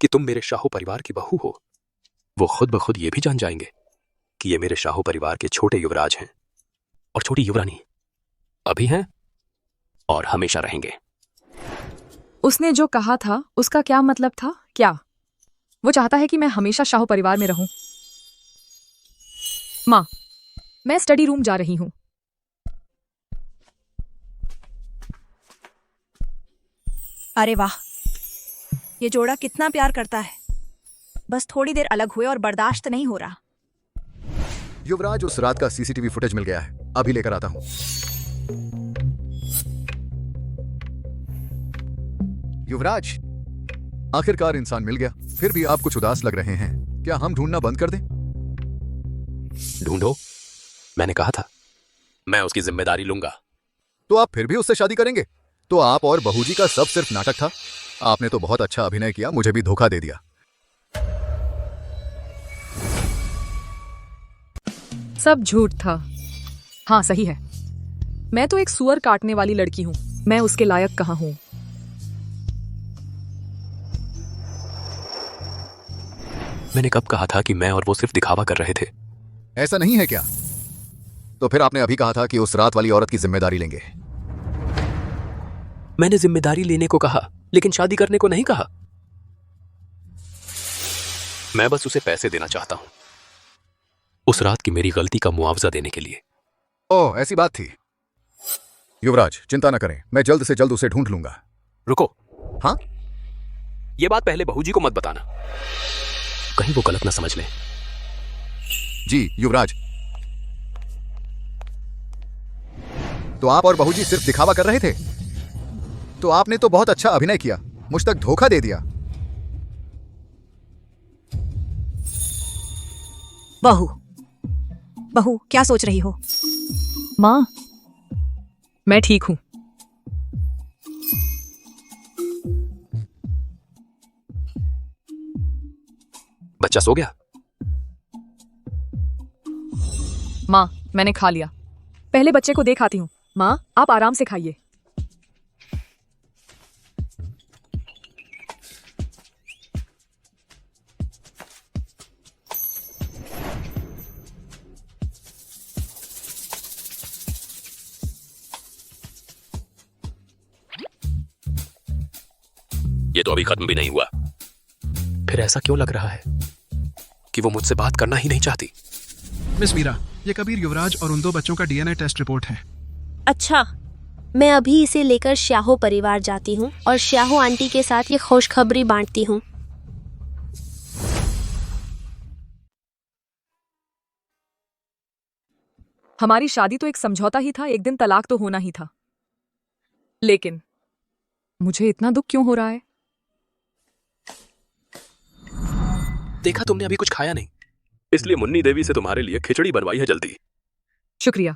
Speaker 7: कि तुम मेरे शाहू परिवार की बहू हो। वो खुद ब खुद ये भी जान जाएंगे कि ये मेरे शाहू परिवार के छोटे युवराज हैं और छोटी युवरानी अभी हैं और हमेशा रहेंगे।
Speaker 1: उसने जो कहा था उसका क्या मतलब था? क्या वो चाहता है कि मैं हमेशा शाहू परिवार में रहूं? माँ, मैं स्टडी रूम जा रही हूं।
Speaker 13: अरे वाह, ये जोड़ा कितना प्यार करता है। बस थोड़ी देर अलग हुए और बर्दाश्त नहीं हो रहा।
Speaker 6: युवराज, उस रात का सीसीटीवी फुटेज मिल गया है, अभी लेकर आता हूं। युवराज, आखिरकार इंसान मिल गया। फिर भी आप कुछ उदास लग रहे हैं। क्या हम ढूंढना बंद कर दें?
Speaker 7: ढूंढो, मैंने कहा था मैं उसकी जिम्मेदारी लूंगा।
Speaker 6: तो आप फिर भी उससे शादी करेंगे? तो आप और बहू जी का सब सिर्फ नाटक था। आपने तो बहुत अच्छा अभिनय किया, मुझे भी धोखा दे दिया।
Speaker 1: सब झूठ था। हाँ, सही है। मैं तो एक सुअर काटने वाली लड़की हूं। मैं उसके लायक कहाँ हूं?
Speaker 7: मैंने कब कहा था कि मैं और वो सिर्फ दिखावा कर रहे थे?
Speaker 6: ऐसा नहीं है क्या? तो फिर आपने अभी कहा था कि उस रात वाली औरत की जिम्मेदारी लेंगे।
Speaker 7: मैंने जिम्मेदारी लेने को कहा, लेकिन शादी करने को नहीं कहा। मैं बस उसे पैसे देना चाहता हूं, उस रात की मेरी गलती का मुआवजा देने के लिए।
Speaker 6: ओह, ऐसी बात थी। युवराज, चिंता न करें, मैं जल्द से जल्द उसे ढूंढ लूंगा।
Speaker 7: रुको।
Speaker 6: हाँ?
Speaker 7: ये बात पहले बहू जी को मत बताना, कहीं वो गलत ना समझ लें।
Speaker 6: जी युवराज। तो आप और बहू जी सिर्फ दिखावा कर रहे थे? तो आपने तो बहुत अच्छा अभिनय किया, मुझ तक धोखा दे दिया।
Speaker 13: बहू क्या सोच रही हो?
Speaker 1: माँ, मैं ठीक हूं।
Speaker 7: बच्चा सो गया?
Speaker 1: माँ, मैंने खा लिया। पहले बच्चे को देख आती हूँ। माँ, आप आराम से खाइए।
Speaker 7: तो अभी खत्म भी नहीं हुआ। फिर ऐसा क्यों लग रहा है कि वो मुझसे बात करना ही नहीं चाहती?
Speaker 20: मिस मीरा, ये कबीर, युवराज और उन 2 बच्चों का डीएनए टेस्ट रिपोर्ट है।
Speaker 3: अच्छा, मैं अभी इसे लेकर श्याहो परिवार जाती हूँ और श्याहो आंटी के साथ ये खुशखबरी बांटती हूँ।
Speaker 1: हमारी शादी तो एक समझौता ही था, एक दिन तलाक तो होना ही था। लेकिन मुझे इतना दुख क्यों हो रहा है?
Speaker 7: देखा तुमने अभी कुछ खाया नहीं, इसलिए मुन्नी देवी से तुम्हारे लिए खिचड़ी बनवाई है जल्दी।
Speaker 1: शुक्रिया।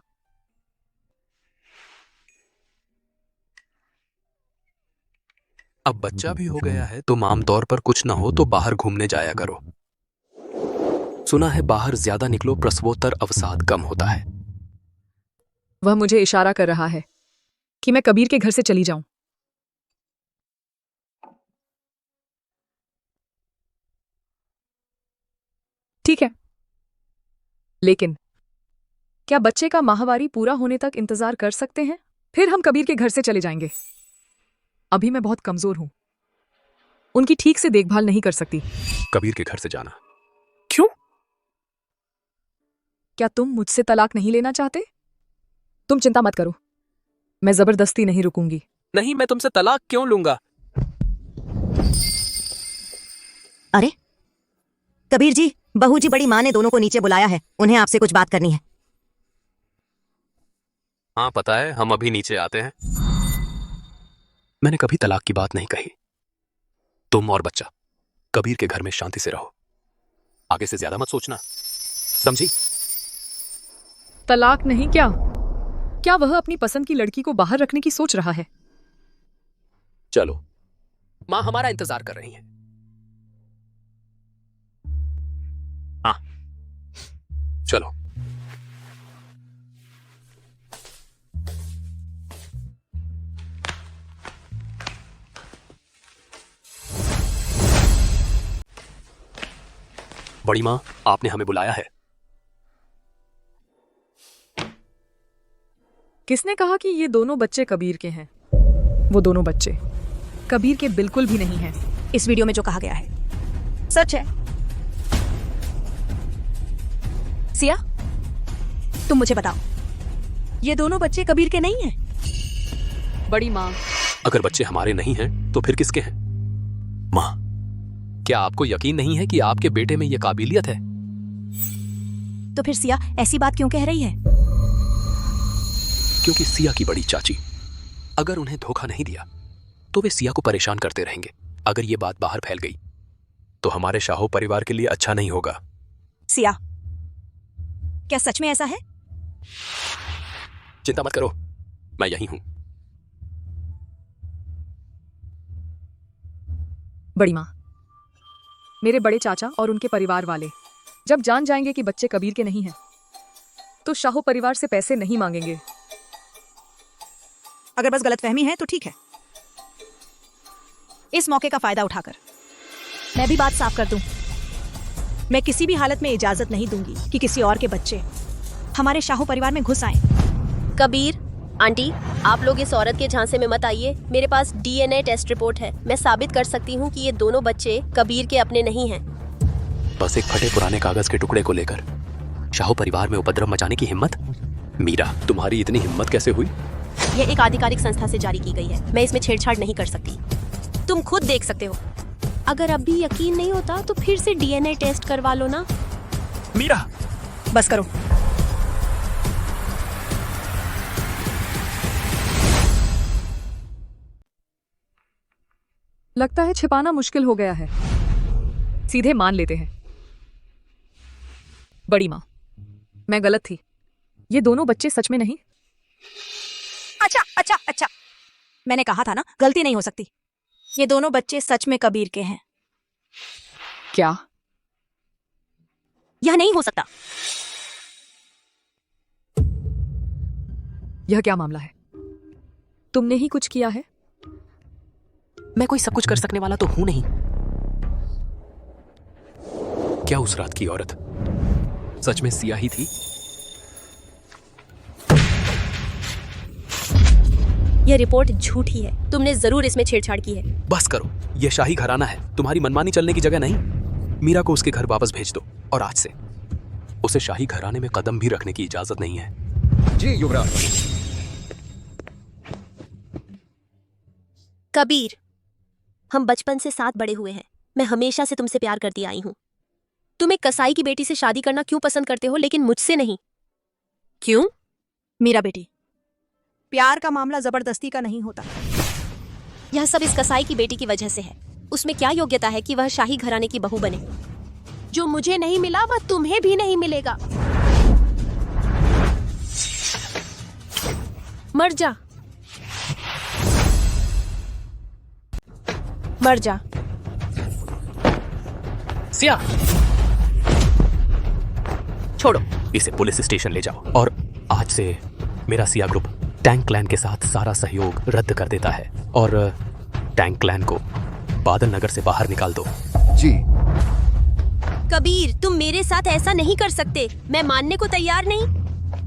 Speaker 7: अब बच्चा भी हो गया है, तुम आमतौर पर कुछ ना हो तो बाहर घूमने जाया करो। सुना है बाहर ज्यादा निकलो, प्रसवोत्तर अवसाद कम होता है।
Speaker 1: वह मुझे इशारा कर रहा है कि मैं कबीर के घर से चली जाऊं। ठीक है, लेकिन क्या बच्चे का माहवारी पूरा होने तक इंतजार कर सकते हैं? फिर हम कबीर के घर से चले जाएंगे। अभी मैं बहुत कमजोर हूं, उनकी ठीक से देखभाल नहीं कर सकती।
Speaker 7: कबीर के घर से जाना?
Speaker 1: क्यों? क्या तुम मुझसे तलाक नहीं लेना चाहते? तुम चिंता मत करो, मैं जबरदस्ती नहीं रुकूंगी।
Speaker 7: नहीं, मैं तुमसे तलाक क्यों लूंगा?
Speaker 21: अरे कबीर जी, बहू जी बड़ी माँ ने दोनों को नीचे बुलाया है, उन्हें आपसे कुछ बात करनी है।
Speaker 7: हाँ पता है, हम अभी नीचे आते हैं। मैंने कभी तलाक की बात नहीं कही। तुम और बच्चा कबीर के घर में शांति से रहो, आगे से ज्यादा मत सोचना, समझी?
Speaker 1: तलाक नहीं? क्या वह अपनी पसंद की लड़की को बाहर रखने की सोच रहा है?
Speaker 7: चलो, माँ हमारा इंतजार कर रही है। हाँ चलो। बड़ी माँ, आपने हमें बुलाया है।
Speaker 1: किसने कहा कि ये दोनों बच्चे कबीर के हैं? वो दोनों बच्चे कबीर के बिल्कुल भी नहीं हैं।
Speaker 13: इस वीडियो में जो कहा गया है सच है। सिया, तुम मुझे बताओ, ये दोनों बच्चे कबीर के नहीं हैं?
Speaker 1: बड़ी माँ,
Speaker 7: अगर बच्चे हमारे नहीं हैं तो फिर किसके हैं? माँ, क्या आपको यकीन नहीं है कि आपके बेटे में यह काबिलियत है?
Speaker 13: तो फिर सिया ऐसी बात क्यों कह रही है?
Speaker 7: क्योंकि सिया की बड़ी चाची अगर उन्हें धोखा नहीं दिया तो वे सिया को परेशान करते रहेंगे। अगर ये बात बाहर फैल गई तो हमारे शाहो परिवार के लिए अच्छा नहीं होगा।
Speaker 13: सिया, क्या सच में ऐसा है?
Speaker 7: चिंता मत करो, मैं यहीं हूं।
Speaker 1: बड़ी माँ, मेरे बड़े चाचा और उनके परिवार वाले जब जान जाएंगे कि बच्चे कबीर के नहीं हैं, तो शाहो परिवार से पैसे नहीं मांगेंगे।
Speaker 13: अगर बस गलतफहमी है तो ठीक है। इस मौके का फायदा उठाकर मैं भी बात साफ कर दूं। मैं किसी भी हालत में इजाजत नहीं दूंगी कि किसी और के बच्चे हमारे शाहू परिवार में घुस आए।
Speaker 3: कबीर आंटी, आप लोग इस औरत के झांसे में मत आइए। मेरे पास डीएनए टेस्ट रिपोर्ट है, मैं साबित कर सकती हूँ कि ये दोनों बच्चे कबीर के अपने नहीं हैं।
Speaker 7: बस एक फटे पुराने कागज के टुकड़े को लेकर शाहू परिवार में उपद्रव मचाने की हिम्मत? मीरा, तुम्हारी इतनी हिम्मत कैसे हुई?
Speaker 3: ये एक आधिकारिक संस्था से जारी की गई है, मैं इसमें छेड़छाड़ नहीं कर सकती। तुम खुद देख सकते हो। अगर अब भी यकीन नहीं होता तो फिर से डीएनए टेस्ट करवा लो ना।
Speaker 7: मीरा,
Speaker 13: बस करो।
Speaker 1: लगता है छिपाना मुश्किल हो गया है, सीधे मान लेते हैं। बड़ी माँ, मैं गलत थी, ये दोनों बच्चे सच में नहीं।
Speaker 13: अच्छा, मैंने कहा था ना, गलती नहीं हो सकती। ये दोनों बच्चे सच में कबीर के हैं।
Speaker 1: क्या?
Speaker 13: यह नहीं हो सकता।
Speaker 1: यह क्या मामला है? तुमने ही कुछ किया है?
Speaker 7: मैं कोई सब कुछ कर सकने वाला तो हूं नहीं। क्या उस रात की औरत सच में सिया ही थी?
Speaker 3: यह रिपोर्ट झूठी है। तुमने जरूर इसमें छेड़छाड़ की है।
Speaker 7: बस करो, यह शाही घराना है, तुम्हारी मनमानी चलने की जगह नहीं। मीरा को उसके घर वापस भेज दो और आज से उसे शाही घराने में कदम भी रखने की इजाजत नहीं है।
Speaker 6: जी युवराज।
Speaker 3: कबीर, हम बचपन से साथ बड़े हुए हैं। मैं हमेशा से तुमसे प्यार करती आई हूँ। तुम एक कसाई की बेटी से शादी करना क्यों पसंद करते हो, लेकिन मुझसे नहीं? क्यों?
Speaker 13: मीरा बेटी, प्यार का मामला जबरदस्ती का नहीं होता।
Speaker 3: यह सब इस कसाई की बेटी की वजह से है। उसमें क्या योग्यता है कि वह शाही घराने की बहू बने? जो मुझे नहीं मिला वह तुम्हें भी नहीं मिलेगा। मर जा, मर जा।
Speaker 7: सिया, छोड़ो, इसे पुलिस स्टेशन ले जाओ और आज से मेरा सिया ग्रुप टैंक क्लैन के साथ सारा सहयोग रद्द कर देता है और टैंक क्लैन को बादल नगर से बाहर निकाल दो।
Speaker 6: जी।
Speaker 3: कबीर, तुम मेरे साथ ऐसा नहीं कर सकते। मैं मानने को तैयार नहीं।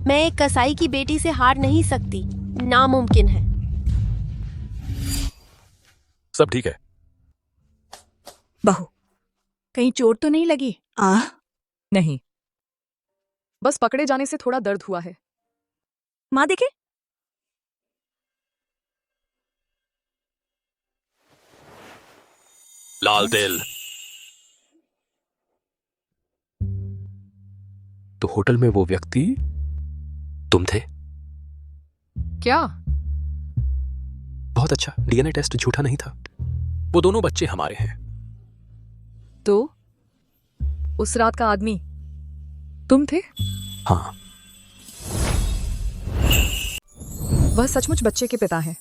Speaker 3: मैं एक कसाई की बेटी से हार नहीं सकती, नामुमकिन है।
Speaker 7: सब ठीक है?
Speaker 13: बहू, कहीं चोट तो नहीं लगी?
Speaker 1: नहीं, बस पकड़े जाने से थोड़ा दर्द हुआ है।
Speaker 13: माँ देखे?
Speaker 7: लाल तेल। तो होटल में वो व्यक्ति तुम थे?
Speaker 1: क्या?
Speaker 7: बहुत अच्छा, डीएनए टेस्ट झूठा नहीं था। वो दोनों बच्चे हमारे हैं।
Speaker 1: तो उस रात का आदमी तुम थे?
Speaker 7: हाँ।
Speaker 1: वह सचमुच बच्चे के पिता हैं।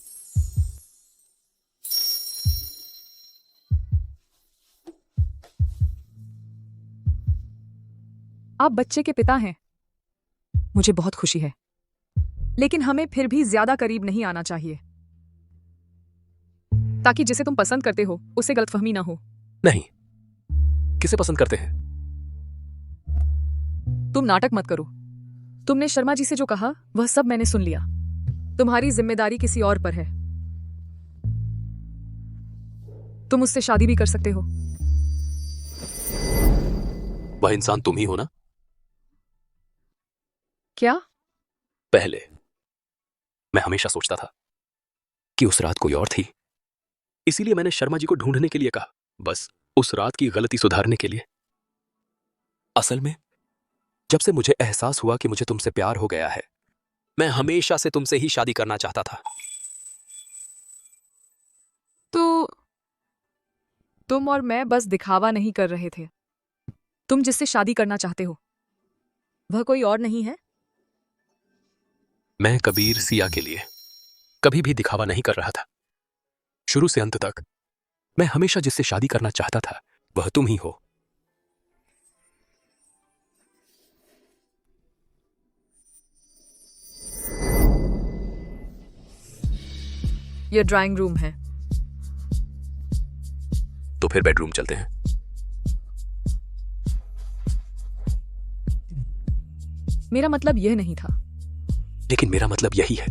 Speaker 1: आप बच्चे के पिता हैं, मुझे बहुत खुशी है, लेकिन हमें फिर भी ज्यादा करीब नहीं आना चाहिए ताकि जिसे तुम पसंद करते हो उसे गलतफहमी ना हो।
Speaker 7: नहीं, किसे पसंद करते हैं?
Speaker 1: तुम नाटक मत करो। तुमने शर्मा जी से जो कहा वह सब मैंने सुन लिया। तुम्हारी जिम्मेदारी किसी और पर है। तुम उससे शादी भी कर सकते हो।
Speaker 7: वह इंसान तुम ही हो ना?
Speaker 1: क्या?
Speaker 7: पहले मैं हमेशा सोचता था कि उस रात कोई और थी, इसीलिए मैंने शर्मा जी को ढूंढने के लिए कहा, बस उस रात की गलती सुधारने के लिए। असल में जब से मुझे एहसास हुआ कि मुझे तुमसे प्यार हो गया है, मैं हमेशा से तुमसे ही शादी करना चाहता था।
Speaker 1: तो तुम और मैं बस दिखावा नहीं कर रहे थे। तुम जिससे शादी करना चाहते हो वह कोई और नहीं है।
Speaker 7: मैं कबीर सिया के लिए कभी भी दिखावा नहीं कर रहा था। शुरू से अंत तक मैं हमेशा जिससे शादी करना चाहता था वह तुम ही हो।
Speaker 1: यह ड्राइंग रूम है।
Speaker 7: तो फिर बेडरूम चलते हैं।
Speaker 1: मेरा मतलब यह नहीं था।
Speaker 7: लेकिन मेरा मतलब यही है।